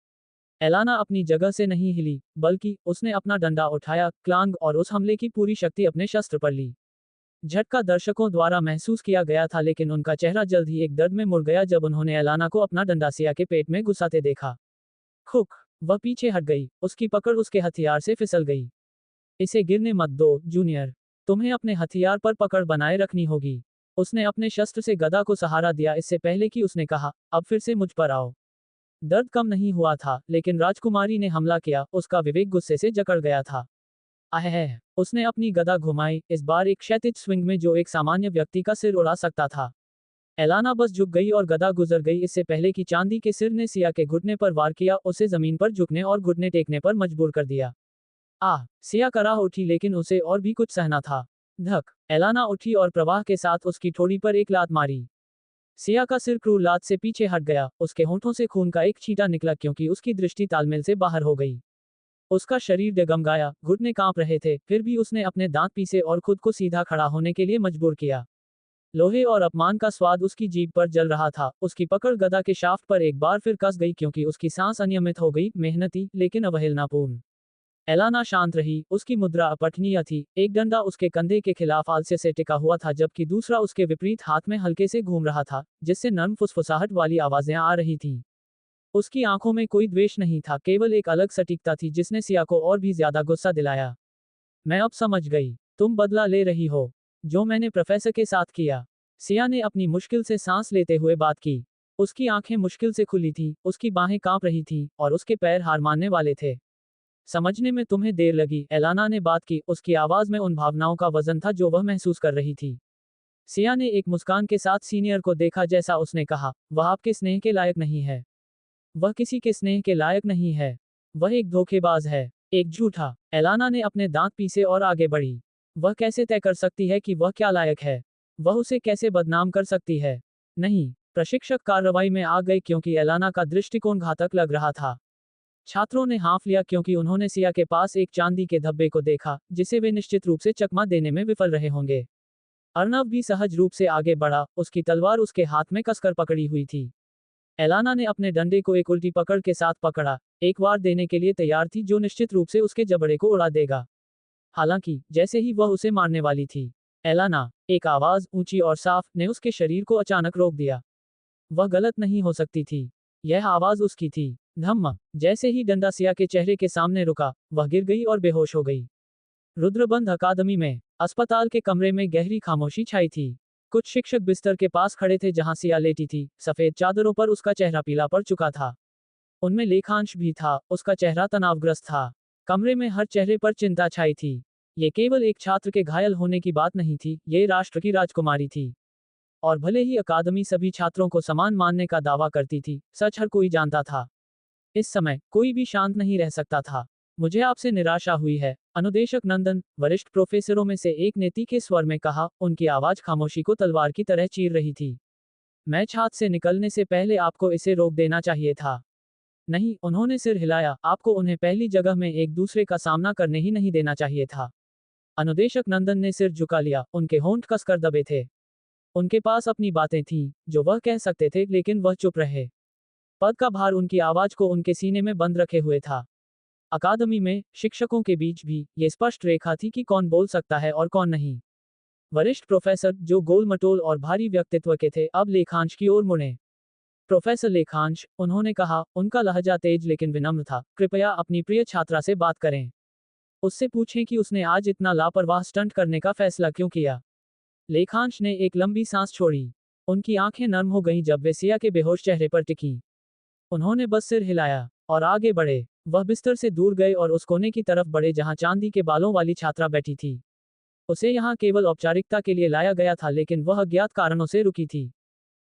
Speaker 1: एलाना अपनी जगह से नहीं हिली, बल्कि उसने अपना डंडा उठाया, क्लांग, और उस हमले की पूरी शक्ति अपने शस्त्र पर ली। झटका दर्शकों द्वारा महसूस किया गया था लेकिन उनका चेहरा जल्द ही एक दर्द में मुड़ गया जब उन्होंने एलाना को अपना डंडा सिया के पेट में घुसाते देखा। खुक! वह पीछे हट गई, उसकी पकड़ उसके हथियार से फिसल गई। इसे गिरने मत दो, जूनियर। तुम्हें अपने हथियार पर पकड़ बनाए रखनी होगी। उसने अपने शस्त्र से गदा को सहारा दिया इससे पहले कि उसने कहा, अब फिर से मुझ पर आओ। दर्द कम नहीं हुआ था, लेकिन राजकुमारी ने हमला किया, उसका विवेक गुस्से से जकड़ गया था। आहे! उसने अपनी गदा घुमाई, इस बार एक क्षैतिज स्विंग में जो एक सामान्य व्यक्ति का सिर उड़ा सकता था। एलाना बस झुक गई और गदा गुजर गई इससे पहले कि चांदी के सिर ने सिया के घुटने पर वार किया, उसे जमीन पर झुकने और घुटने टेकने पर मजबूर कर दिया। सिया कराह उठी लेकिन उसे और भी कुछ सहना था। धक! एलाना उठी और प्रवाह के साथ उसकी ठोड़ी पर एक लात मारी। सिया का सिर क्रूर लात से पीछे हट गया, उसके होंठों से खून का एक छींटा निकला क्योंकि उसकी दृष्टि तालमेल से बाहर हो गई। उसका शरीर डगमगाया, घुटने कांप रहे थे, फिर भी उसने अपने दांत पीसे और खुद को सीधा खड़ा होने के लिए मजबूर किया। लोहे और अपमान का स्वाद उसकी जीभ पर जल रहा था। उसकी पकड़ गदा के शाफ्ट पर एक बार फिर कस गई क्योंकि उसकी सांस अनियमित हो गई, मेहनती लेकिन अवहेलनापूर्ण। एलाना शांत रही, उसकी मुद्रा अपठनीय थी। एक डंडा उसके कंधे के खिलाफ आलस्य से टिका हुआ था जबकि दूसरा उसके विपरीत हाथ में हल्के से घूम रहा था, जिससे नर्म फुसफुसाहट वाली आवाजें आ रही थीं। उसकी आंखों में कोई द्वेष नहीं था, केवल एक अलग सटीकता थी जिसने सिया को और भी ज्यादा गुस्सा दिलाया। मैं अब समझ गई, तुम बदला ले रही हो, जो मैंने प्रोफेसर के साथ किया। सिया ने अपनी मुश्किल से सांस लेते हुए बात की। उसकी आंखें मुश्किल से खुली थी, उसकी बाहें कांप रही थीं, और उसके पैर हार मानने वाले थे। समझने में तुम्हें देर लगी, एलाना ने बात की, उसकी आवाज में उन भावनाओं का वजन था जो वह महसूस कर रही थी। सिया ने एक मुस्कान के साथ सीनियर को देखा जैसा उसने कहा, वह आपके स्नेह के लायक नहीं है। वह किसी के स्नेह के लायक नहीं है। वह एक धोखेबाज है, एक झूठा। एलाना ने अपने दांत पीसे और आगे बढ़ी। वह कैसे तय कर सकती है कि वह क्या लायक है? वह उसे कैसे बदनाम कर सकती है? नहीं। प्रशिक्षक कार्रवाई में आ गए क्योंकि एलाना का दृष्टिकोण घातक लग रहा था। छात्रों ने हाँफ लिया क्योंकि उन्होंने सिया के पास एक चांदी के धब्बे को देखा, जिसे वे निश्चित रूप से चकमा देने में विफल रहे होंगे। अर्नव भी सहज रूप से आगे बढ़ा, उसकी तलवार उसके हाथ में कसकर पकड़ी हुई थी। एलाना ने अपने डंडे को एक उल्टी पकड़ के साथ पकड़ा, एक वार देने के लिए तैयार थी जो निश्चित रूप से उसके जबड़े को उड़ा देगा। हालांकि, जैसे ही वह उसे मारने वाली थी, एलाना, एक आवाज ऊंची और साफ ने उसके शरीर को अचानक रोक दिया। वह गलत नहीं हो सकती थी। यह आवाज उसकी थी। धम्म। जैसे ही डंडा सिया के चेहरे के सामने रुका, वह गिर गई और बेहोश हो गई। रुद्रबंध अकादमी में अस्पताल के कमरे में गहरी खामोशी छाई थी। कुछ शिक्षक बिस्तर के पास खड़े थे जहां सिया लेटी थी, सफेद चादरों पर उसका चेहरा पीला पड़ चुका था। उनमें लेखांश भी था, उसका चेहरा तनावग्रस्त था। कमरे में हर चेहरे पर चिंता छाई थी। ये केवल एक छात्र के घायल होने की बात नहीं थी, ये राष्ट्र की राजकुमारी थी। और भले ही अकादमी सभी छात्रों को समान मानने का दावा करती थी, सच हर कोई जानता था। इस समय कोई भी शांत नहीं रह सकता था। मुझे आपसे निराशा हुई है, अनुदेशक नंदन, वरिष्ठ प्रोफेसरों में से एक ने तीखे स्वर में कहा, उनकी आवाज खामोशी को तलवार की तरह चीर रही थी। मैं छात्र से निकलने से पहले आपको इसे रोक देना चाहिए था। नहीं, उन्होंने सिर हिलाया, आपको उन्हें पहली जगह में एक दूसरे का सामना करने ही नहीं देना चाहिए था। अनुदेशक नंदन ने सिर झुका लिया, उनके होंठ कसकर दबे थे। उनके पास अपनी बातें थीं, जो वह कह सकते थे, लेकिन वह चुप रहे। पद का भार उनकी आवाज को उनके सीने में बंद रखे हुए था। अकादमी में शिक्षकों के बीच भी ये स्पष्ट रेखा थी कि कौन बोल सकता है और कौन नहीं। वरिष्ठ प्रोफेसर, जो गोल-मटोल और भारी व्यक्तित्व के थे, अब लेखांश की ओर मुड़े। प्रोफेसर लेखांश, उन्होंने कहा, उनका लहजा तेज लेकिन विनम्र था, कृपया अपनी प्रिय छात्रा से बात करें। उससे पूछें कि उसने आज इतना लापरवाह स्टंट करने का फैसला क्यों किया। लेखांश ने एक लंबी सांस छोड़ी। उनकी आंखें नर्म हो गईं जब वे सिया के बेहोश चेहरे पर टिकीं। उन्होंने बस सिर हिलाया और आगे बढ़े। वह बिस्तर से दूर गए और उस कोने की तरफ बढ़े जहां चांदी के बालों वाली छात्रा बैठी थी। उसे यहां केवल औपचारिकता के लिए लाया गया था, लेकिन वह अज्ञात कारणों से रुकी थी।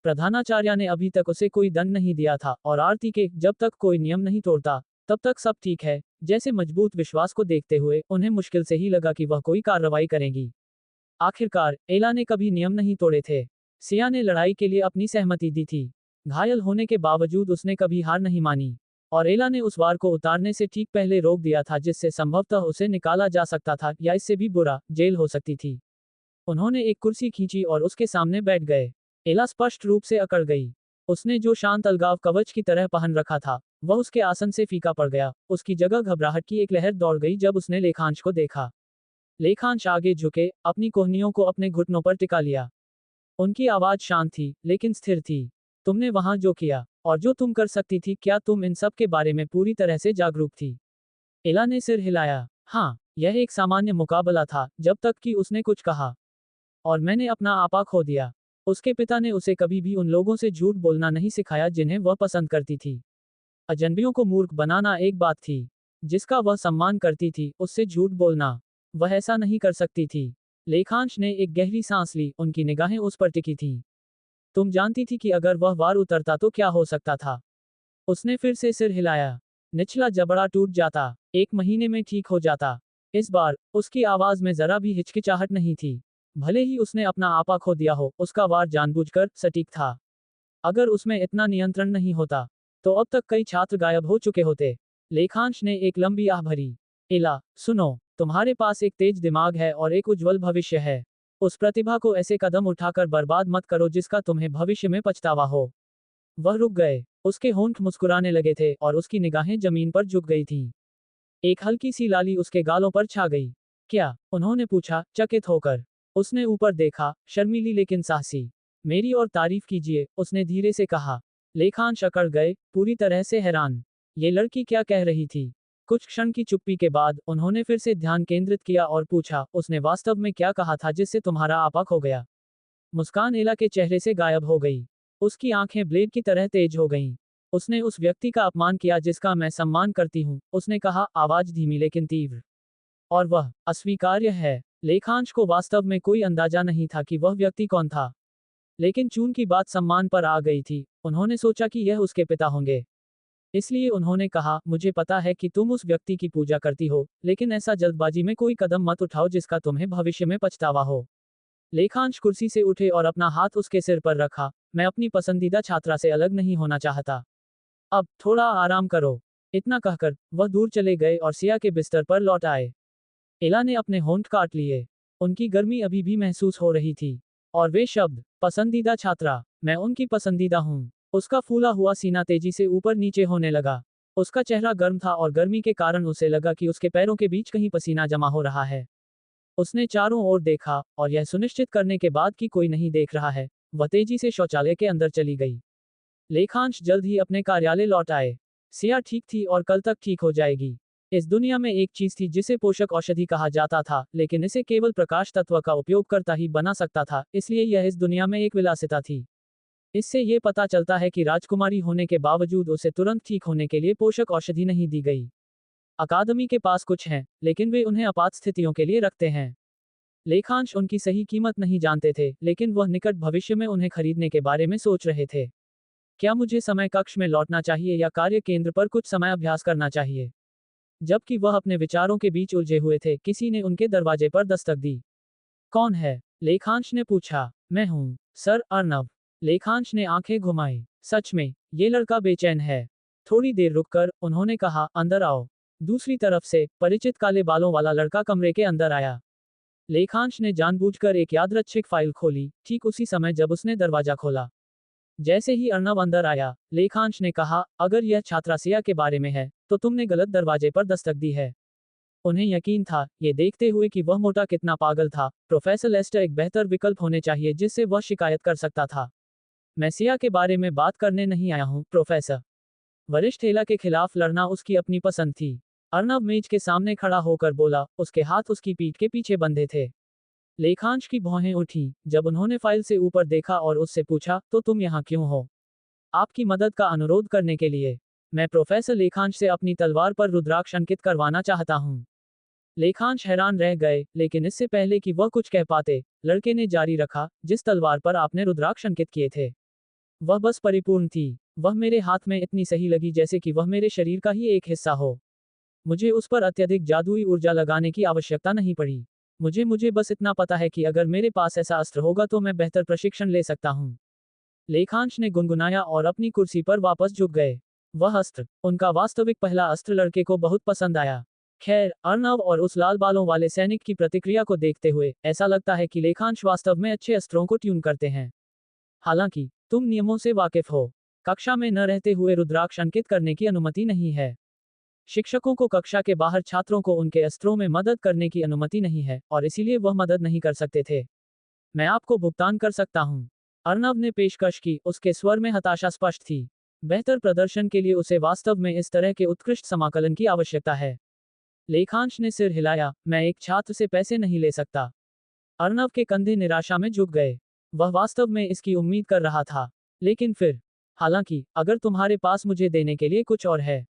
Speaker 1: प्रधानाचार्य ने अभी तक उसे कोई दंड नहीं दिया था, और आरती के जब तक कोई नियम नहीं तोड़ता, तब तक सब ठीक है जैसे मजबूत विश्वास को देखते हुए उन्हें मुश्किल से ही लगा कि वह कोई कार्रवाई करेगी। आखिरकार एला ने कभी नियम नहीं तोड़े थे। सिया ने लड़ाई के लिए अपनी सहमति दी थी। घायल होने के बावजूद उसने कभी हार नहीं मानी। और एला ने उस वार को उतारने से ठीक पहले रोक दिया था जिससे संभवतः उसे निकाला जा सकता था, या इससे भी बुरा, जेल हो सकती थी। उन्होंने एक कुर्सी खींची और उसके सामने बैठ गए। एला स्पष्ट रूप से अकड़ गई। उसने जो शांत अलगाव कवच की तरह पहन रखा था, वह उसके आसन से फीका पड़ गया। उसकी जगह घबराहट की एक लहर दौड़ गई जब उसने लेखांश को देखा। लेखांश आगे झुके, अपनी कोहनियों को अपने घुटनों पर टिका लिया। उनकी आवाज शांत थी, लेकिन स्थिर थी। तुमने वहां जो किया, और जो तुम कर सकती थी, क्या तुम इन सब के बारे में पूरी तरह से जागरूक थी? एला ने सिर हिलाया। हाँ, यह एक सामान्य मुकाबला था, जब तक कि उसने कुछ कहा। और मैंने अपना आपा खो दिया। उसके पिता ने उसे कभी भी उन लोगों से झूठ बोलना नहीं सिखाया जिन्हें वह पसंद करती थी। अजनबियों को मूर्ख बनाना एक बात थी, जिसका वह सम्मान करती थी, उससे झूठ बोलना, वह ऐसा नहीं कर सकती थी। लेखांश ने एक गहरी सांस ली, उनकी निगाहें उस पर टिकी थीं। तुम जानती थी कि अगर वह वार उतरता तो क्या हो सकता था? उसने फिर से सिर हिलाया। निचला जबड़ा टूट जाता, 1 महीने में ठीक हो जाता। इस बार उसकी आवाज में जरा भी हिचकिचाहट नहीं थी। भले ही उसने अपना आपा खो दिया हो, उसका वार जानबूझकर सटीक था। अगर उसमें इतना नियंत्रण नहीं होता, तो अब तक कई छात्र गायब हो चुके होते। लेखांश ने एक लंबी आह भरी। एला, सुनो, तुम्हारे पास एक तेज दिमाग है और एक उज्जवल भविष्य है। उस प्रतिभा को ऐसे कदम उठाकर बर्बाद मत करो जिसका तुम्हें भविष्य में पछतावा हो। वह रुक गए। उसके होंठ मुस्कुराने लगे थे और उसकी निगाहें जमीन पर झुक गई थीं। एक हल्की सी लाली उसके गालों पर छा गई। क्या? उन्होंने पूछा, चकित होकर। उसने ऊपर देखा, शर्मीली लेकिन साहसी। मेरी और तारीफ कीजिए, उसने धीरे से कहा। लेखांश अकड़ गए, पूरी तरह से हैरान। ये लड़की क्या कह रही थी? कुछ क्षण की चुप्पी के बाद उन्होंने फिर से ध्यान केंद्रित किया और पूछा, उसने वास्तव में क्या कहा था जिससे तुम्हारा आपा खो गया? मुस्कान एला के चेहरे से गायब हो गई। उसकी आंखें ब्लेड की तरह तेज हो गईं। उसने उस व्यक्ति का अपमान किया जिसका मैं सम्मान करती हूँ, उसने कहा, आवाज धीमी लेकिन तीव्र। और वह अस्वीकार्य है। लेखांश को वास्तव में कोई अंदाजा नहीं था कि वह व्यक्ति कौन था। लेकिन चून की बात सम्मान पर आ गई थी, उन्होंने सोचा कि यह उसके पिता होंगे। इसलिए उन्होंने कहा, मुझे पता है कि तुम उस व्यक्ति की पूजा करती हो, लेकिन ऐसा जल्दबाजी में कोई कदम मत उठाओ जिसका तुम्हें भविष्य में पछतावा हो। लेखांश कुर्सी से उठे और अपना हाथ उसके सिर पर रखा। मैं अपनी पसंदीदा छात्रा से अलग नहीं होना चाहता। अब थोड़ा आराम करो। इतना कहकर वह दूर चले गए और सिया के बिस्तर पर लौट आए। एला ने अपने होंठ काट लिए। उनकी गर्मी अभी भी महसूस हो रही थी। और वे शब्द, पसंदीदा छात्रा, मैं उनकी पसंदीदा हूँ। उसका फूला हुआ सीना तेजी से ऊपर नीचे होने लगा। उसका चेहरा गर्म था और गर्मी के कारण उसे लगा कि उसके पैरों के बीच कहीं पसीना जमा हो रहा है। उसने चारों ओर देखा, और यह सुनिश्चित करने के बाद कि कोई नहीं देख रहा है, वह तेजी से शौचालय के अंदर चली गई। लेखांश जल्द ही अपने कार्यालय लौट आए। सिया ठीक थी और कल तक ठीक हो जाएगी। इस दुनिया में एक चीज थी जिसे पोषक औषधि कहा जाता था, लेकिन इसे केवल प्रकाश तत्व का उपयोगकर्ता ही बना सकता था, इसलिए यह इस दुनिया में एक विलासिता थी। इससे ये पता चलता है कि राजकुमारी होने के बावजूद उसे तुरंत ठीक होने के लिए पोषक औषधि नहीं दी गई। अकादमी के पास कुछ हैं, लेकिन वे उन्हें आपात स्थितियों के लिए रखते हैं। लेखांश उनकी सही कीमत नहीं जानते थे, लेकिन वह निकट भविष्य में उन्हें खरीदने के बारे में सोच रहे थे। क्या मुझे समय कक्ष में लौटना चाहिए या कार्य केंद्र पर कुछ समय अभ्यास करना चाहिए? जबकि वह अपने विचारों के बीच उलझे हुए थे, किसी ने उनके दरवाजे पर दस्तक दी। कौन है? लेखांश ने पूछा। मैं हूँ, सर अर्नव। लेखांश ने आंखें घुमाई। सच में, ये लड़का बेचैन है। थोड़ी देर रुककर, उन्होंने कहा, अंदर आओ। दूसरी तरफ से, परिचित काले बालों वाला लड़का कमरे के अंदर आया। लेखांश ने जानबूझकर एक यादृच्छिक फाइल खोली, ठीक उसी समय जब उसने दरवाजा खोला। जैसे ही अर्नव अंदर आया, लेखांश ने कहा, अगर यह छात्रा सिया के बारे में है, तो तुमने गलत दरवाजे पर दस्तक दी है। उन्हें यकीन था, ये देखते हुए कि वह मोटा कितना पागल था, प्रोफेसर लेस्टर एक बेहतर विकल्प होने चाहिए जिससे वह शिकायत कर सकता था। मैं सिया के बारे में बात करने नहीं आया हूँ, प्रोफेसर। वरिष्ठ हेला के खिलाफ लड़ना उसकी अपनी पसंद थी। अर्नव मेज के सामने खड़ा होकर बोला, उसके हाथ उसकी पीठ के पीछे बंधे थे। लेखांश की भौहें उठी जब उन्होंने फाइल से ऊपर देखा और उससे पूछा, तो तुम यहाँ क्यों हो? आपकी मदद का अनुरोध करने के लिए। मैं प्रोफेसर लेखांश से अपनी तलवार पर रुद्राक्ष अंकित करवाना चाहता हूँ। लेखांश हैरान रह गए, लेकिन इससे पहले कि वह कुछ कह पाते, लड़के ने जारी रखा, जिस तलवार पर आपने रुद्राक्ष अंकित किए थे, वह बस परिपूर्ण थी। वह मेरे हाथ में इतनी सही लगी जैसे कि वह मेरे शरीर का ही एक हिस्सा हो। मुझे उस पर अत्यधिक जादुई ऊर्जा लगाने की आवश्यकता नहीं पड़ी। मुझे बस इतना पता है कि अगर मेरे पास ऐसा अस्त्र होगा तो मैं बेहतर प्रशिक्षण ले सकता हूँ। लेखांश ने गुनगुनाया और अपनी कुर्सी पर वापस झुक गए। वह अस्त्र, उनका वास्तविक पहला अस्त्र, लड़के को बहुत पसंद आया। खैर, अर्नव और उस लाल बालों वाले सैनिक की प्रतिक्रिया को देखते हुए, ऐसा लगता है कि लेखांश वास्तव में अच्छे अस्त्रों को ट्यून करते हैं। हालांकि, तुम नियमों से वाकिफ हो। कक्षा में न रहते हुए रुद्राक्ष अंकित करने की अनुमति नहीं है। शिक्षकों को कक्षा के बाहर छात्रों को उनके अस्त्रों में मदद करने की अनुमति नहीं है, और इसीलिए वह मदद नहीं कर सकते थे। मैं आपको भुगतान कर सकता हूँ। अर्नव ने पेशकश की, उसके स्वर में हताशा स्पष्ट थी। बेहतर प्रदर्शन के लिए उसे वास्तव में इस तरह के उत्कृष्ट समाकलन की आवश्यकता है। लेखांश ने सिर हिलाया, मैं एक छात्र से पैसे नहीं ले सकता। अर्नव के कंधे निराशा में झुक गए। वह वास्तव में इसकी उम्मीद कर रहा था। लेकिन फिर, हालांकि, अगर तुम्हारे पास मुझे देने के लिए कुछ और है,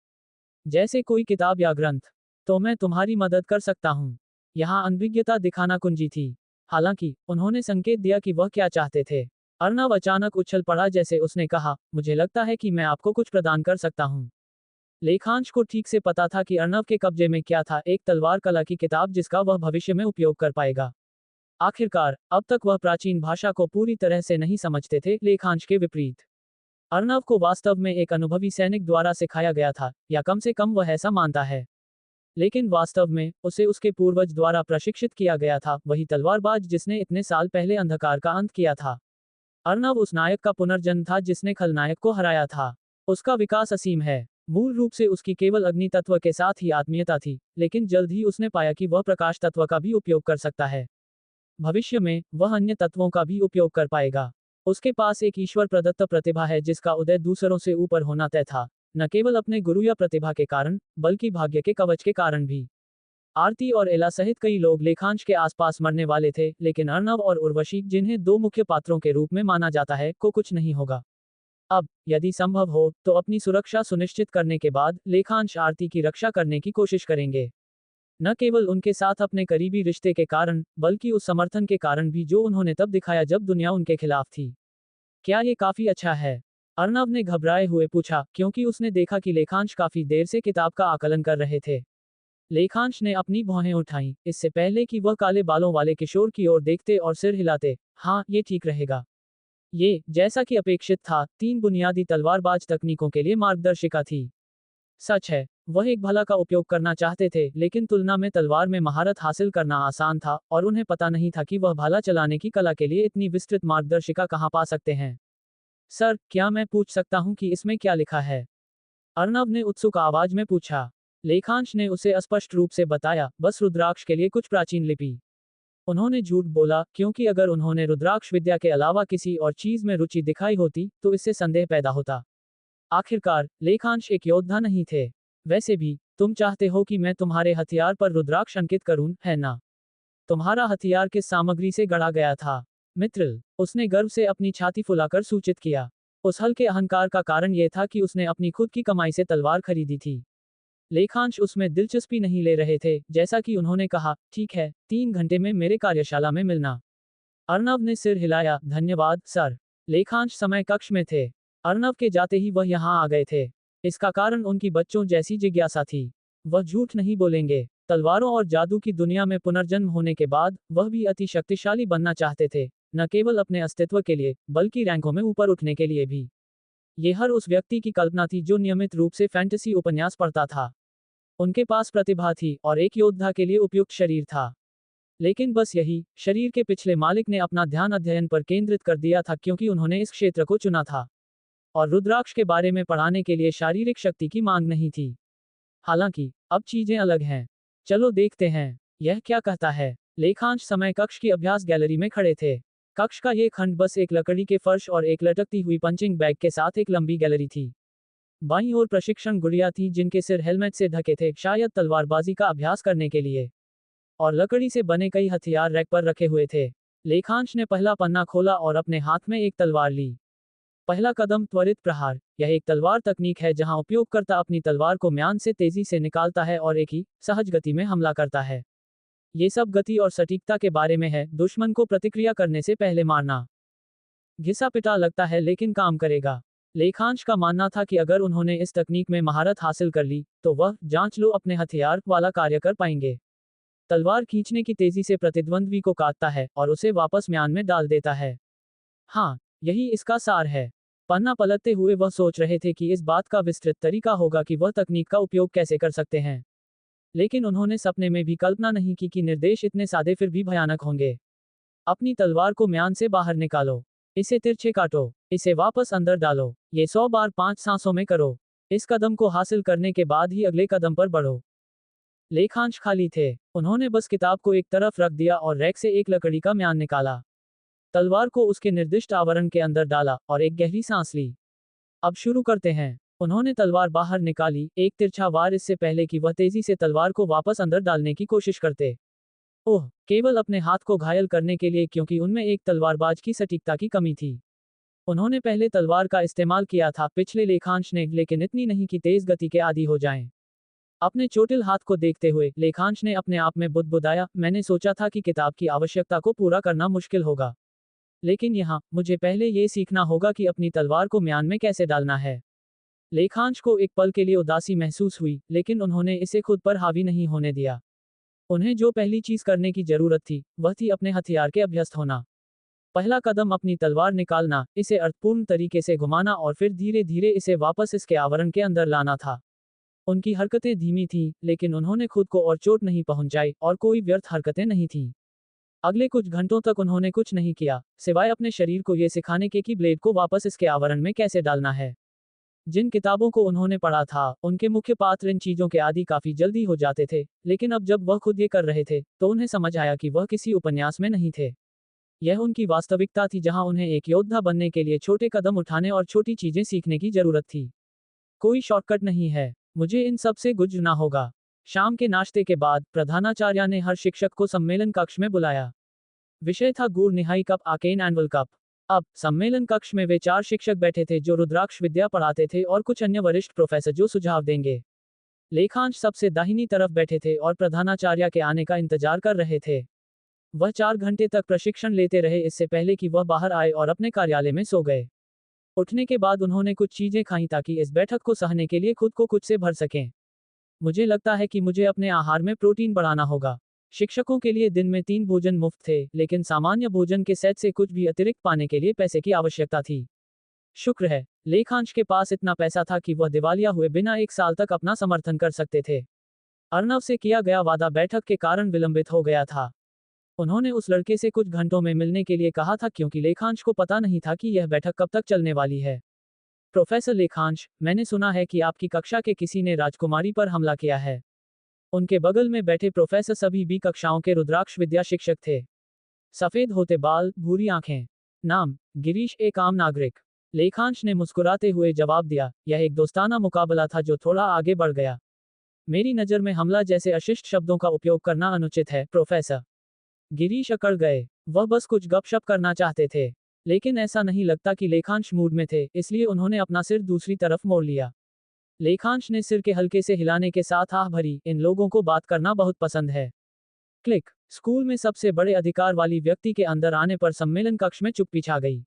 Speaker 1: जैसे कोई किताब या ग्रंथ, तो मैं तुम्हारी मदद कर सकता हूँ। यहाँ अनभिज्ञता दिखाना कुंजी थी। हालांकि, उन्होंने संकेत दिया कि वह क्या चाहते थे। अर्नव अचानक उछल पड़ा जैसे उसने कहा, मुझे लगता है कि मैं आपको कुछ प्रदान कर सकता हूँ। लेखांश को ठीक से पता था कि अर्नव के कब्जे में क्या था, एक तलवार कला की किताब जिसका वह भविष्य में उपयोग कर पाएगा। आखिरकार, अब तक वह प्राचीन भाषा को पूरी तरह से नहीं समझते थे, लेखांश के विपरीत। अर्नव को वास्तव में एक अनुभवी सैनिक द्वारा सिखाया गया था, या कम से कम वह ऐसा मानता है। लेकिन वास्तव में, उसे उसके पूर्वज द्वारा प्रशिक्षित किया गया था, वही तलवारबाज जिसने इतने साल पहले अंधकार का अंत किया था। अर्नव उस नायक का पुनर्जन्म था जिसने खलनायक को हराया था। उसका विकास असीम है। मूल रूप से उसकी केवल अग्नि तत्व के साथ ही आत्मीयता थी, लेकिन जल्द ही उसने पाया कि वह प्रकाश तत्व का भी उपयोग कर सकता है। भविष्य में, वह अन्य तत्वों का भी उपयोग कर पाएगा। उसके पास एक ईश्वर प्रदत्त प्रतिभा है जिसका उदय दूसरों से ऊपर होना तय था, न केवल अपने गुरु या प्रतिभा के कारण, बल्कि भाग्य के कवच के कारण भी। आरती और एला सहित कई लोग लेखांश के आसपास मरने वाले थे, लेकिन अर्नव और उर्वशी, जिन्हें दो मुख्य पात्रों के रूप में माना जाता है, को कुछ नहीं होगा। अब, यदि संभव हो, तो अपनी सुरक्षा सुनिश्चित करने के बाद, लेखांश आरती की रक्षा करने की कोशिश करेंगे। न केवल उनके साथ अपने करीबी रिश्ते के कारण, बल्कि उस समर्थन के कारण भी जो उन्होंने तब दिखाया जब दुनिया उनके खिलाफ थी। क्या ये काफी अच्छा है? अर्नव ने घबराए हुए पूछा, क्योंकि उसने देखा कि लेखांश काफी देर से किताब का आकलन कर रहे थे। लेखांश ने अपनी भौहें उठाईं, इससे पहले कि वह काले बालों वाले किशोर की ओर देखते और सिर हिलाते। हाँ, ये ठीक रहेगा। ये, जैसा कि अपेक्षित था, 3 बुनियादी तलवारबाज तकनीकों के लिए मार्गदर्शिका थी। सच है, वह एक भला का उपयोग करना चाहते थे, लेकिन तुलना में तलवार में महारत हासिल करना आसान था, और उन्हें पता नहीं था कि वह भाला चलाने की कला के लिए इतनी विस्तृत मार्गदर्शिका कहाँ पा सकते हैं। सर, क्या मैं पूछ सकता हूँ कि इसमें क्या लिखा है? अर्नव ने उत्सुक आवाज में पूछा। लेखांश ने उसे स्पष्ट रूप से बताया, बस रुद्राक्ष के लिए कुछ प्राचीन लिपि। उन्होंने झूठ बोला, क्योंकि अगर उन्होंने रुद्राक्ष विद्या के अलावा किसी और चीज में रुचि दिखाई होती तो इससे संदेह पैदा होता। आखिरकार लेखांश एक योद्धा नहीं थे। वैसे भी तुम चाहते हो कि मैं तुम्हारे हथियार पर रुद्राक्ष अंकित करूं, है ना? तुम्हारा हथियार किस सामग्री से गढ़ा गया था? मित्रिल, उसने गर्व से अपनी छाती फुलाकर सूचित किया। उस हल्के अहंकार का कारण यह था कि उसने अपनी खुद की कमाई से तलवार खरीदी थी। लेखांश उसमें दिलचस्पी नहीं ले रहे थे, जैसा कि उन्होंने कहा, ठीक है, 3 घंटे में मेरे कार्यशाला में मिलना। अर्णव ने सिर हिलाया, धन्यवाद सर। लेखांश समय कक्ष में थे। अर्णव के जाते ही वह यहाँ आ गए थे। इसका कारण उनकी बच्चों जैसी जिज्ञासा थी। वह झूठ नहीं बोलेंगे। तलवारों और जादू की दुनिया में पुनर्जन्म होने के बाद वह भी अति शक्तिशाली बनना चाहते थे, न केवल अपने अस्तित्व के लिए, बल्कि रैंकों में ऊपर उठने के लिए भी। ये हर उस व्यक्ति की कल्पना थी जो नियमित रूप से फैंटेसी उपन्यास पढ़ता था। उनके पास प्रतिभा थी और एक योद्धा के लिए उपयुक्त शरीर था। लेकिन बस यही, शरीर के पिछले मालिक ने अपना ध्यान अध्ययन पर केंद्रित कर दिया था क्योंकि उन्होंने इस क्षेत्र को चुना था। और रुद्राक्ष के बारे में पढ़ाने के लिए शारीरिक शक्ति की मांग नहीं थी। हालांकि अब चीजें अलग हैं। चलो देखते हैं यह क्या कहता है। लेखांश समय कक्ष की अभ्यास गैलरी में खड़े थे। कक्ष का ये खंड बस एक लकड़ी के फर्श और एक लटकती हुई पंचिंग बैग के साथ एक लंबी गैलरी थी। बाईं ओर प्रशिक्षण गुड़िया थी जिनके सिर हेलमेट से ढके थे, शायद तलवारबाजी का अभ्यास करने के लिए। और लकड़ी से बने कई हथियार रैक पर रखे हुए थे। लेखांश ने पहला पन्ना खोला और अपने हाथ में एक तलवार ली। पहला कदम, त्वरित प्रहार। यह एक तलवार तकनीक है जहां उपयोगकर्ता अपनी तलवार को म्यान से तेजी से निकालता है और एक ही सहज गति में हमला करता है। ये सब गति और सटीकता के बारे में है, दुश्मन को प्रतिक्रिया करने से पहले मारना। घिसा पिटा लगता है लेकिन काम करेगा। लेखांश का मानना था कि अगर उन्होंने इस तकनीक में महारत हासिल कर ली तो वह जांच लो अपने हथियार वाला कार्य कर पाएंगे। तलवार खींचने की तेजी से प्रतिद्वंद्वी को काटता है और उसे वापस म्यान में डाल देता है। हाँ, यही इसका सार है। पन्ना पलटते हुए वह सोच रहे थे कि इस बात का विस्तृत तरीका होगा कि वह तकनीक का उपयोग कैसे कर सकते हैं। लेकिन उन्होंने सपने में भी कल्पना नहीं की कि निर्देश इतने सादे फिर भी भयानक होंगे। अपनी तलवार को म्यान से बाहर निकालो। इसे तिरछे काटो। इसे वापस अंदर डालो। ये 100 बार 5 सांसों में करो। इस कदम को हासिल करने के बाद ही अगले कदम पर बढ़ो। लेखांश खाली थे। उन्होंने बस किताब को एक तरफ रख दिया और रैक से एक लकड़ी का म्यान निकाला। तलवार को उसके निर्दिष्ट आवरण के अंदर डाला और एक गहरी सांस ली। अब शुरू करते हैं। उन्होंने तलवार बाहर निकाली, एक तिरछा वार इससे पहले कि वह तेजी से तलवार को वापस अंदर डालने की कोशिश करते। ओह, केवल अपने हाथ को घायल करने के लिए, क्योंकि उनमें एक तलवारबाज की सटीकता की कमी थी। उन्होंने पहले तलवार का इस्तेमाल किया था पिछले लेखांश ने, लेकिन इतनी नहीं कि तेज गति के आदी हो जाएं। अपने चोटिल हाथ को देखते हुए लेखांश ने अपने आप में बुदबुदाया, मैंने सोचा था कि किताब की आवश्यकता को पूरा करना मुश्किल होगा, लेकिन यहाँ मुझे पहले ये सीखना होगा कि अपनी तलवार को म्यान में कैसे डालना है। लेखांश को एक पल के लिए उदासी महसूस हुई, लेकिन उन्होंने इसे खुद पर हावी नहीं होने दिया। उन्हें जो पहली चीज करने की जरूरत थी वह थी अपने हथियार के अभ्यस्त होना। पहला कदम अपनी तलवार निकालना, इसे अर्थपूर्ण तरीके से घुमाना और फिर धीरे धीरे इसे वापस इसके आवरण के अंदर लाना था। उनकी हरकतें धीमी थीं, लेकिन उन्होंने खुद को और चोट नहीं पहुंचाई और कोई व्यर्थ हरकतें नहीं थीं। अगले कुछ घंटों तक उन्होंने कुछ नहीं किया, सिवाय अपने शरीर को यह सिखाने के कि ब्लेड को वापस इसके आवरण में कैसे डालना है। जिन किताबों को उन्होंने पढ़ा था, उनके मुख्य पात्र इन चीजों के आदी काफी जल्दी हो जाते थे, लेकिन अब जब वह खुद ये कर रहे थे, तो उन्हें समझ आया कि वह किसी उपन्यास में नहीं थे। यह उनकी वास्तविकता थी जहां उन्हें एक योद्धा बनने के लिए छोटे कदम उठाने और छोटी चीजें सीखने की जरूरत थी। कोई शॉर्टकट नहीं है, मुझे इन सब से गुजरना होगा। शाम के नाश्ते के बाद प्रधानाचार्य ने हर शिक्षक को सम्मेलन कक्ष में बुलाया। विषय था गूढ़ निहाई कप, आर्केन एनुअल कप। अब सम्मेलन कक्ष में वे 4 शिक्षक बैठे थे जो रुद्राक्ष विद्या पढ़ाते थे और कुछ अन्य वरिष्ठ प्रोफेसर जो सुझाव देंगे। लेखांश सबसे दाहिनी तरफ बैठे थे और प्रधानाचार्य के आने का इंतजार कर रहे थे। वह 4 घंटे तक प्रशिक्षण लेते रहे इससे पहले कि वह बाहर आए और अपने कार्यालय में सो गए। उठने के बाद उन्होंने कुछ चीजें खाई ताकि इस बैठक को सहने के लिए खुद को कुछ से भर सकें। मुझे लगता है कि मुझे अपने आहार में प्रोटीन बढ़ाना होगा। शिक्षकों के लिए दिन में 3 भोजन मुफ्त थे, लेकिन सामान्य भोजन के सेट से कुछ भी अतिरिक्त पाने के लिए पैसे की आवश्यकता थी। शुक्र है, लेखांश के पास इतना पैसा था कि वह दिवालिया हुए बिना 1 साल तक अपना समर्थन कर सकते थे। अर्णव से किया गया वादा बैठक के कारण विलंबित हो गया था। उन्होंने उस लड़के से कुछ घंटों में मिलने के लिए कहा था क्योंकि लेखांश को पता नहीं था कि यह बैठक कब तक चलने वाली है। प्रोफेसर लेखांश, मैंने सुना है कि आपकी कक्षा के किसी ने राजकुमारी पर हमला किया है। उनके बगल में बैठे प्रोफेसर सभी बी कक्षाओं के रुद्राक्ष विद्या शिक्षक थे। सफेद होते बाल, भूरी आंखें। नाम, गिरीश, एक आम नागरिक। लेखांश ने मुस्कुराते हुए जवाब दिया, यह एक दोस्ताना मुकाबला था जो थोड़ा आगे बढ़ गया। मेरी नज़र में हमला जैसे अशिष्ट शब्दों का उपयोग करना अनुचित है, प्रोफेसर। गिरीश अकड़ गए। वह बस कुछ गपशप करना चाहते थे। लेकिन ऐसा नहीं लगता कि लेखांश मूड में थे, इसलिए उन्होंने अपना सिर दूसरी तरफ मोड़ लिया। लेखांश ने सिर के हल्के से हिलाने के साथ आह भरी, इन लोगों को बात करना बहुत पसंद है। क्लिक। स्कूल में सबसे बड़े अधिकार वाली व्यक्ति के अंदर आने पर सम्मेलन कक्ष में चुप्पी छा गई।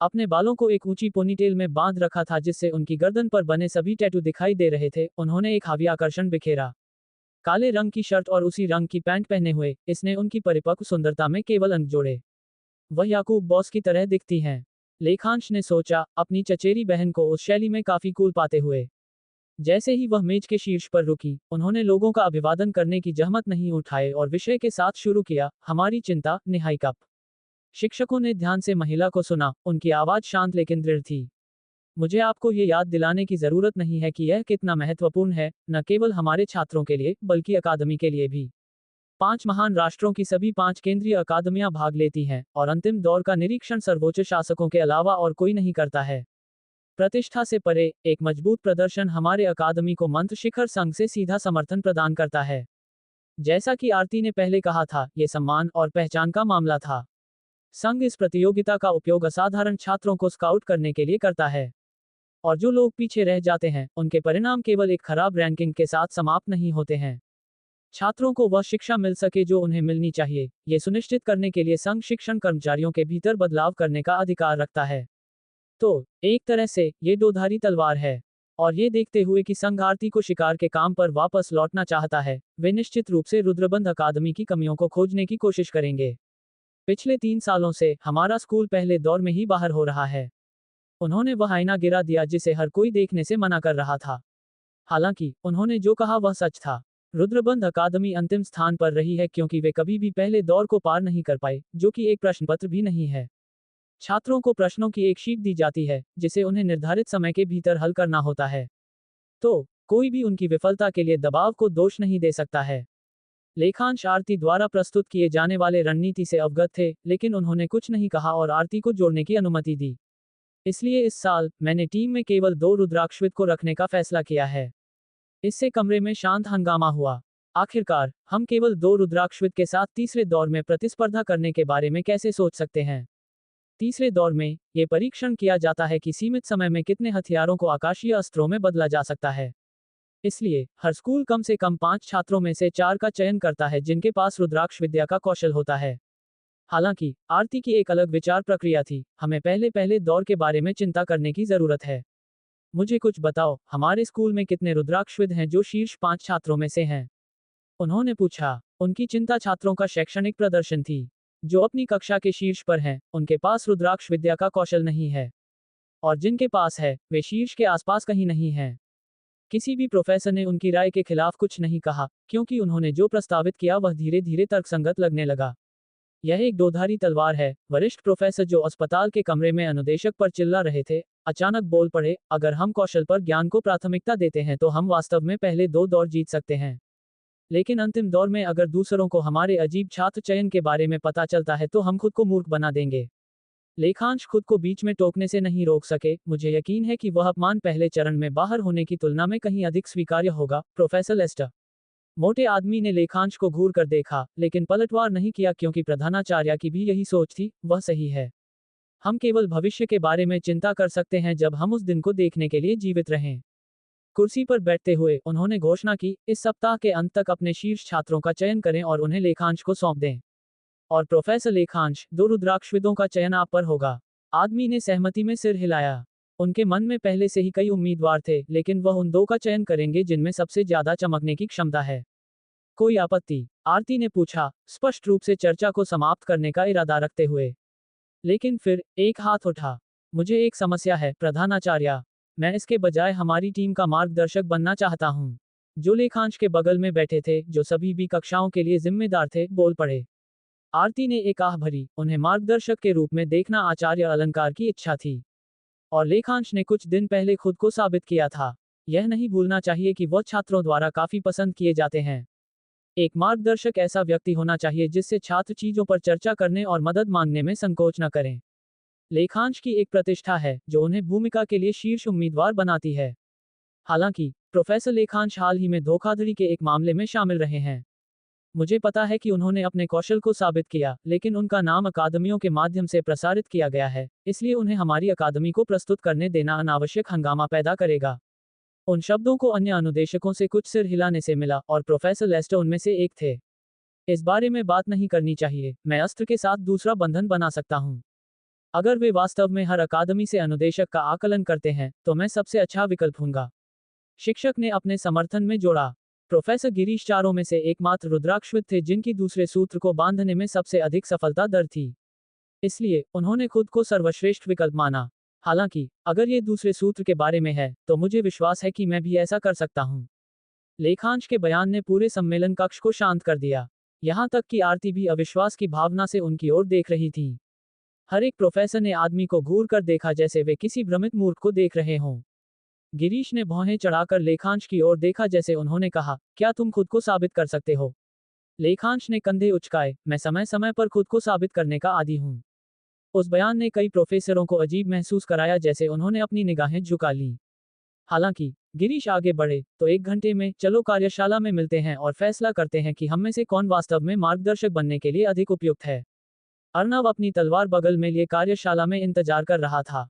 Speaker 1: अपने बालों को एक ऊंची पोनीटेल में बांध रखा था जिससे उनकी गर्दन पर बने सभी टैटू दिखाई दे रहे थे। उन्होंने एक हावी आकर्षण बिखेरा। काले रंग की शर्ट और उसी रंग की पैंट पहने हुए, इसने उनकी परिपक्व सुंदरता में केवल अंक जोड़े। वह याकूब बॉस की तरह दिखती हैं। लेखांश ने सोचा, अपनी चचेरी बहन को उस शैली में काफी कूल पाते हुए। जैसे ही वह मेज के शीर्ष पर रुकी, उन्होंने लोगों का अभिवादन करने की जहमत नहीं उठाए और विषय के साथ शुरू किया, हमारी चिंता, निहाई कप। शिक्षकों ने ध्यान से महिला को सुना, उनकी आवाज शांत लेकिन दृढ़ थी। मुझे आपको ये याद दिलाने की जरूरत नहीं है कि यह कितना महत्वपूर्ण है, न केवल हमारे छात्रों के लिए, बल्कि अकादमी के लिए भी। 5 महान राष्ट्रों की सभी 5 केंद्रीय अकादमियां भाग लेती हैं, और अंतिम दौर का निरीक्षण सर्वोच्च शासकों के अलावा और कोई नहीं करता है। प्रतिष्ठा से परे, एक मजबूत प्रदर्शन हमारे अकादमी को मंत्र शिखर संघ से सीधा समर्थन प्रदान करता है। जैसा कि आरती ने पहले कहा था, यह सम्मान और पहचान का मामला था। संघ इस प्रतियोगिता का उपयोग असाधारण छात्रों को स्काउट करने के लिए करता है। और जो लोग पीछे रह जाते हैं, उनके परिणाम केवल एक खराब रैंकिंग के साथ समाप्त नहीं होते हैं। छात्रों को वह शिक्षा मिल सके जो उन्हें मिलनी चाहिए, ये सुनिश्चित करने के लिए संघ शिक्षण कर्मचारियों के भीतर बदलाव करने का अधिकार रखता है। तो एक तरह से ये दोधारी तलवार है। और ये देखते हुए कि संघ आरती को शिकार के काम पर वापस लौटना चाहता है, वे निश्चित रूप से रुद्रबंध अकादमी की कमियों को खोजने की कोशिश करेंगे। पिछले 3 सालों से हमारा स्कूल पहले दौर में ही बाहर हो रहा है। उन्होंने वह आईना गिरा दिया जिसे हर कोई देखने से मना कर रहा था। हालांकि उन्होंने जो कहा वह सच था। रुद्रबंध अकादमी अंतिम स्थान पर रही है क्योंकि वे कभी भी पहले दौर को पार नहीं कर पाए, जो कि एक प्रश्न पत्र भी नहीं है। छात्रों को प्रश्नों की एक शीट दी जाती है, जिसे उन्हें निर्धारित समय के भीतर हल करना होता है। तो कोई भी उनकी विफलता के लिए दबाव को दोष नहीं दे सकता है। लेखांश आरती द्वारा प्रस्तुत किए जाने वाले रणनीति से अवगत थे, लेकिन उन्होंने कुछ नहीं कहा और आरती को जोड़ने की अनुमति दी। इसलिए इस साल मैंने टीम में केवल 2 रुद्राक्षविद को रखने का फैसला किया है। इससे कमरे में शांत हंगामा हुआ। आखिरकार, हम केवल 2 रुद्राक्षविद के साथ तीसरे दौर में प्रतिस्पर्धा करने के बारे में कैसे सोच सकते हैं? तीसरे दौर में, ये परीक्षण किया जाता है कि सीमित समय में कितने हथियारों को आकाशीय अस्त्रों में बदला जा सकता है। इसलिए, हर स्कूल कम से कम 5 छात्रों में से 4 का चयन करता है जिनके पास रुद्राक्ष विद्या का कौशल होता है। हालांकि, आरती की एक अलग विचार प्रक्रिया थी, हमें पहले दौर के बारे में चिंता करने की जरूरत है। मुझे कुछ बताओ, हमारे स्कूल में कितने रुद्राक्षविद हैं जो शीर्ष 5 छात्रों में से हैं? उन्होंने पूछा। उनकी चिंता छात्रों का शैक्षणिक प्रदर्शन थी। जो अपनी कक्षा के शीर्ष पर हैं, उनके पास रुद्राक्ष विद्या का कौशल नहीं है। और जिनके पास है, वे शीर्ष के आसपास कहीं नहीं हैं। किसी भी प्रोफेसर ने उनकी राय के खिलाफ कुछ नहीं कहा, क्योंकि उन्होंने जो प्रस्तावित किया वह धीरे धीरे तर्कसंगत लगने लगा। यह एक दोधारी तलवार है। वरिष्ठ प्रोफेसर जो अस्पताल के कमरे में अनुदेशक पर चिल्ला रहे थे, अचानक बोल पड़े, अगर हम कौशल पर ज्ञान को प्राथमिकता देते हैं तो हम वास्तव में पहले 2 दौर जीत सकते हैं। लेकिन अंतिम दौर में अगर दूसरों को हमारे अजीब छात्र चयन के बारे में पता चलता है तो हम खुद को मूर्ख बना देंगे। लेखांश खुद को बीच में टोकने से नहीं रोक सके। मुझे यकीन है कि वह अपमान पहले चरण में बाहर होने की तुलना में कहीं अधिक स्वीकार्य होगा, प्रोफेसर लेस्टर। मोटे आदमी ने लेखांश को घूर कर देखा, लेकिन पलटवार नहीं किया क्योंकि प्रधानाचार्य की भी यही सोच थी, वह सही है। हम केवल भविष्य के बारे में चिंता कर सकते हैं जब हम उस दिन को देखने के लिए जीवित रहें। कुर्सी पर बैठते हुए उन्होंने घोषणा की, इस सप्ताह के अंत तक अपने शीर्ष छात्रों का चयन करें और उन्हें लेखांश को सौंप दें। और प्रोफेसर लेखांश, 2 रुद्राक्षविदों का चयन आप पर होगा। आदमी ने सहमति में सिर हिलाया। उनके मन में पहले से ही कई उम्मीदवार थे, लेकिन वह उन 2 का चयन करेंगे जिनमें सबसे ज्यादा चमकने की क्षमता है। कोई आपत्ति? आरती ने पूछा, स्पष्ट रूप से चर्चा को समाप्त करने का इरादा रखते हुए। लेकिन फिर एक हाथ उठा। मुझे एक समस्या है, प्रधानाचार्य। मैं इसके बजाय हमारी टीम का मार्गदर्शक बनना चाहता हूं। जो लेखांश के बगल में बैठे थे, जो सभी भी कक्षाओं के लिए जिम्मेदार थे, बोल पड़े। आरती ने एक आह भरी, उन्हें मार्गदर्शक के रूप में देखना आचार्य अलंकार की इच्छा थी। और लेखांश ने कुछ दिन पहले खुद को साबित किया था। यह नहीं भूलना चाहिए कि वह छात्रों द्वारा काफी पसंद किए जाते हैं। एक मार्गदर्शक ऐसा व्यक्ति होना चाहिए जिससे छात्र चीजों पर चर्चा करने और मदद मांगने में संकोच न करें। लेखांश की एक प्रतिष्ठा है जो उन्हें भूमिका के लिए शीर्ष उम्मीदवार बनाती है। हालांकि प्रोफेसर लेखांश हाल ही में धोखाधड़ी के एक मामले में शामिल रहे हैं। मुझे पता है कि उन्होंने अपने कौशल को साबित किया, लेकिन उनका नाम अकादमियों के माध्यम से प्रसारित किया गया है, इसलिए उन्हें हमारी अकादमी को प्रस्तुत करने देना अनावश्यक हंगामा पैदा करेगा। उन शब्दों को अन्य अनुदेशकों से कुछ सिर हिलाने से मिला और प्रोफेसर लेस्टर उनमें से एक थे। इस बारे में बात नहीं करनी चाहिए, मैं अस्त्र के साथ दूसरा बंधन बना सकता हूँ। अगर वे वास्तव में हर अकादमी से अनुदेशक का आकलन करते हैं तो मैं सबसे अच्छा विकल्प हूँगा, शिक्षक ने अपने समर्थन में जोड़ा। प्रोफेसर गिरीश चारों में से एकमात्र रुद्राक्षविद थे जिनकी दूसरे सूत्र को बांधने में सबसे अधिक सफलता दर थी, इसलिए उन्होंने खुद को सर्वश्रेष्ठ विकल्प माना। हालांकि अगर ये दूसरे सूत्र के बारे में है तो मुझे विश्वास है कि मैं भी ऐसा कर सकता हूँ। लेखांश के बयान ने पूरे सम्मेलन कक्ष को शांत कर दिया, यहाँ तक कि आरती भी अविश्वास की भावना से उनकी ओर देख रही थी। हर एक प्रोफेसर ने आदमी को घूर कर देखा जैसे वे किसी भ्रमित मूर्ख को देख रहे हों। गिरीश ने भौहें चढ़ाकर लेखांश की ओर देखा जैसे उन्होंने कहा, क्या तुम खुद को साबित कर सकते हो? लेखांश ने कंधे उचकाए, मैं समय समय पर खुद को साबित करने का आदी हूँ। उस बयान ने कई प्रोफेसरों को अजीब महसूस कराया जैसे उन्होंने अपनी निगाहें झुका ली। हालांकि गिरीश आगे बढ़े, तो 1 घंटे में चलो कार्यशाला में मिलते हैं और फैसला करते हैं कि हम में से कौन वास्तव में मार्गदर्शक बनने के लिए अधिक उपयुक्त है। अर्नव अपनी तलवार बगल में लिए कार्यशाला में इंतजार कर रहा था।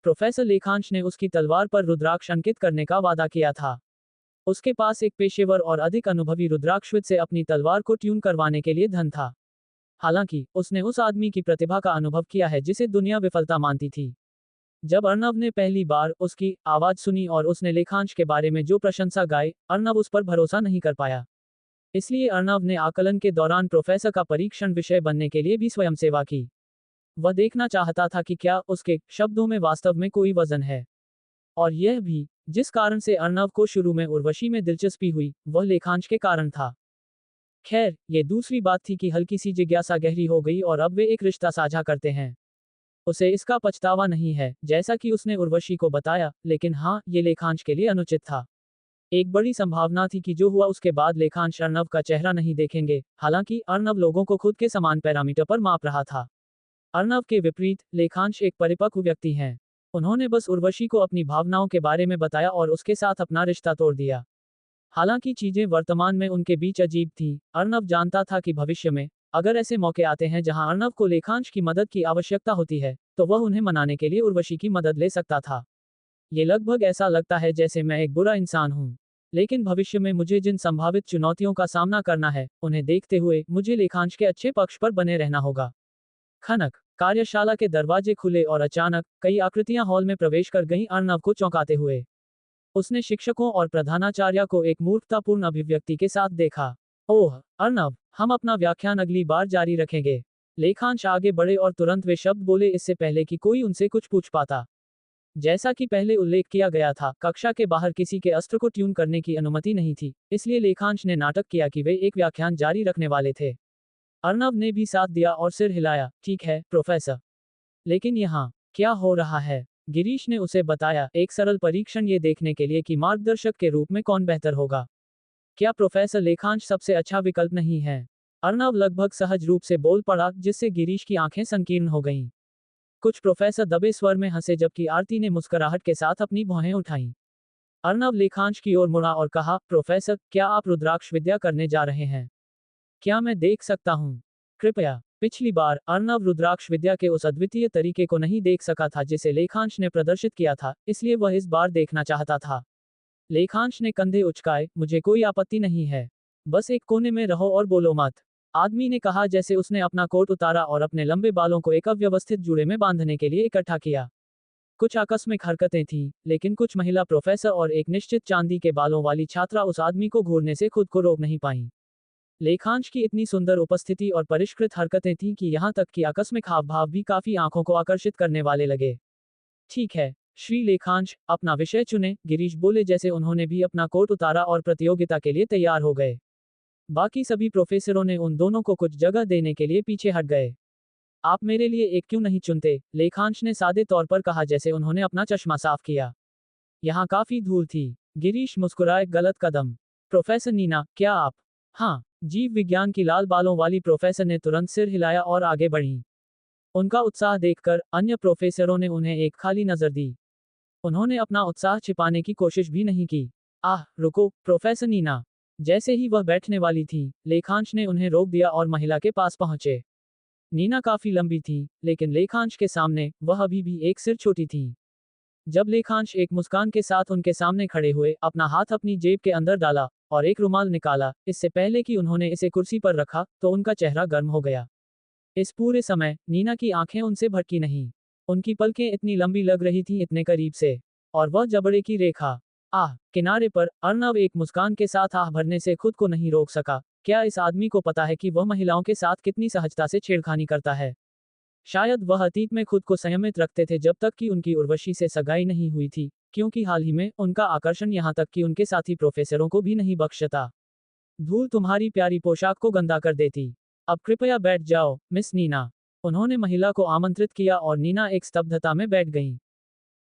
Speaker 1: प्रोफेसर लेखांश ने उसकी तलवार पर रुद्राक्ष अंकित करने का वादा किया था। उसके पास एक पेशेवर और अधिक अनुभवी रुद्राक्षविद से अपनी तलवार को ट्यून करवाने के लिए धन था। हालांकि उसने उस आदमी की प्रतिभा का अनुभव किया है जिसे दुनिया विफलता मानती थी। जब अर्नव ने पहली बार उसकी आवाज सुनी और उसने लेखांश के बारे में जो प्रशंसा गाई, अर्नव उस पर भरोसा नहीं कर पाया। इसलिए अर्नव ने आकलन के दौरान प्रोफेसर का परीक्षण विषय बनने के लिए भी स्वयंसेवा की। वह देखना चाहता था कि क्या उसके शब्दों में वास्तव में कोई वजन है। और यह भी, जिस कारण से अर्नव को शुरू में उर्वशी में दिलचस्पी हुई, वह लेखांश के कारण था। खैर, ये दूसरी बात थी कि हल्की सी जिज्ञासा गहरी हो गई और अब वे एक रिश्ता साझा करते हैं। उसे इसका पछतावा नहीं है, जैसा कि उसने उर्वशी को बताया, लेकिन हाँ, ये लेखांश के लिए अनुचित था। एक बड़ी संभावना थी कि जो हुआ उसके बाद लेखांश अर्नव का चेहरा नहीं देखेंगे, हालांकि अर्नव लोगों को खुद के समान पैरामीटर पर माप रहा था। अर्नव के विपरीत, लेखांश एक परिपक्व व्यक्ति हैं। उन्होंने बस उर्वशी को अपनी भावनाओं के बारे में बताया और उसके साथ अपना रिश्ता तोड़ दिया। हालांकि चीजें वर्तमान में उनके बीच अजीब थीं, अर्नव जानता था कि भविष्य में, अगर ऐसे मौके आते हैं जहां अर्नव को लेखांश की मदद की आवश्यकता होती है, तो वह उन्हें मनाने के लिए उर्वशी की मदद ले सकता था। ये लगभग ऐसा लगता है जैसे मैं एक बुरा इंसान हूँ, लेकिन भविष्य में मुझे जिन संभावित चुनौतियों का सामना करना है, उन्हें देखते हुए मुझे लेखांश के अच्छे पक्ष पर बने रहना होगा। खनक, कार्यशाला के दरवाजे खुले और अचानक कई आकृतियां हॉल में प्रवेश कर गईं, अर्नव को चौंकाते हुए। उसने शिक्षकों और प्रधानाचार्य को एक मूर्खतापूर्ण अभिव्यक्ति के साथ देखा। ओह अर्नव, हम अपना व्याख्यान अगली बार जारी रखेंगे। लेखांश आगे बढ़े और तुरंत वे शब्द बोले इससे पहले कि कोई उनसे कुछ पूछ पाता। जैसा कि पहले उल्लेख किया गया था, कक्षा के बाहर किसी के अस्त्र को ट्यून करने की अनुमति नहीं थी, इसलिए लेखांश ने नाटक किया कि वे एक व्याख्यान जारी रखने वाले थे। अर्नव ने भी साथ दिया और सिर हिलाया, ठीक है प्रोफेसर, लेकिन यहाँ क्या हो रहा है? गिरीश ने उसे बताया, एक सरल परीक्षण ये देखने के लिए कि मार्गदर्शक के रूप में कौन बेहतर होगा। क्या प्रोफेसर लेखांश सबसे अच्छा विकल्प नहीं है? अर्नव लगभग सहज रूप से बोल पड़ा, जिससे गिरीश की आंखें संकीर्ण हो गईं। कुछ प्रोफेसर दबे स्वर में हंसे जबकि आरती ने मुस्कुराहट के साथ अपनी भौहें उठाईं। अर्नव लेखांश की ओर मुड़ा और कहा, प्रोफेसर, क्या आप रुद्राक्ष विद्या करने जा रहे हैं? क्या मैं देख सकता हूँ? कृपया। पिछली बार अर्नव रुद्राक्ष विद्या के उस अद्वितीय तरीके को नहीं देख सका था जिसे लेखांश ने प्रदर्शित किया था, इसलिए वह इस बार देखना चाहता था। लेखांश ने कंधे उचकाए, मुझे कोई आपत्ति नहीं है, बस एक कोने में रहो और बोलो मत। आदमी ने कहा जैसे उसने अपना कोट उतारा और अपने लंबे बालों को एक अव्यवस्थित जूड़े में बांधने के लिए इकट्ठा किया। कुछ आकस्मिक हरकतें थीं, लेकिन कुछ महिला प्रोफेसर और एक निश्चित चांदी के बालों वाली छात्रा उस आदमी को घूरने से खुद को रोक नहीं पाईं। लेखांश की इतनी सुंदर उपस्थिति और परिष्कृत हरकतें थीं कि यहाँ तक कि आकस्मिक हाव भाव भी काफी आंखों को आकर्षित करने वाले लगे। ठीक है, श्री लेखांश, अपना विषय चुने, गिरीश बोले जैसे उन्होंने भी अपना कोट उतारा और प्रतियोगिता के लिए तैयार हो गए। बाकी सभी प्रोफेसरों ने उन दोनों को कुछ जगह देने के लिए पीछे हट गए। आप मेरे लिए एक क्यों नहीं चुनते? लेखांश ने सादे तौर पर कहा जैसे उन्होंने अपना चश्मा साफ किया। यहाँ काफी धूल थी। गिरीश मुस्कुराए, गलत कदम। प्रोफेसर नीना, क्या आप? हाँ, जीव विज्ञान की लाल बालों वाली प्रोफेसर ने तुरंत सिर हिलाया और आगे बढ़ी। उनका उत्साह देखकर अन्य प्रोफेसरों ने उन्हें एक खाली नजर दी। उन्होंने अपना उत्साह छिपाने की कोशिश भी नहीं की। आह, रुको, प्रोफेसर नीना। जैसे ही वह बैठने वाली थी, लेखांश ने उन्हें रोक दिया और महिला के पास पहुंचे। नीना काफी लंबी थी, लेकिन लेखांश के सामने वह अभी भी एक सिर छोटी थी। जब लेखांश एक मुस्कान के साथ उनके सामने खड़े हुए, अपना हाथ अपनी जेब के अंदर डाला और एक रुमाल निकाला, इससे पहले कि उन्होंने इसे कुर्सी पर रखा, तो उनका चेहरा गर्म हो गया। इस पूरे समय नीना की आंखें उनसे भटकी नहीं। उनकी पलकें इतनी लंबी लग रही थी, इतने करीब से, और वह जबड़े की रेखा। आह, किनारे पर अर्नव एक मुस्कान के साथ आह भरने से खुद को नहीं रोक सका। क्या इस आदमी को पता है कि वह महिलाओं के साथ कितनी सहजता से छेड़खानी करता है? शायद वह अतीत में खुद को संयमित रखते थे जब तक कि उनकी उर्वशी से सगाई नहीं हुई थी, क्योंकि हाल ही में उनका आकर्षण यहाँ तक कि उनके साथी प्रोफेसरों को भी नहीं बख्शता। धूल तुम्हारी प्यारी पोशाक को गंदा कर देती। अब कृपया बैठ जाओ, मिस नीना। उन्होंने महिला को आमंत्रित किया और नीना एक स्तब्धता में बैठ गईं।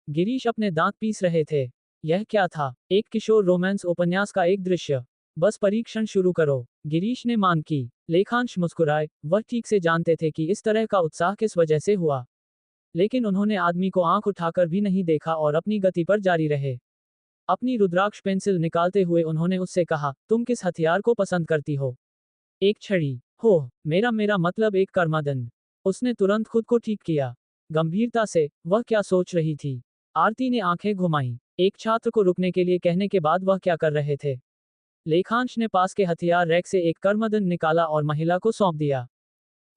Speaker 1: गिरीश अपने दांत पीस रहे थे। यह क्या था? एक किशोर रोमांस उपन्यास का एक दृश्य। बस परीक्षण शुरू करो। गिरीश ने मांग की। लेखांश मुस्कुराए, वह ठीक से जानते थे कि इस तरह का उत्साह किस वजह से हुआ। लेकिन उन्होंने आदमी को आंख उठाकर भी नहीं देखा और अपनी गति पर जारी रहे। अपनी रुद्राक्ष पेंसिल निकालते हुए उन्होंने उससे कहा, तुम किस हथियार को पसंद करती हो? एक छड़ी। हो, मेरा मेरा मतलब एक कर्मदंड। उसने तुरंत खुद को ठीक किया। गंभीरता से, वह क्या सोच रही थी? आरती ने आंखें घुमाई। एक छात्र को रुकने के लिए कहने के बाद वह क्या कर रहे थे? लेखांश ने पास के हथियार रैक से एक कर्मदंड निकाला और महिला को सौंप दिया।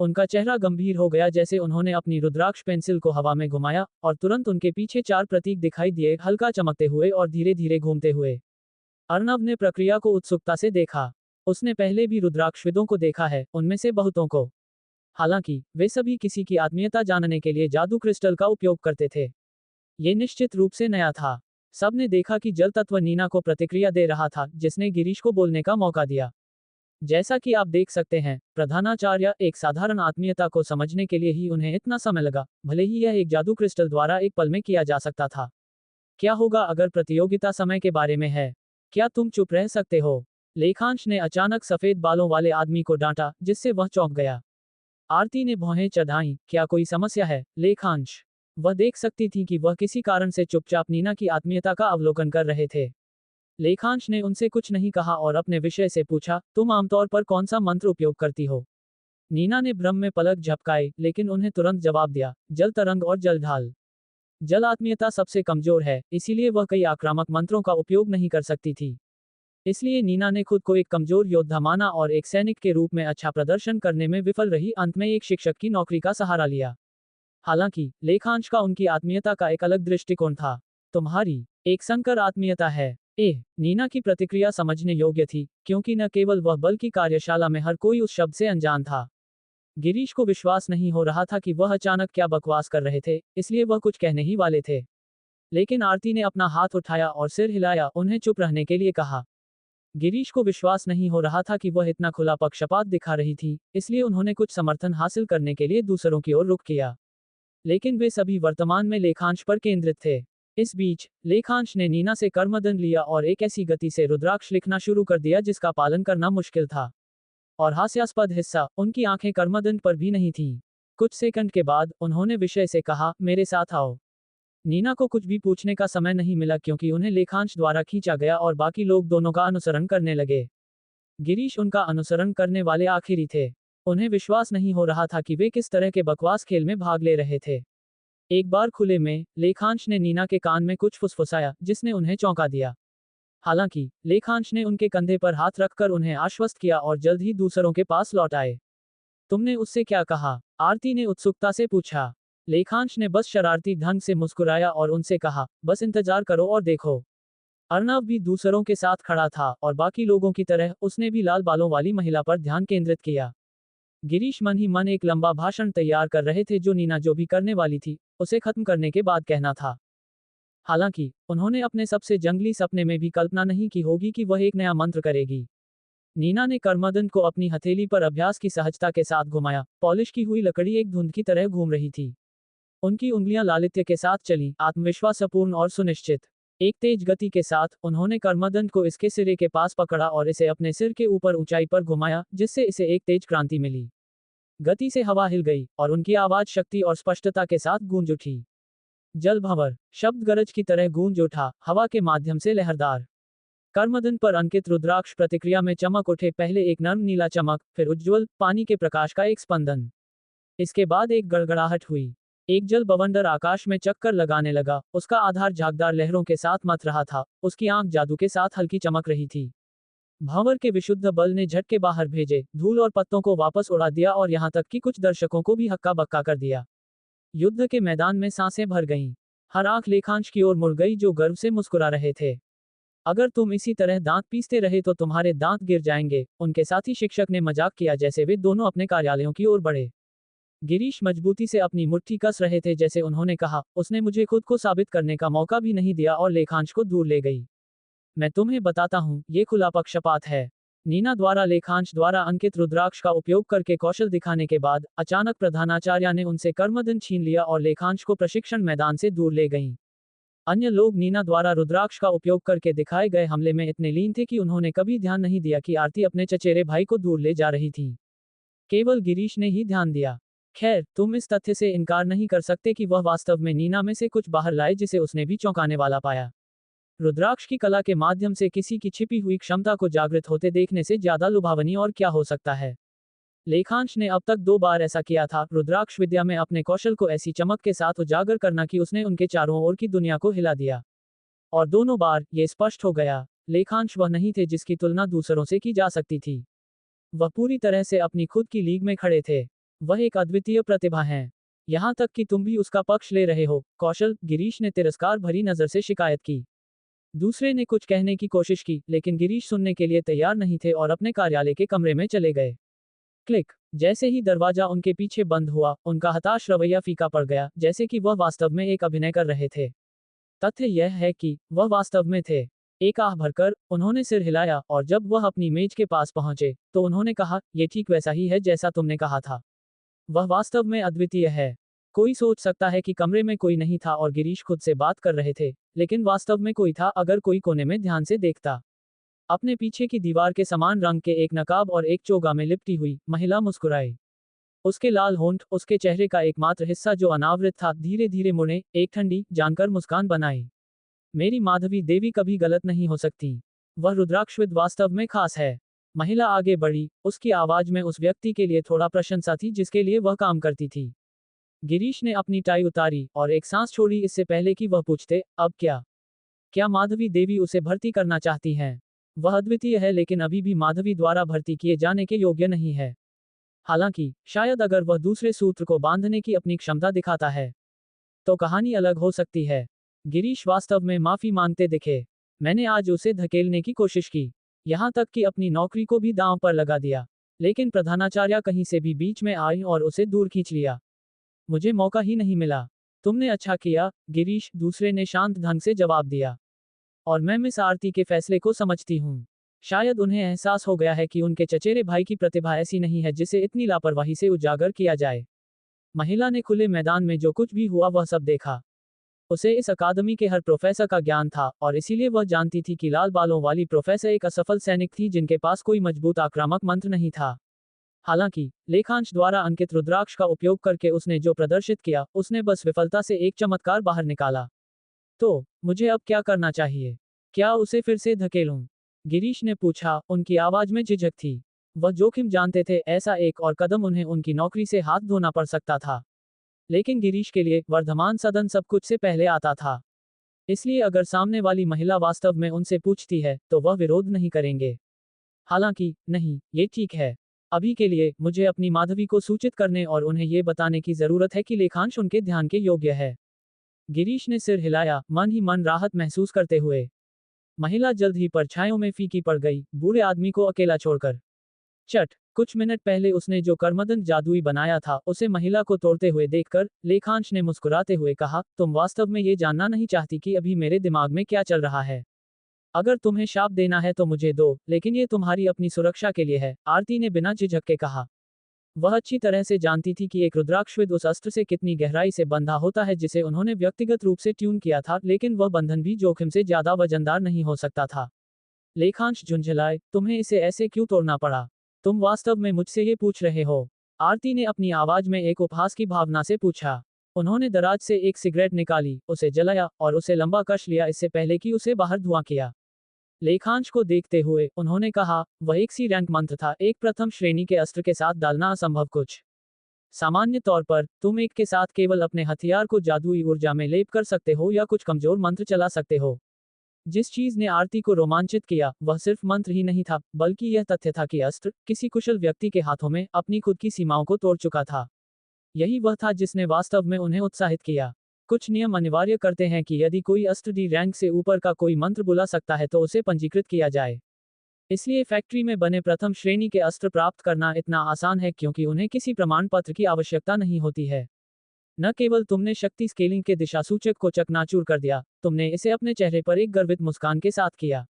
Speaker 1: उनका चेहरा गंभीर हो गया जैसे उन्होंने अपनी रुद्राक्ष पेंसिल को हवा में घुमाया, और तुरंत उनके पीछे 4 प्रतीक दिखाई दिए, हल्का चमकते हुए और धीरे धीरे घूमते हुए। अर्नव ने प्रक्रिया को उत्सुकता से देखा। उसने पहले भी रुद्राक्षविदों को देखा है, उनमें से बहुतों को। हालांकि वे सभी किसी की आत्मीयता जानने के लिए जादू क्रिस्टल का उपयोग करते थे। ये निश्चित रूप से नया था। सबने देखा कि जल तत्व नीना को प्रतिक्रिया दे रहा था, जिसने गिरीश को बोलने का मौका दिया। जैसा कि आप देख सकते हैं, प्रधानाचार्य, एक साधारण आत्मीयता को समझने के लिए ही उन्हें इतना समय लगा, भले ही यह एक जादू क्रिस्टल द्वारा एक पल में किया जा सकता था। क्या होगा अगर प्रतियोगिता समय के बारे में है? क्या तुम चुप रह सकते हो? लेखांश ने अचानक सफेद बालों वाले आदमी को डांटा, जिससे वह चौंक गया। आरती ने भौहें चढ़ाईं। क्या कोई समस्या है, लेखांश? वह देख सकती थी कि वह किसी कारण से चुपचाप नीना की आत्मीयता का अवलोकन कर रहे थे। लेखांश ने उनसे कुछ नहीं कहा और अपने विषय से पूछा, तुम आमतौर पर कौन सा मंत्र उपयोग करती हो? नीना ने भ्रम में पलक झपकाई, लेकिन उन्हें तुरंत जवाब दिया, जल तरंग और जल ढाल। जल आत्मीयता सबसे कमजोर है, इसीलिए वह कई आक्रामक मंत्रों का उपयोग नहीं कर सकती थी। इसलिए नीना ने खुद को एक कमजोर योद्धा माना और एक सैनिक के रूप में अच्छा प्रदर्शन करने में विफल रही, अंत में एक शिक्षक की नौकरी का सहारा लिया। हालांकि लेखांश का उनकी आत्मीयता का एक अलग दृष्टिकोण था। तुम्हारी एक संकर आत्मीयता है। नीना की प्रतिक्रिया समझने योग्य थी, क्योंकि न केवल वह बल्कि कार्यशाला में हर कोई उस शब्द से अनजान था। गिरीश को विश्वास नहीं हो रहा था कि वह अचानक क्या बकवास कर रहे थे, इसलिए वह कुछ कहने ही वाले थे। लेकिन आरती ने अपना हाथ उठाया और सिर हिलाया, उन्हें चुप रहने के लिए कहा। गिरीश को विश्वास नहीं हो रहा था कि वह इतना खुला पक्षपात दिखा रही थी, इसलिए उन्होंने कुछ समर्थन हासिल करने के लिए दूसरों की ओर रुख किया। लेकिन वे सभी वर्तमान में लेखांश पर केंद्रित थे। इस बीच लेखांश ने नीना से कर्मदंड लिया और एक ऐसी गति से रुद्राक्ष लिखना शुरू कर दिया जिसका पालन करना मुश्किल था। और हास्यास्पद हिस्सा, उनकी आंखें कर्मदंड पर भी नहीं थीं। कुछ सेकंड के बाद उन्होंने विषय से कहा, मेरे साथ आओ। नीना को कुछ भी पूछने का समय नहीं मिला, क्योंकि उन्हें लेखांश द्वारा खींचा गया और बाकी लोग दोनों का अनुसरण करने लगे। गिरीश उनका अनुसरण करने वाले आखिरी थे। उन्हें विश्वास नहीं हो रहा था कि वे किस तरह के बकवास खेल में भाग ले रहे थे। एक बार खुले में लेखांश ने नीना के कान में कुछ फुसफुसाया, जिसने उन्हें चौंका दिया। हालांकि लेखांश ने उनके कंधे पर हाथ रखकर उन्हें आश्वस्त किया और जल्द ही दूसरों के पास लौट आए। तुमने उससे क्या कहा? आरती ने उत्सुकता से पूछा। लेखांश ने बस शरारती ढंग से मुस्कुराया और उनसे कहा, बस इंतजार करो और देखो। अर्नव भी दूसरों के साथ खड़ा था और बाकी लोगों की तरह उसने भी लाल बालों वाली महिला पर ध्यान केंद्रित किया। गिरीश मन ही मन एक लंबा भाषण तैयार कर रहे थे, जो नीना जो भी करने वाली थी, उसे खत्म करने के बाद कहना था। हालांकि उन्होंने अपने सबसे जंगली सपने में भी कल्पना नहीं की होगी कि वह एक नया मंत्र करेगी। नीना ने कर्मदंड को अपनी हथेली पर अभ्यास की सहजता के साथ घुमाया। पॉलिश की हुई लकड़ी एक धुंध की तरह घूम रही थी। उनकी उंगलियां लालित्य के साथ चलीं, आत्मविश्वासपूर्ण और सुनिश्चित। एक तेज गति के साथ उन्होंने करमदंड को इसके सिरे के पास पकड़ा और इसे अपने सिर के ऊपर ऊंचाई पर घुमाया, जिससे इसे एक तेज क्रांति मिली। गति से हवा हिल गई और उनकी आवाज शक्ति और स्पष्टता के साथ गूंज उठी। जल भंवर शब्द गरज की तरह गूंज उठा, हवा के माध्यम से लहरदार। करमदंड पर अंकित रुद्राक्ष प्रतिक्रिया में चमक उठे, पहले एक नर्म नीला चमक, फिर उज्ज्वल पानी के प्रकाश का एक स्पंदन। इसके बाद एक गड़गड़ाहट हुई। एक जल बवंडर आकाश में चक्कर लगाने लगा, उसका आधार झागदार लहरों के साथ मथ रहा था, उसकी आंख जादू के साथ हल्की चमक रही थी। भंवर के विशुद्ध बल ने झटके बाहर भेजे, धूल और पत्तों को वापस उड़ा दिया और यहां तक कि कुछ दर्शकों को भी हक्का बक्का कर दिया। युद्ध के मैदान में सांसें भर गईं। हर आंख लेखांश की ओर मुड़ गई जो गर्व से मुस्कुरा रहे थे। अगर तुम इसी तरह दांत पीसते रहे तो तुम्हारे दांत गिर जाएंगे, उनके साथी शिक्षक ने मजाक किया जैसे वे दोनों अपने कार्यालयों की ओर बढ़े। गिरीश मजबूती से अपनी मुट्ठी कस रहे थे, जैसे उन्होंने कहा, उसने मुझे खुद को साबित करने का मौका भी नहीं दिया और लेखांश को दूर ले गई। मैं तुम्हें बताता हूं, ये खुला पक्षपात है। नीना द्वारा लेखांश द्वारा अंकित रुद्राक्ष का उपयोग करके कौशल दिखाने के बाद अचानक प्रधानाचार्य ने उनसे कर्मदंड छीन लिया और लेखांश को प्रशिक्षण मैदान से दूर ले गईं। अन्य लोग नीना द्वारा रुद्राक्ष का उपयोग करके दिखाए गए हमले में इतने लीन थे कि उन्होंने कभी ध्यान नहीं दिया कि आरती अपने चचेरे भाई को दूर ले जा रही थी। केवल गिरीश ने ही ध्यान दिया। खैर, तुम इस तथ्य से इनकार नहीं कर सकते कि वह वास्तव में नीना में से कुछ बाहर लाए जिसे उसने भी चौंकाने वाला पाया। रुद्राक्ष की कला के माध्यम से किसी की छिपी हुई क्षमता को जागृत होते देखने से ज्यादा लुभावनी और क्या हो सकता है। लेखांश ने अब तक 2 बार ऐसा किया था, रुद्राक्ष विद्या में अपने कौशल को ऐसी चमक के साथ उजागर करना कि उसने उनके चारों ओर की दुनिया को हिला दिया। और दोनों बार ये स्पष्ट हो गया, लेखांश वह नहीं थे जिसकी तुलना दूसरों से की जा सकती थी। वह पूरी तरह से अपनी खुद की लीग में खड़े थे। वह एक अद्वितीय प्रतिभा हैं। यहां तक कि तुम भी उसका पक्ष ले रहे हो, कौशल। गिरीश ने तिरस्कार भरी नजर से शिकायत की। दूसरे ने कुछ कहने की कोशिश की, लेकिन गिरीश सुनने के लिए तैयार नहीं थे और अपने कार्यालय के कमरे में चले गए। क्लिक। जैसे ही दरवाजा उनके पीछे बंद हुआ, उनका हताश रवैया फीका पड़ गया, जैसे कि वह वास्तव में एक अभिनय कर रहे थे। तथ्य यह है कि वह वास्तव में थे। एक आह भरकर उन्होंने सिर हिलाया और जब वह अपनी मेज के पास पहुंचे, तो उन्होंने कहा, यह ठीक वैसा ही है जैसा तुमने कहा था। वह वास्तव में अद्वितीय है। कोई सोच सकता है कि कमरे में कोई नहीं था और गिरीश खुद से बात कर रहे थे, लेकिन वास्तव में कोई था अगर कोई कोने में ध्यान से देखता। अपने पीछे की दीवार के समान रंग के एक नकाब और एक चोगा में लिपटी हुई महिला मुस्कुराई। उसके लाल होंठ, उसके चेहरे का एकमात्र हिस्सा जो अनावृत था, धीरे धीरे मुड़े, एक ठंडी, जानकर मुस्कान बनाई। मेरी माधवी देवी कभी गलत नहीं हो सकती। वह रुद्राक्षविद वास्तव में खास है। महिला आगे बढ़ी, उसकी आवाज में उस व्यक्ति के लिए थोड़ा प्रशंसा थी जिसके लिए वह काम करती थी। गिरीश ने अपनी टाई उतारी और एक सांस छोड़ी इससे पहले कि वह पूछते, अब क्या? क्या माधवी देवी उसे भर्ती करना चाहती हैं? वह अद्वितीय है लेकिन अभी भी माधवी द्वारा भर्ती किए जाने के योग्य नहीं है। हालांकि, शायद अगर वह दूसरे सूत्र को बांधने की अपनी क्षमता दिखाता है, तो कहानी अलग हो सकती है। गिरीश वास्तव में माफी मांगते दिखे। मैंने आज उसे धकेलने की कोशिश की, यहां तक कि अपनी नौकरी को भी दांव पर लगा दिया, लेकिन प्रधानाचार्य कहीं से भी बीच में आई और उसे दूर खींच लिया। मुझे मौका ही नहीं मिला। तुमने अच्छा किया, गिरीश, दूसरे ने शांत ढंग से जवाब दिया। और मैं मिस आरती के फैसले को समझती हूँ। शायद उन्हें एहसास हो गया है कि उनके चचेरे भाई की प्रतिभा ऐसी नहीं है जिसे इतनी लापरवाही से उजागर किया जाए। महिला ने खुले मैदान में जो कुछ भी हुआ वह सब देखा। उसे इस अकादमी के हर प्रोफेसर का ज्ञान था और इसीलिए वह जानती थी कि लाल बालों वाली प्रोफेसर एक असफल सैनिक थी जिनके पास कोई मजबूत आक्रामक मंत्र नहीं था। हालांकि, लेखांश द्वारा अंकित रुद्राक्ष का उपयोग करके उसने जो प्रदर्शित किया, उसने बस विफलता से एक चमत्कार बाहर निकाला। तो, मुझे अब क्या करना चाहिए? क्या उसे फिर से धकेलूं? गिरीश ने पूछा, उनकी आवाज में झिझक थी। वह जोखिम जानते थे, ऐसा एक और कदम उन्हें उनकी नौकरी से हाथ धोना पड़ सकता था। लेकिन गिरीश के लिए वर्धमान सदन सब कुछ से पहले आता था। इसलिए अगर सामने वाली महिला वास्तव में उनसे पूछती है, तो वह विरोध नहीं करेंगे। हालांकि, नहीं, ये ठीक है। अभी के लिए, मुझे अपनी माधवी को सूचित करने और उन्हें ये बताने की जरूरत है कि लेखांश उनके ध्यान के योग्य है। गिरीश ने सिर हिलाया, मन ही मन राहत महसूस करते हुए। महिला जल्द ही परछाइयों में फीकी पड़ गई, बूढ़े आदमी को अकेला छोड़कर। चट, कुछ मिनट पहले उसने जो कर्मदंड जादुई बनाया था, उसे महिला को तोड़ते हुए देखकर, लेखांश ने मुस्कुराते हुए कहा, तुम वास्तव में ये जानना नहीं चाहती कि अभी मेरे दिमाग में क्या चल रहा है? अगर तुम्हें शाप देना है तो मुझे दो, लेकिन ये तुम्हारी अपनी सुरक्षा के लिए है, आरती ने बिना झिझक के कहा। वह अच्छी तरह से जानती थी कि एक रुद्राक्षविद उस अस्त्र से कितनी गहराई से बंधा होता है जिसे उन्होंने व्यक्तिगत रूप से ट्यून किया था, लेकिन वह बंधन भी जोखिम से ज्यादा वजनदार नहीं हो सकता था। लेखांश झुंझलाए, तुम्हें इसे ऐसे क्यों तोड़ना पड़ा? तुम वास्तव में मुझसे ये पूछ रहे हो? आरती ने अपनी आवाज में एक उपहास की भावना से पूछा। उन्होंने दराज से एक सिगरेट निकाली, उसे जलाया और उसे लंबा कश लिया इससे पहले कि उसे बाहर धुआं किया। लेखांश को देखते हुए उन्होंने कहा, वह एक सी रैंक मंत्र था, एक प्रथम श्रेणी के अस्त्र के साथ डालना असंभव कुछ। सामान्य तौर पर तुम एक के साथ केवल अपने हथियार को जादुई ऊर्जा में लेप कर सकते हो या कुछ कमजोर मंत्र चला सकते हो। जिस चीज ने आरती को रोमांचित किया वह सिर्फ मंत्र ही नहीं था, बल्कि यह तथ्य था कि अस्त्र किसी कुशल व्यक्ति के हाथों में अपनी खुद की सीमाओं को तोड़ चुका था। यही वह था जिसने वास्तव में उन्हें उत्साहित किया। कुछ नियम अनिवार्य करते हैं कि यदि कोई अस्त्र डी रैंक से ऊपर का कोई मंत्र बुला सकता है तो उसे पंजीकृत किया जाए। इसलिए फैक्ट्री में बने प्रथम श्रेणी के अस्त्र प्राप्त करना इतना आसान है क्योंकि उन्हें किसी प्रमाण पत्र की आवश्यकता नहीं होती है। न केवल तुमने शक्ति स्केलिंग के दिशासूचक को चकनाचूर कर दिया, तुमने इसे अपने चेहरे पर एक गर्वित मुस्कान के साथ किया।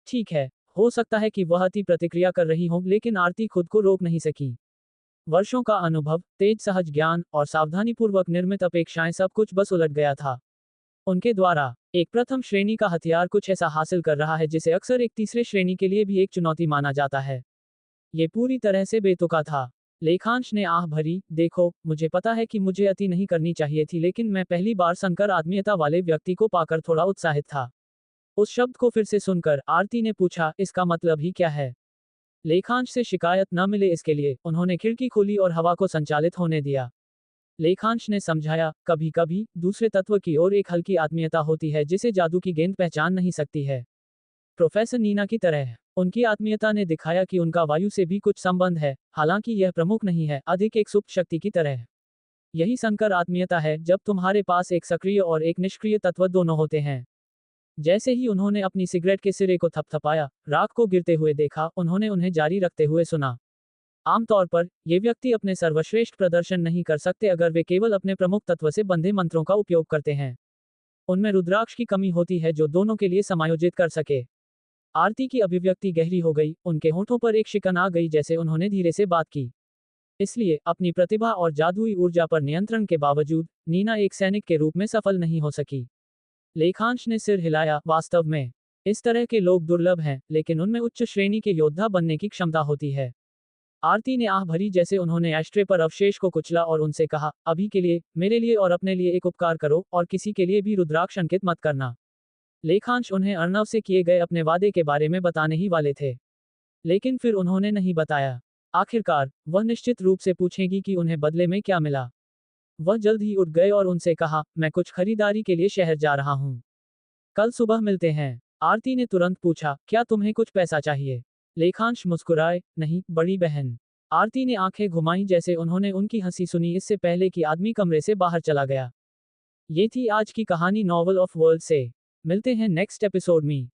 Speaker 1: ठीक है, हो सकता है कि वह अति प्रतिक्रिया कर रही हो, लेकिन आरती खुद को रोक नहीं सकी। वर्षों का अनुभव, तेज सहज ज्ञान और सावधानीपूर्वक निर्मित अपेक्षाएं सब कुछ बस उलट गया था। उनके द्वारा एक प्रथम श्रेणी का हथियार कुछ ऐसा हासिल कर रहा है जिसे अक्सर एक तीसरे श्रेणी के लिए भी एक चुनौती माना जाता है। ये पूरी तरह से बेतुका था। लेखांश ने आह भरी, देखो, मुझे पता है कि मुझे अति नहीं करनी चाहिए थी, लेकिन मैं पहली बार संकर आत्मीयता वाले व्यक्ति को पाकर थोड़ा उत्साहित था। उस शब्द को फिर से सुनकर आरती ने पूछा, इसका मतलब ही क्या है? लेखांश से शिकायत न मिले इसके लिए उन्होंने खिड़की खोली और हवा को संचालित होने दिया। लेखांश ने समझाया, कभी कभी दूसरे तत्व की ओर एक हल्की आत्मीयता होती है जिसे जादू की गेंद पहचान नहीं सकती है। प्रोफेसर नीना की तरह उनकी आत्मीयता ने दिखाया कि उनका वायु से भी कुछ संबंध है, हालांकि यह प्रमुख नहीं है, अधिक एक सुप्त शक्ति की तरह। यही संकर आत्मीयता है, जब तुम्हारे पास एक सक्रिय और एक निष्क्रिय तत्व दोनों होते हैं। जैसे ही उन्होंने अपनी सिगरेट के सिरे को थपथपाया, राख को गिरते हुए देखा, उन्होंने उन्हें जारी रखते हुए सुना। आमतौर पर ये व्यक्ति अपने सर्वश्रेष्ठ प्रदर्शन नहीं कर सकते अगर वे केवल अपने प्रमुख तत्व से बंधे मंत्रों का उपयोग करते हैं। उनमें रुद्राक्ष की कमी होती है जो दोनों के लिए समायोजित कर सके। आरती की अभिव्यक्ति गहरी हो गई, उनके होठों पर एक शिकन आ गई जैसे उन्होंने धीरे से बात की। इसलिए अपनी प्रतिभा और जादुई ऊर्जा पर नियंत्रण के बावजूद नीना एक सैनिक के रूप में सफल नहीं हो सकी। लेखांश ने सिर हिलाया, वास्तव में इस तरह के लोग दुर्लभ हैं, लेकिन उनमें उच्च श्रेणी के योद्धा बनने की क्षमता होती है। आरती ने आह भरी जैसे उन्होंने एस्ट्रे पर अवशेष को कुचला और उनसे कहा, अभी के लिए मेरे लिए और अपने लिए एक उपकार करो और किसी के लिए भी रुद्राक्ष अंकित मत करना। लेखांश उन्हें अर्णव से किए गए अपने वादे के बारे में बताने ही वाले थे, लेकिन फिर उन्होंने नहीं बताया। आखिरकार वह निश्चित रूप से पूछेगी कि उन्हें बदले में क्या मिला। वह जल्द ही उठ गए और उनसे कहा, मैं कुछ खरीदारी के लिए शहर जा रहा हूँ, कल सुबह मिलते हैं। आरती ने तुरंत पूछा, क्या तुम्हें कुछ पैसा चाहिए? लेखांश मुस्कुराए, नहीं बड़ी बहन। आरती ने आंखें घुमाई जैसे उन्होंने उनकी हंसी सुनी इससे पहले कि आदमी कमरे से बाहर चला गया। ये थी आज की कहानी नॉवल ऑफ वर्ल्ड से। मिलते हैं नेक्स्ट एपिसोड में।